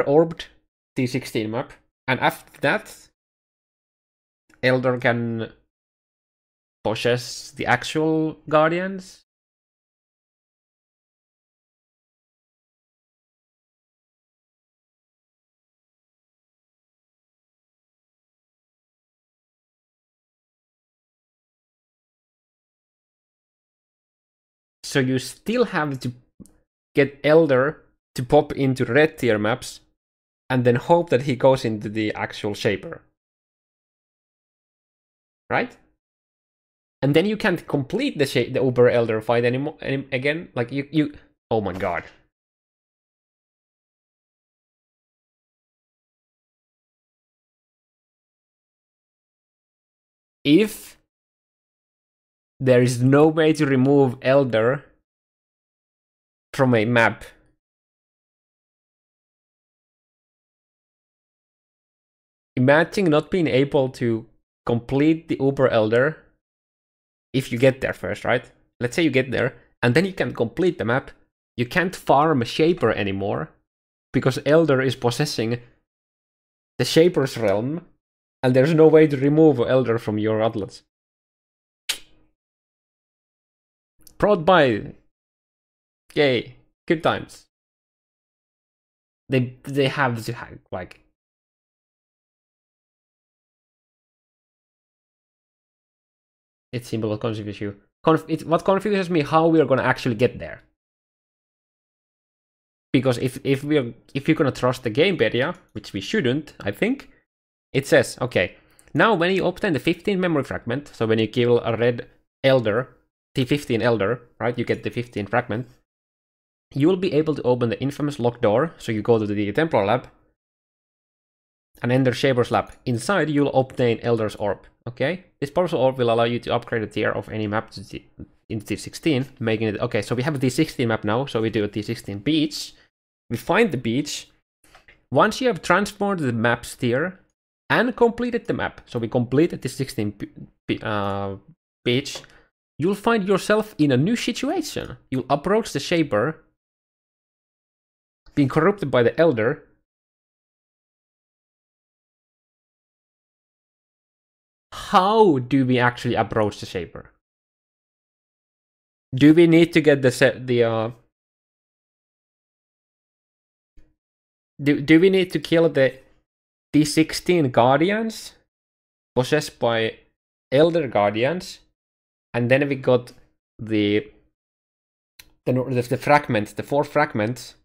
Orbed T16 map, and after that, Elder can possess the actual Guardians. So you still have to get Elder to pop into red tier maps and then hope that he goes into the actual Shaper. Right? And then you can't complete the Uber Elder fight anymore again. Like you oh my god. If there is no way to remove Elder from a map, imagine not being able to complete the Uber Elder if you get there first, right? Let's say you get there, and then you can complete the map. You can't farm Shaper anymore, because Elder is possessing the Shaper's realm, and there's no way to remove Elder from your atlas. Brought by... Yay, good times. They have to have, like... It's simple, what confuses you? What confuses me, how we are gonna actually get there. Because if you're gonna trust the gamepedia, which we shouldn't, I think, it says, okay, now when you obtain the 15 memory fragment, so when you kill a red Elder, T15 Elder, right, you get the 15 fragment, you will be able to open the infamous locked door, so you go to the Templar Lab, and enter Shaper's Lab. Inside, you'll obtain Elder's Orb, okay? This powerful orb will allow you to upgrade a tier of any map to into T16, making it... Okay, so we have a T16 map now, so we do a T16 beach. We find the beach. Once you have transformed the map's tier and completed the map, so we completed the 16 beach, you'll find yourself in a new situation. You'll approach the Shaper, being corrupted by the Elder. How do we actually approach the Shaper? Do we need to get Do we need to kill the T16 Guardians possessed by Elder Guardians, and then we got the fragments, the 4 fragments,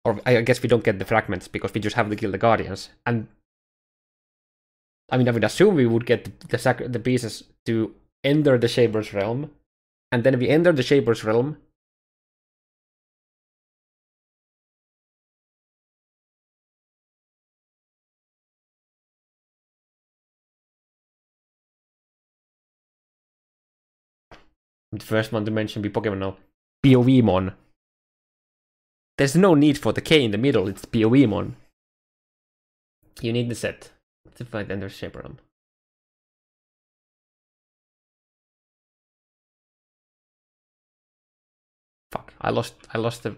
or I guess we don't get the fragments because we just have to kill the Guardians. And I mean, I would assume we would get the pieces to enter the Shaper's realm, and then we enter the Shaper's realm. The first one to mention be Pokemon now. PoEMon. There's no need for the K in the middle, it's PoEMon. You need the set. Let's find Ender Shaper on. Fuck, I lost the...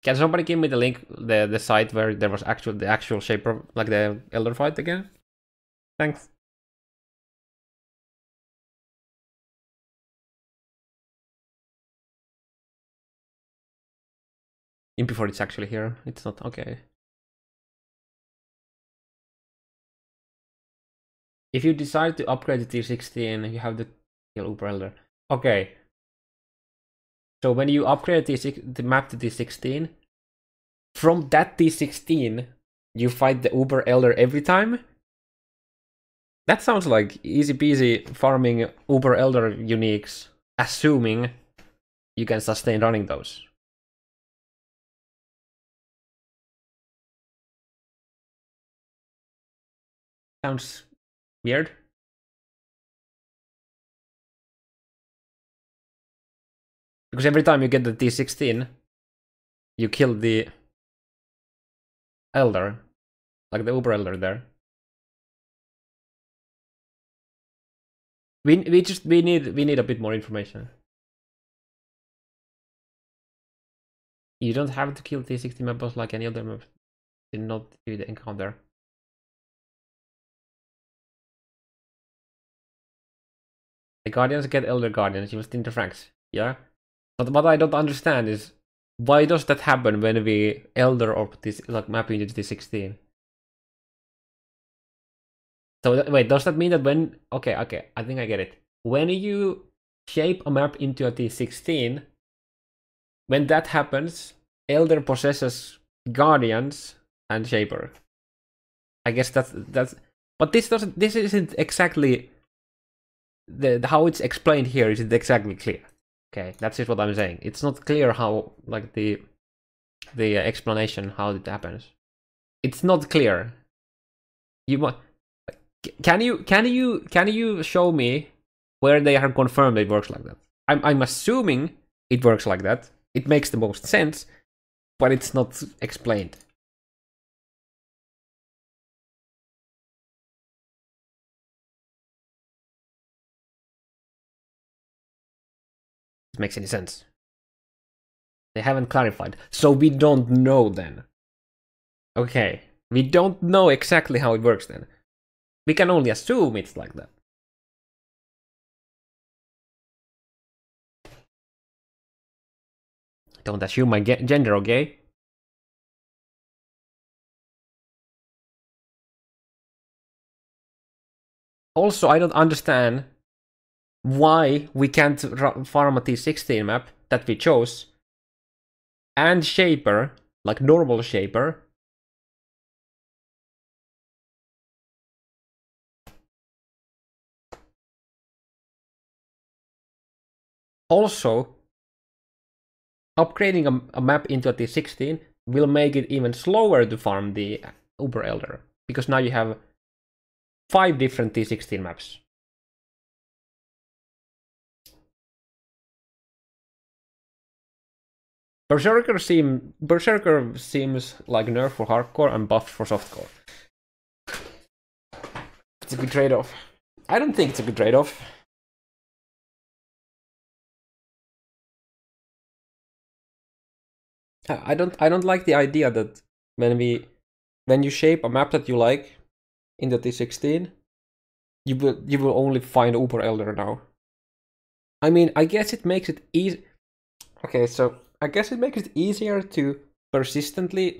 Can somebody give me the link, the site where there was the actual Shaper, like the Elder fight again? Thanks. In before it's actually here. It's not okay. If you decide to upgrade to T16, you have to kill Uber Elder. Okay. So when you upgrade the map to T16, from that T16, you fight the Uber Elder every time? That sounds like easy peasy farming Uber Elder uniques, assuming you can sustain running those. Sounds weird. Because every time you get the T16, you kill the Elder, like the Uber Elder there. We need a bit more information. You don't have to kill T16 members like any other members. Did not do the encounter. The Guardians get Elder Guardians. You must enter ranks. Yeah. But what I don't understand is why does that happen when we Elder or this like mapping into T16? So wait, does that mean that when okay, I think I get it. When you shape a map into a T16, when that happens, Elder possesses Guardians and Shaper. I guess that's but this isn't exactly the how it's explained here isn't exactly clear. Okay, that's just what I'm saying. It's not clear how like the explanation how it happens. It's not clear. Can you show me where they are confirmed it works like that? I'm assuming it works like that. It makes the most sense, but it's not explained. It makes any sense. They haven't clarified, so we don't know then. Okay, we don't know exactly how it works then. We can only assume it's like that. Don't assume my gender, okay? Also, I don't understand why we can't farm a T16 map that we chose and Shaper, like normal Shaper. Also, upgrading a map into a T16 will make it even slower to farm the Uber Elder, because now you have 5 different T16 maps. Berserker seems like nerf for hardcore and buff for softcore. It's a good trade-off. I don't think it's a good trade-off. I don't like the idea that when you shape a map that you like in the T16, you will only find Uber Elder now. I mean, I guess it makes it easy. Okay, so I guess it makes it easier to consistently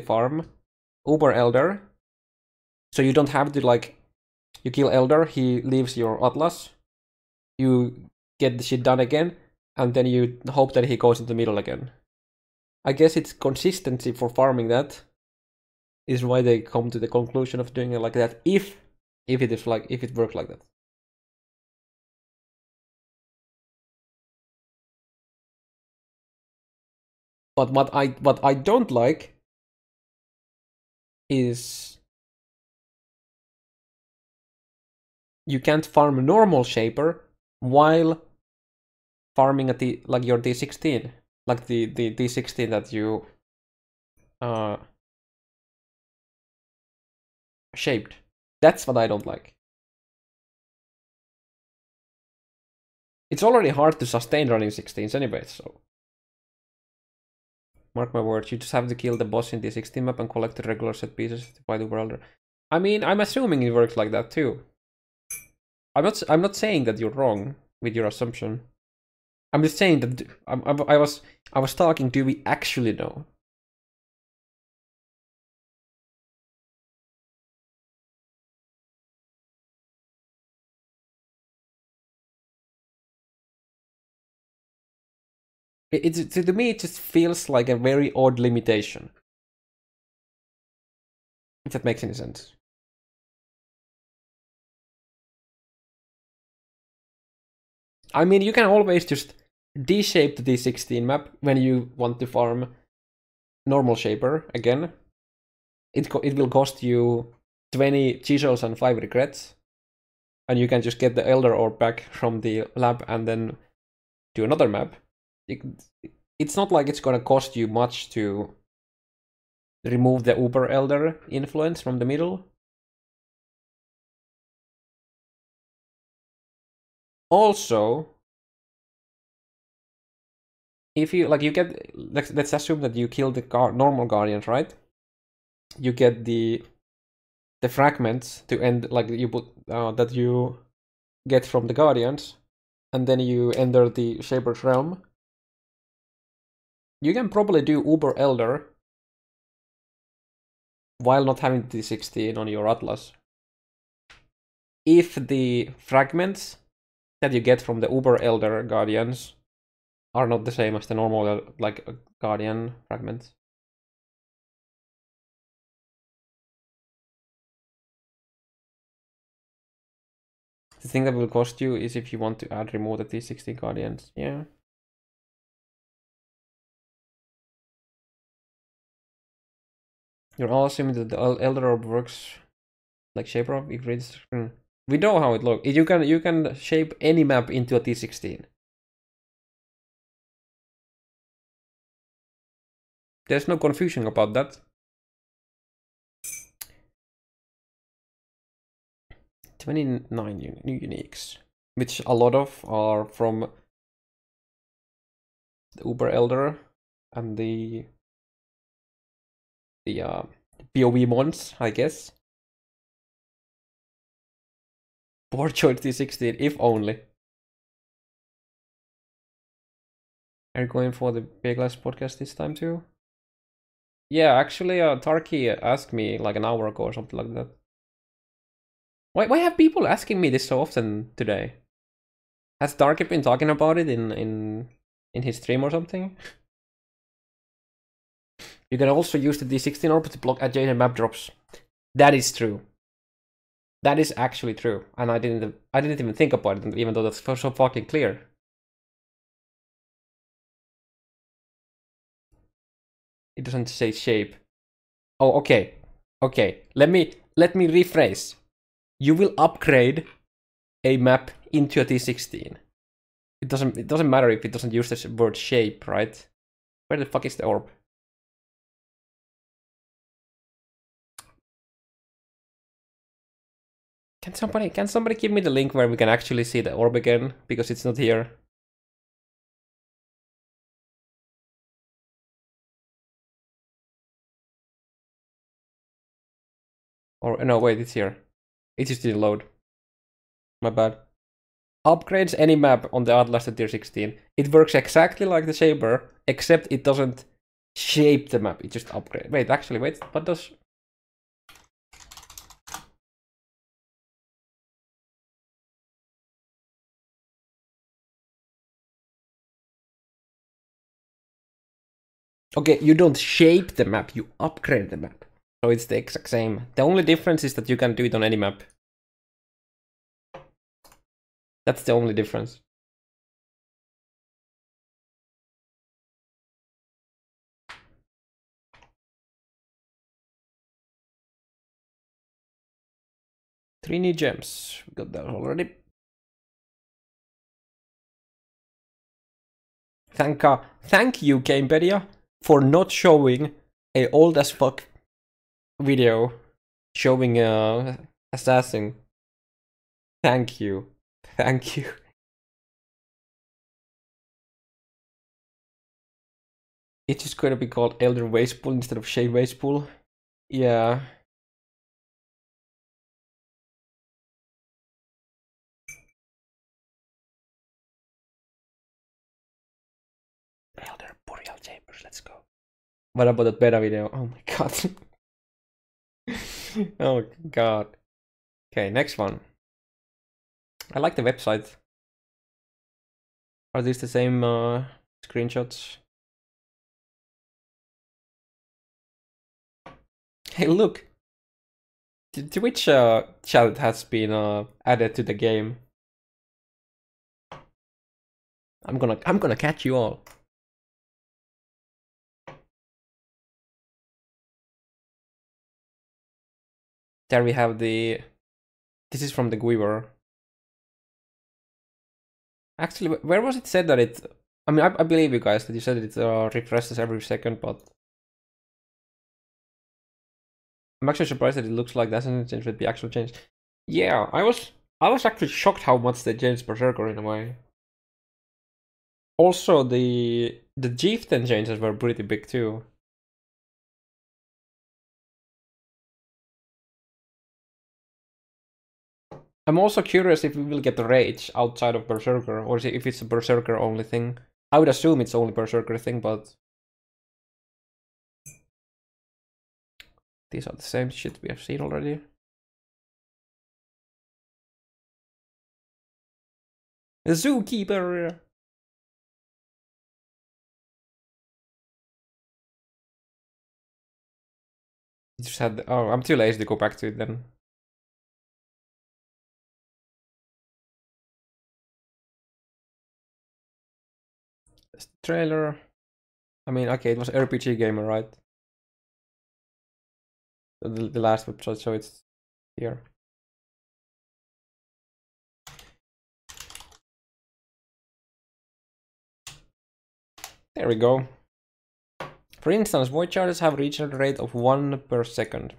farm Uber Elder. So you don't have to you kill Elder, he leaves your Atlas, you get the shit done again, and then you hope that he goes into the middle again. I guess it's consistency for farming that is why they come to the conclusion of doing it like that. If it works like that. But what I don't like is you can't farm a normal Shaper while farming your T16. Like the T16 that you shaped. That's what I don't like. It's already hard to sustain running 16s anyway, so... Mark my words, you just have to kill the boss in the 16 map and collect the regular set pieces to buy the world. I mean, I'm assuming it works like that too. I'm not saying that you're wrong with your assumption. I'm just saying that I was talking, do we actually know? To me, it just feels like a very odd limitation. If that makes any sense. I mean, you can always just deshape the D16 map when you want to farm normal shaper again. It will cost you 20 chisels and 5 regrets. And you can just get the Elder Orb back from the lab and then do another map. It's not like it's gonna cost you much to remove the Uber Elder influence from the middle. Also, if you you get, let's assume that you kill the normal guardians, right? You get the fragments to end, like you put that you get from the guardians, and then you enter the Shaper's realm. You can probably do Uber Elder while not having the 16 on your Atlas. If the fragments that you get from the Uber Elder Guardians are not the same as the normal Guardian fragments. The thing that will cost you is if you want to add remove the T16 Guardians. Yeah. You're all assuming that the Elder Orb works like Shaper Orb. We know how it looks. You can shape any map into a T16. There's no confusion about that. 29 new uniques, which a lot of are from the Uber Elder and the PoEMons, I guess. Board joint T16, if only. Are you going for the Big Glass podcast this time too? Yeah, actually, Tarky asked me like an hour ago or something like that. Why have people asking me this so often today? Has Tarky been talking about it in his stream or something? You can also use the D16 orb to block adjacent map drops. That is true. That is actually true, and I didn't even think about it, even though that's so fucking clear. It doesn't say shape. Oh, okay. Okay. Let me rephrase. You will upgrade a map into a T16. It doesn't matter if it doesn't use the word shape, right? Where the fuck is the orb? Can somebody give me the link where we can actually see the orb again? Because it's not here. Or no, wait, it's here. It just didn't load. My bad. Upgrades any map on the Atlas to tier 16. It works exactly like the Saber, except it doesn't shape the map. It just upgrades. Wait, actually, wait. What does... Okay, you don't shape the map, you upgrade the map. So it's the exact same. The only difference is that you can do it on any map. That's the only difference. Three new gems. We got that already. Thank you, Gamepedia, for not showing a old as fuck video showing Assassin. Thank you. Thank you. It's just gonna be called Elder Wastepool instead of Shade Wastepool. Yeah. Elder Boreal Chambers, let's go. What about that beta video? Oh my god. Oh god. Okay, next one. I like the website. Are these the same screenshots? Hey, look! Twitch chat has been added to the game. I'm gonna catch you all. There we have the. This is from the Guiver. Actually, where was it said that it? I mean, I believe you guys that you said it refreshes every second, but I'm actually surprised that it looks like that hasn't changed with the actual change. Yeah, I was actually shocked how much they changed Berserker in a way. Also, the chieftain changes were pretty big too. I'm also curious if we will get the rage outside of Berserker, or if it's a Berserker only thing. I would assume it's only Berserker thing, but these are the same shit we have seen already. The Zookeeper! Just had. Oh, I'm too lazy to go back to it then. That's the trailer. I mean, okay, it was RPG Gamer, right? The last website, so it's here. There we go. For instance, void charges have reached a rate of 1 per second.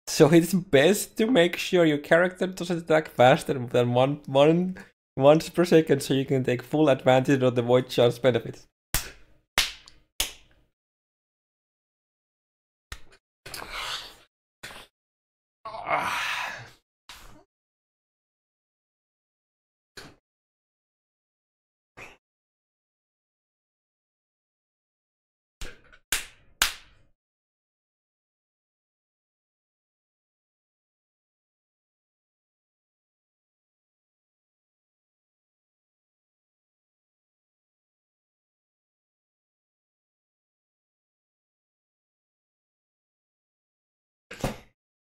So it's best to make sure your character doesn't attack faster than once per second, so you can take full advantage of the void charge benefits.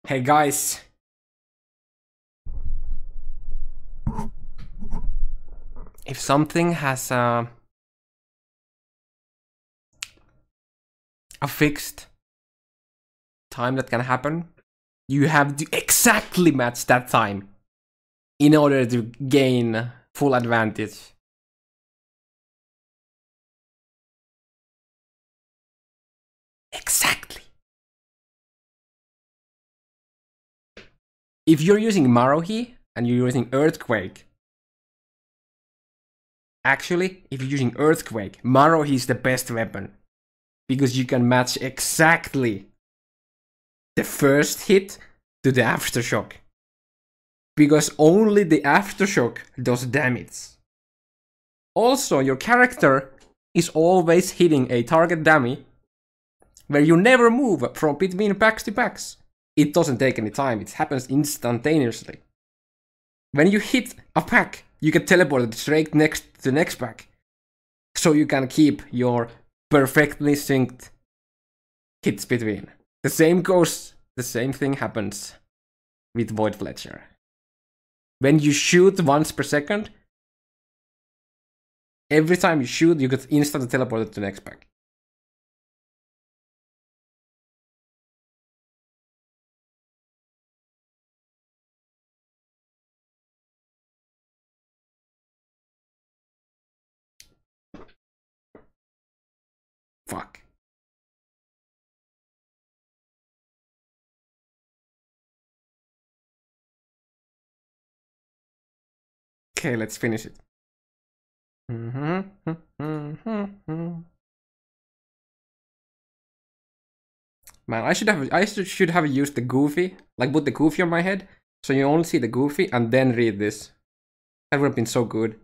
Hey guys. If something has a fixed time that can happen, you have to exactly match that time in order to gain full advantage. Exactly. If you're using Marohi and you're using Earthquake, actually, if you're using Earthquake, Marohi is the best weapon. Because you can match exactly the first hit to the Aftershock. Because only the Aftershock does damage. Also, your character is always hitting a target dummy where you never move from between packs to packs. It doesn't take any time, it happens instantaneously. When you hit a pack, you get teleported straight next to the next pack. So you can keep your perfectly synced hits between. The same thing happens with Void Fletcher. When you shoot once per second, every time you shoot, you get instantly teleported to the next pack. Fuck. Okay, let's finish it. Man, I should have used the goofy, like put the goofy on my head, so you only see the goofy and then read this. That would have been so good.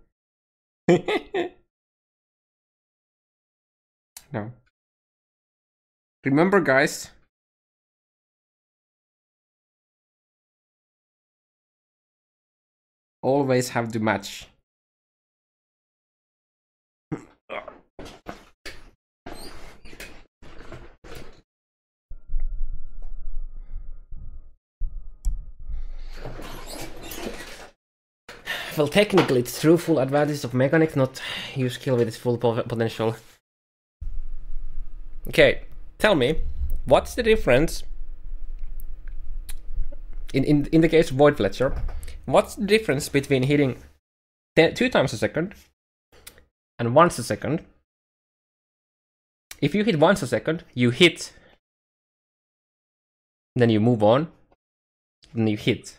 No. Remember, guys. Always have to match. Well, technically it's true full advantage of mechanic, not use skill with its full potential. Okay, tell me, what's the difference in the case of Void Fletcher? What's the difference between hitting 2 times a second and once a second? If you hit once a second, you hit, then you move on, then you hit,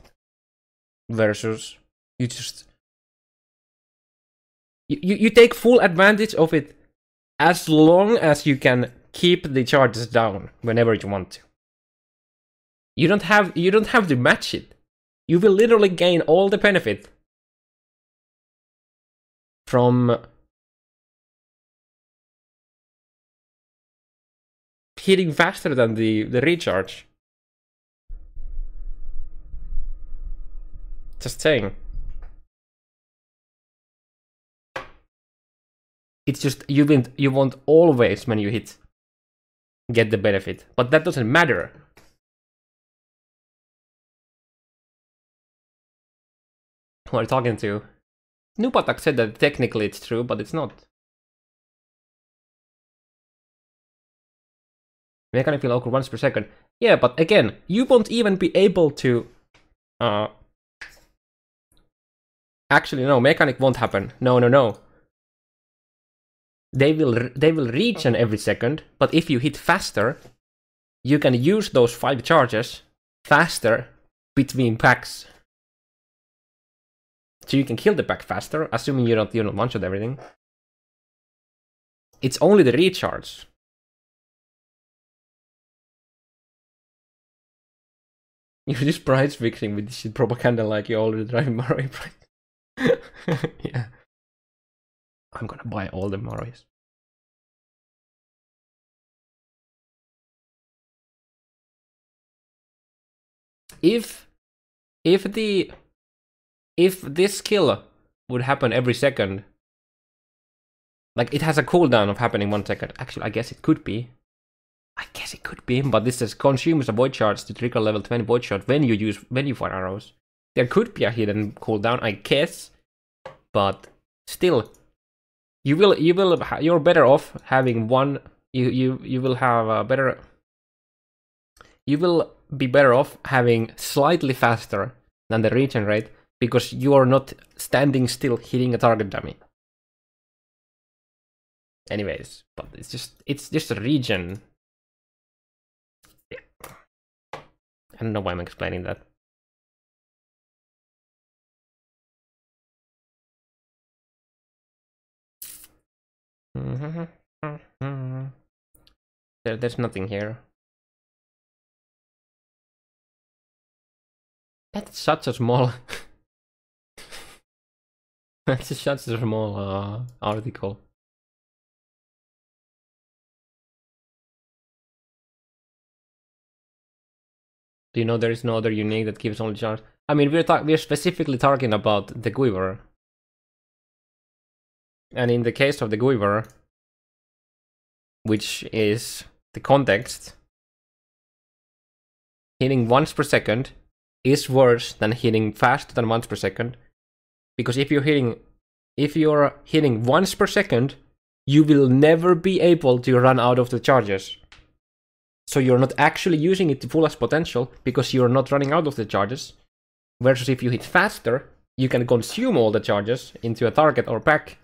versus you just you take full advantage of it as long as you can keep the charges down whenever you want to. You don't have to match it. You will literally gain all the benefit from hitting faster than the recharge. Just saying. It's just you won't always, when you hit, get the benefit, but that doesn't matter. Who are you talking to? Nupatak said that technically it's true, but it's not. Mechanic will occur once per second. Yeah, but again, you won't even be able to. Actually, no, mechanic won't happen. No. They will regen every second, but if you hit faster, you can use those 5 charges faster between packs. So you can kill the pack faster, assuming you don't one-shot everything. It's only the recharge. You're just price fixing with this shit propaganda like you're already driving Maroi price. Yeah. I'm gonna buy all the Marois. If this skill would happen every second, like it has a cooldown of happening 1 second. Actually, I guess it could be. But this says consumes a void charge to trigger level 20 void shot when you fire arrows. There could be a hidden cooldown, I guess, but still, you're better off having one. You will be better off having slightly faster than the regen rate, because you are not standing still hitting a target dummy. Anyways, but it's just a regen. Yeah. I don't know why I'm explaining that. There's nothing here. That's such a small. That's such a small article. Do you know there is no other unique that gives only charge? I mean, we're specifically talking about the Quiver. And in the case of the Quiver, which is the context, hitting once per second is worse than hitting faster than once per second. Because if you're hitting once per second, you will never be able to run out of the charges. So you're not actually using it to fullest potential because you're not running out of the charges. Versus if you hit faster, you can consume all the charges into a target or pack.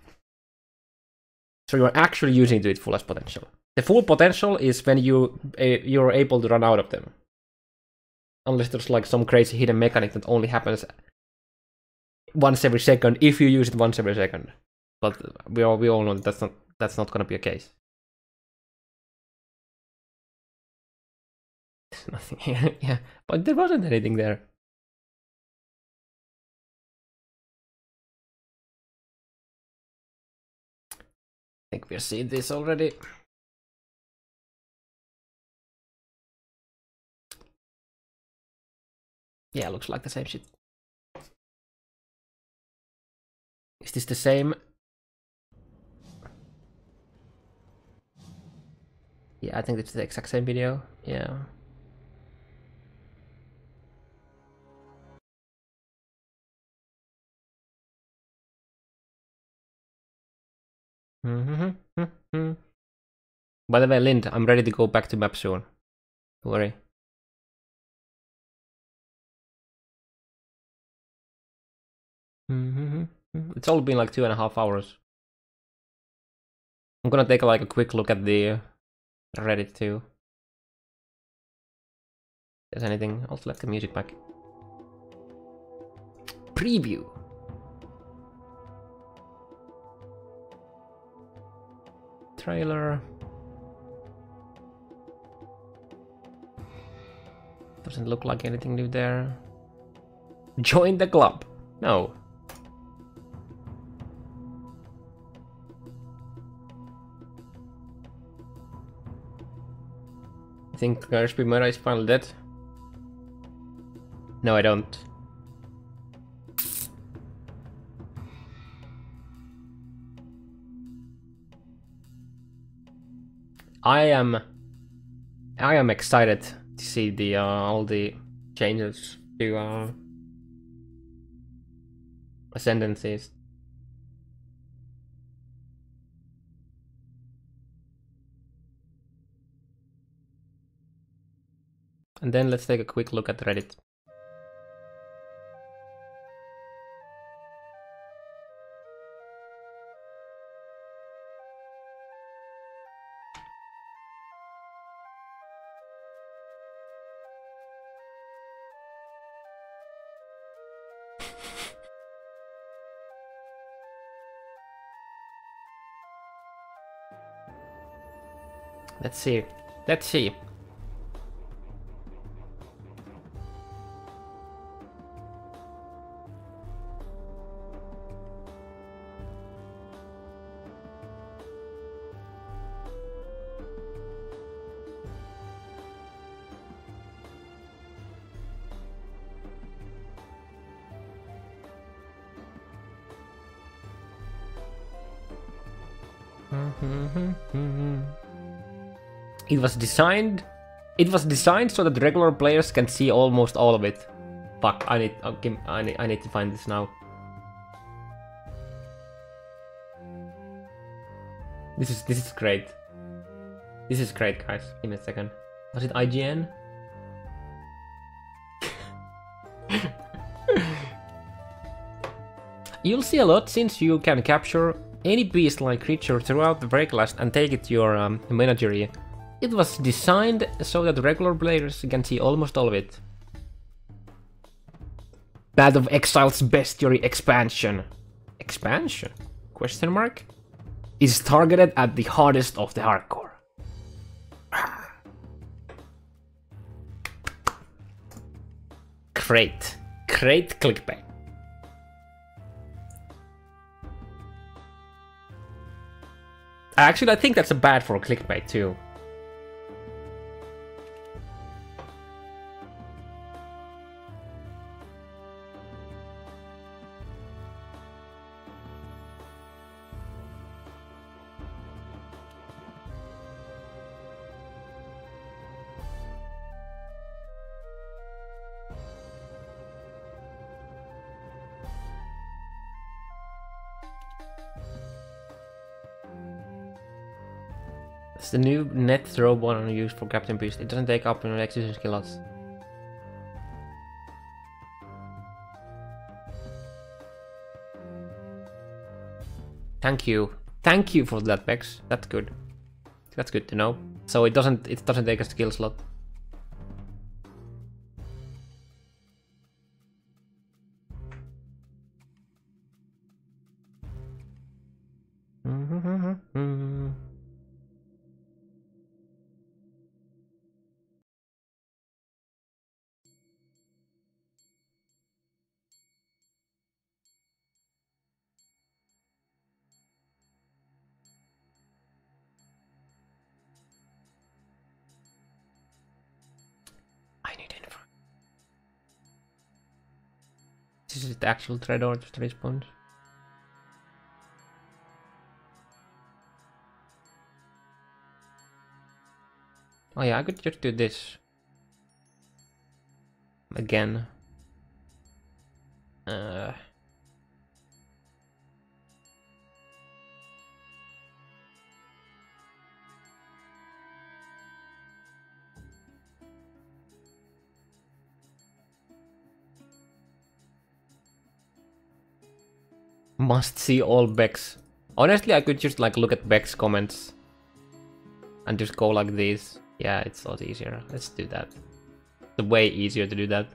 So you're actually using it to its fullest potential. The full potential is when you're able to run out of them. Unless there's like some crazy hidden mechanic that only happens once every second if you use it once every second. But we all know that that's not gonna be a case. There's nothing here. Yeah, but there wasn't anything there. I think we've seen this already. Yeah, looks like the same shit. Is this the same? Yeah, I think it's the exact same video. Yeah. By the way, Lind, I'm ready to go back to map soon. Don't worry. It's all been like 2.5 hours. I'm gonna take like a quick look at the Reddit too. If there's anything, I'll select the music back. Preview. Trailer. Doesn't look like anything new there. Join the club. No. I think Garshby Murray is finally dead. No, I don't. I am excited to see the all the changes to ascendancies. And then let's take a quick look at Reddit. Let's see. Let's see. It was designed so that regular players can see almost all of it. Fuck, I need to find this now. This is great. This is great, guys. Give me a second. Was it IGN? You'll see a lot since you can capture any beast-like creature throughout the breaklast and take it to your menagerie. It was designed so that regular players can see almost all of it. Path of Exile's Bestiary expansion. Expansion? Question mark? Is targeted at the hardest of the hardcore. Great. Great clickbait. Actually, I think that's a bad for clickbait too. It's the new net throw one used for Captain Beast. It doesn't take up in execution skill lots. Thank you. Thank you for that, Bex. That's good. That's good to know. So it doesn't take a skill slot. This is the actual thread or just respawn. Oh yeah, I could just do this. Again. Must see all Beck's. Honestly, I could just like look at Beck's comments and just go like this. Yeah, it's a lot easier. Let's do that. It's way easier to do that.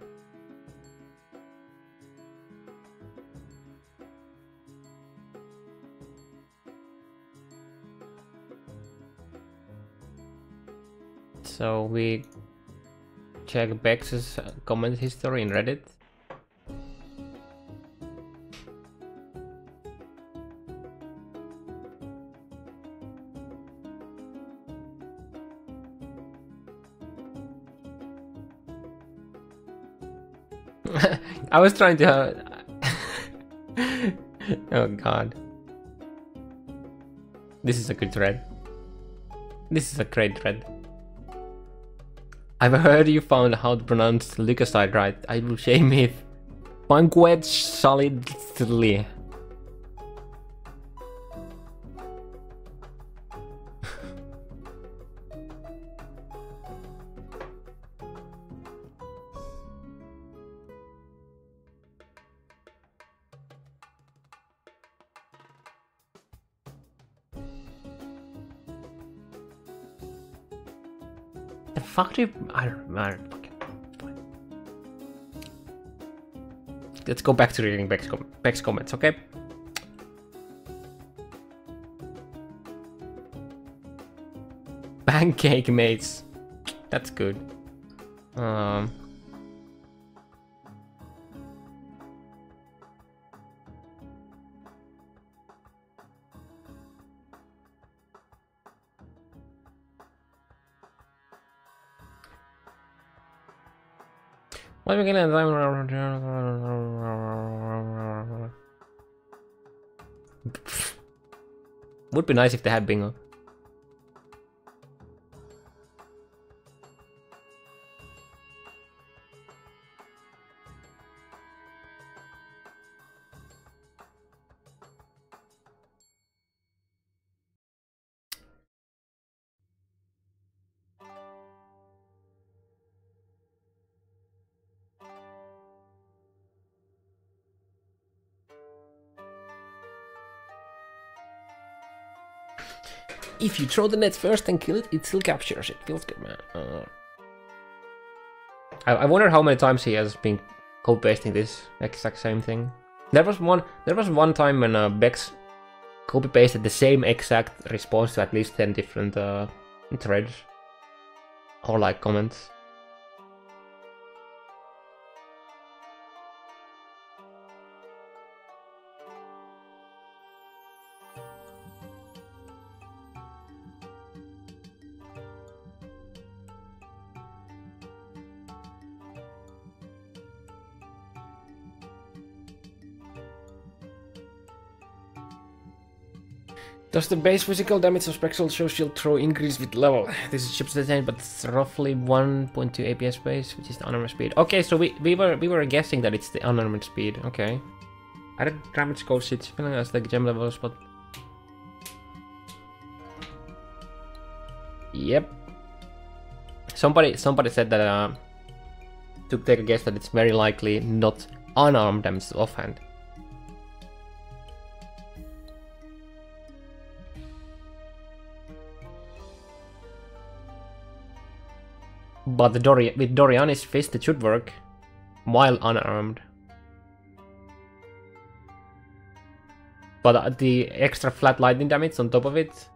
So we check Beck's comment history in Reddit. I was trying to... Oh god. This is a good thread. This is a great thread. I've heard you found how to pronounce leukocyte right. I will shame if... Banquet solidly. The fuck do you... I don't know. Fine. Let's go back to reading Beck's comments, okay? Pancake mates. That's good. What are we gonna Would be nice if they had bingo. If you throw the net first and kill it, it still captures it. Feels good, man. I wonder how many times he has been copy-pasting this exact same thing. There was one time when Bex copy-pasted the same exact response to at least 10 different threads or like comments. Does the base physical damage of Spectral show shield throw increase with level? This is ships detained, but it's roughly 1.2 APS base, which is the unarmored speed. Okay, so we were guessing that it's the unarmored speed. Okay. Added damage goes it's feeling as like gem levels, but yep. Somebody said that to take a guess that it's very likely not unarmed damage to offhand. But with Doriani's fist it should work while unarmed. But the extra flat lightning damage on top of it,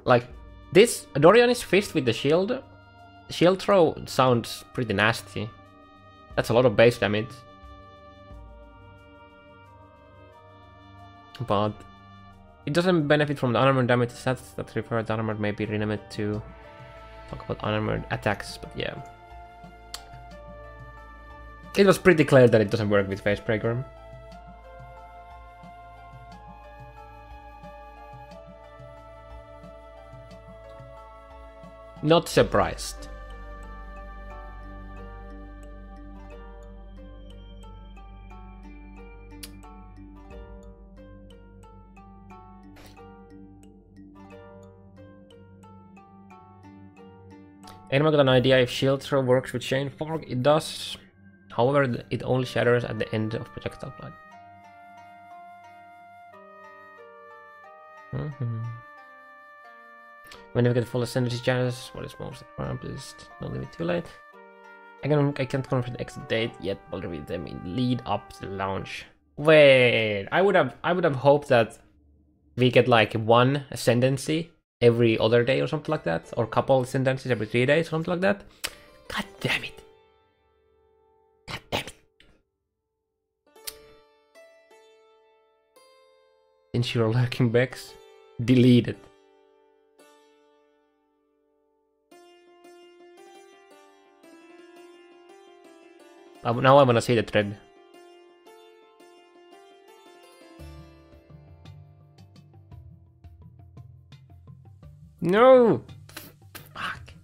like this Doriani's fist with the shield throw sounds pretty nasty. That's a lot of base damage. But it doesn't benefit from the unarmored damage stats that refer to unarmored, may be renamed to talk about unarmored attacks, but yeah. It was pretty clear that it doesn't work with Facebreaker. Not surprised. Anyone got an idea if shield throw works with chain fork? It does. However, it only shatters at the end of projectile flight. When you get full ascendancy chance, what is most accomplished? Don't leave it too late. I can't confirm the exit date yet, but I'll read them in lead up to the launch. Wait, I would have hoped that we get like one ascendancy every other day or something like that, or couple ascendancies every 3 days or something like that. God damn it. God damn it. Since you're lurking Bex, delete it. Now I wanna see the thread. No! Fuck.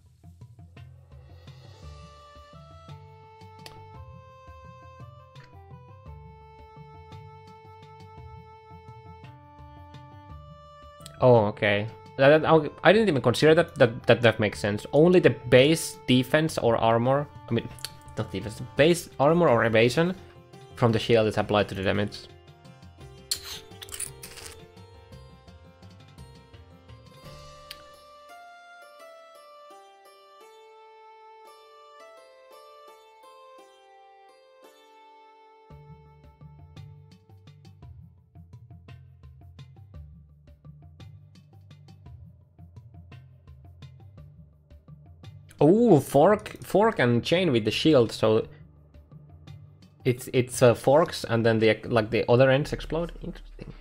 Oh, okay. I didn't even consider that makes sense. Only the base defense or armor, I mean, not defense, the base armor or evasion from the shield is applied to the damage. Oh, fork and chain with the shield, so it's forks and then the other ends explode. Interesting.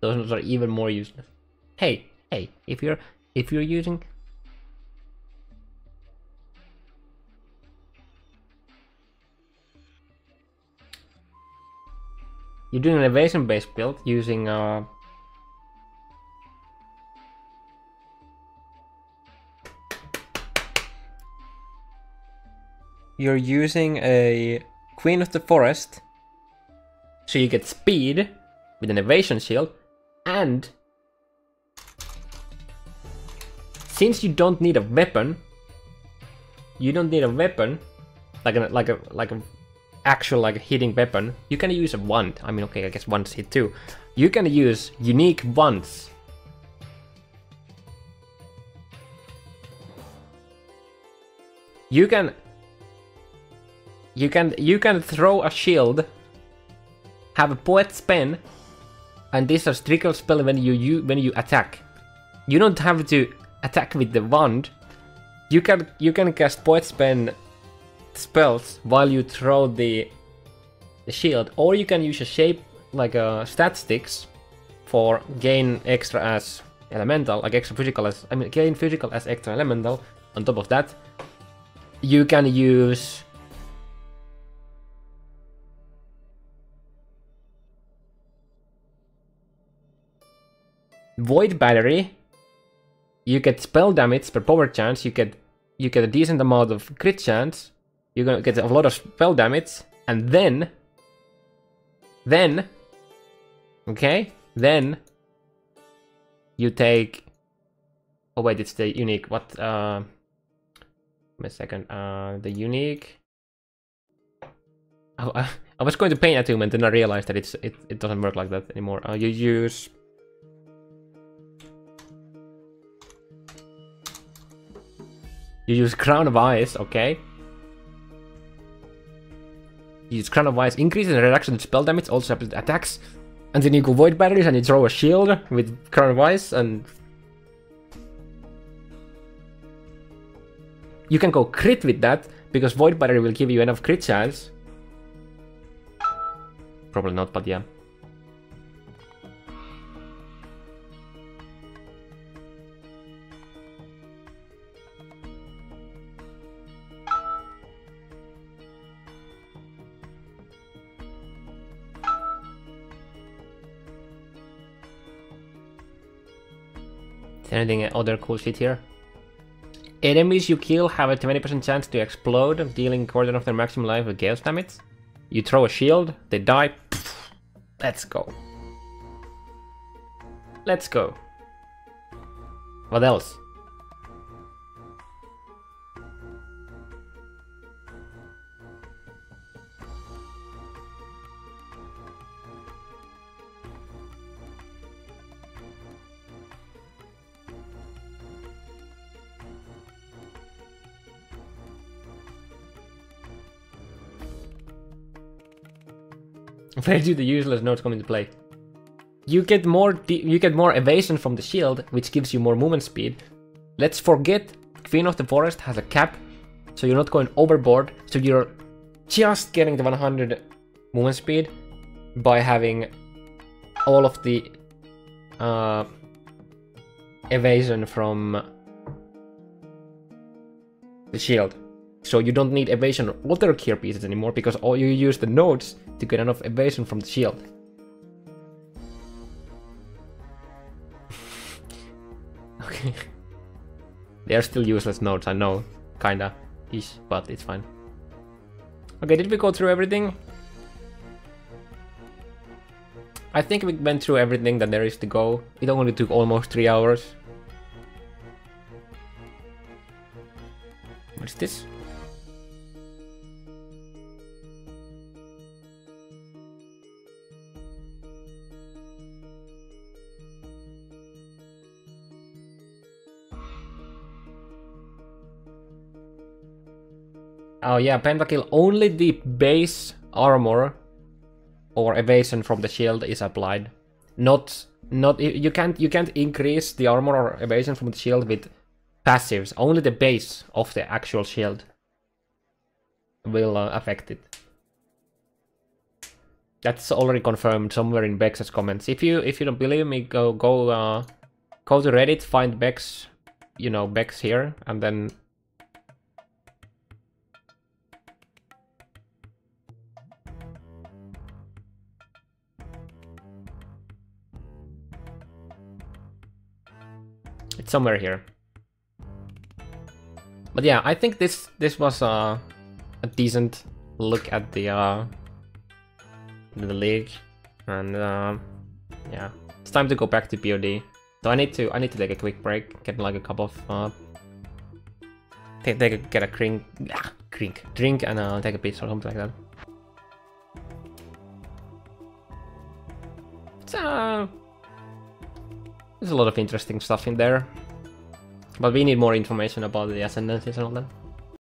Those are even more useless. Hey, if you're using you're doing an evasion based build using you're using a Queen of the Forest, so you get speed with an evasion shield, and since you don't need a weapon, like an actual like hitting weapon, you can use a wand. I mean, okay, I guess wands hit too. You can use unique wands. You can throw a shield, have a Poet's Pen, and this is a trickle spell when you attack. You don't have to attack with the wand. You can cast Poet's Pen spells while you throw the shield, or you can use a shape like a stat sticks for gain extra as elemental, like extra physical as gain physical as extra elemental. On top of that, you can use Void Battery. You get spell damage per power chance. You get a decent amount of crit chance. You're gonna get a lot of spell damage, and then you take. Oh wait, it's the unique. What? Wait a second. The unique. I was going to Pain Attunement, and I realized that it doesn't work like that anymore. You use. You use Crown of Ice, okay. You use Crown of Ice, increases the reduction in spell damage, also happens to attacks. And then you go Void Batteries and you throw a shield with Crown of Ice, and you can go crit with that, because Void Battery will give you enough crit chance. Probably not, but yeah. Is there anything other cool shit here? Enemies you kill have a 20% chance to explode, dealing quarter of their maximum life with chaos damage. You throw a shield, they die. Pff, let's go. Let's go. What else? Where do the useless nodes come into play? You get more evasion from the shield, which gives you more movement speed. Let's forget Queen of the Forest has a cap, so you're not going overboard. So you're just getting the 100 movement speed by having all of the evasion from the shield. So you don't need evasion or other gear pieces anymore because all you use the nodes to get enough evasion from the shield. Okay. They are still useless nodes, I know. Kinda. Ish, but it's fine. Okay, did we go through everything? I think we went through everything that there is to go. It only took almost 3 hours. What's this? Oh yeah, pentakill, only the base armor or evasion from the shield is applied. Not you can't increase the armor or evasion from the shield with passives. Only the base of the actual shield will affect it. That's already confirmed somewhere in Bex's comments. If you don't believe me, go to Reddit, find Bex, you know, Bex here, and then it's somewhere here. But yeah, I think this was a decent look at the league, and yeah, it's time to go back to POD. So I need to take a quick break, get like a cup of get a drink, and take a piece or something like that. There's a lot of interesting stuff in there, but we need more information about the ascendancies and all that.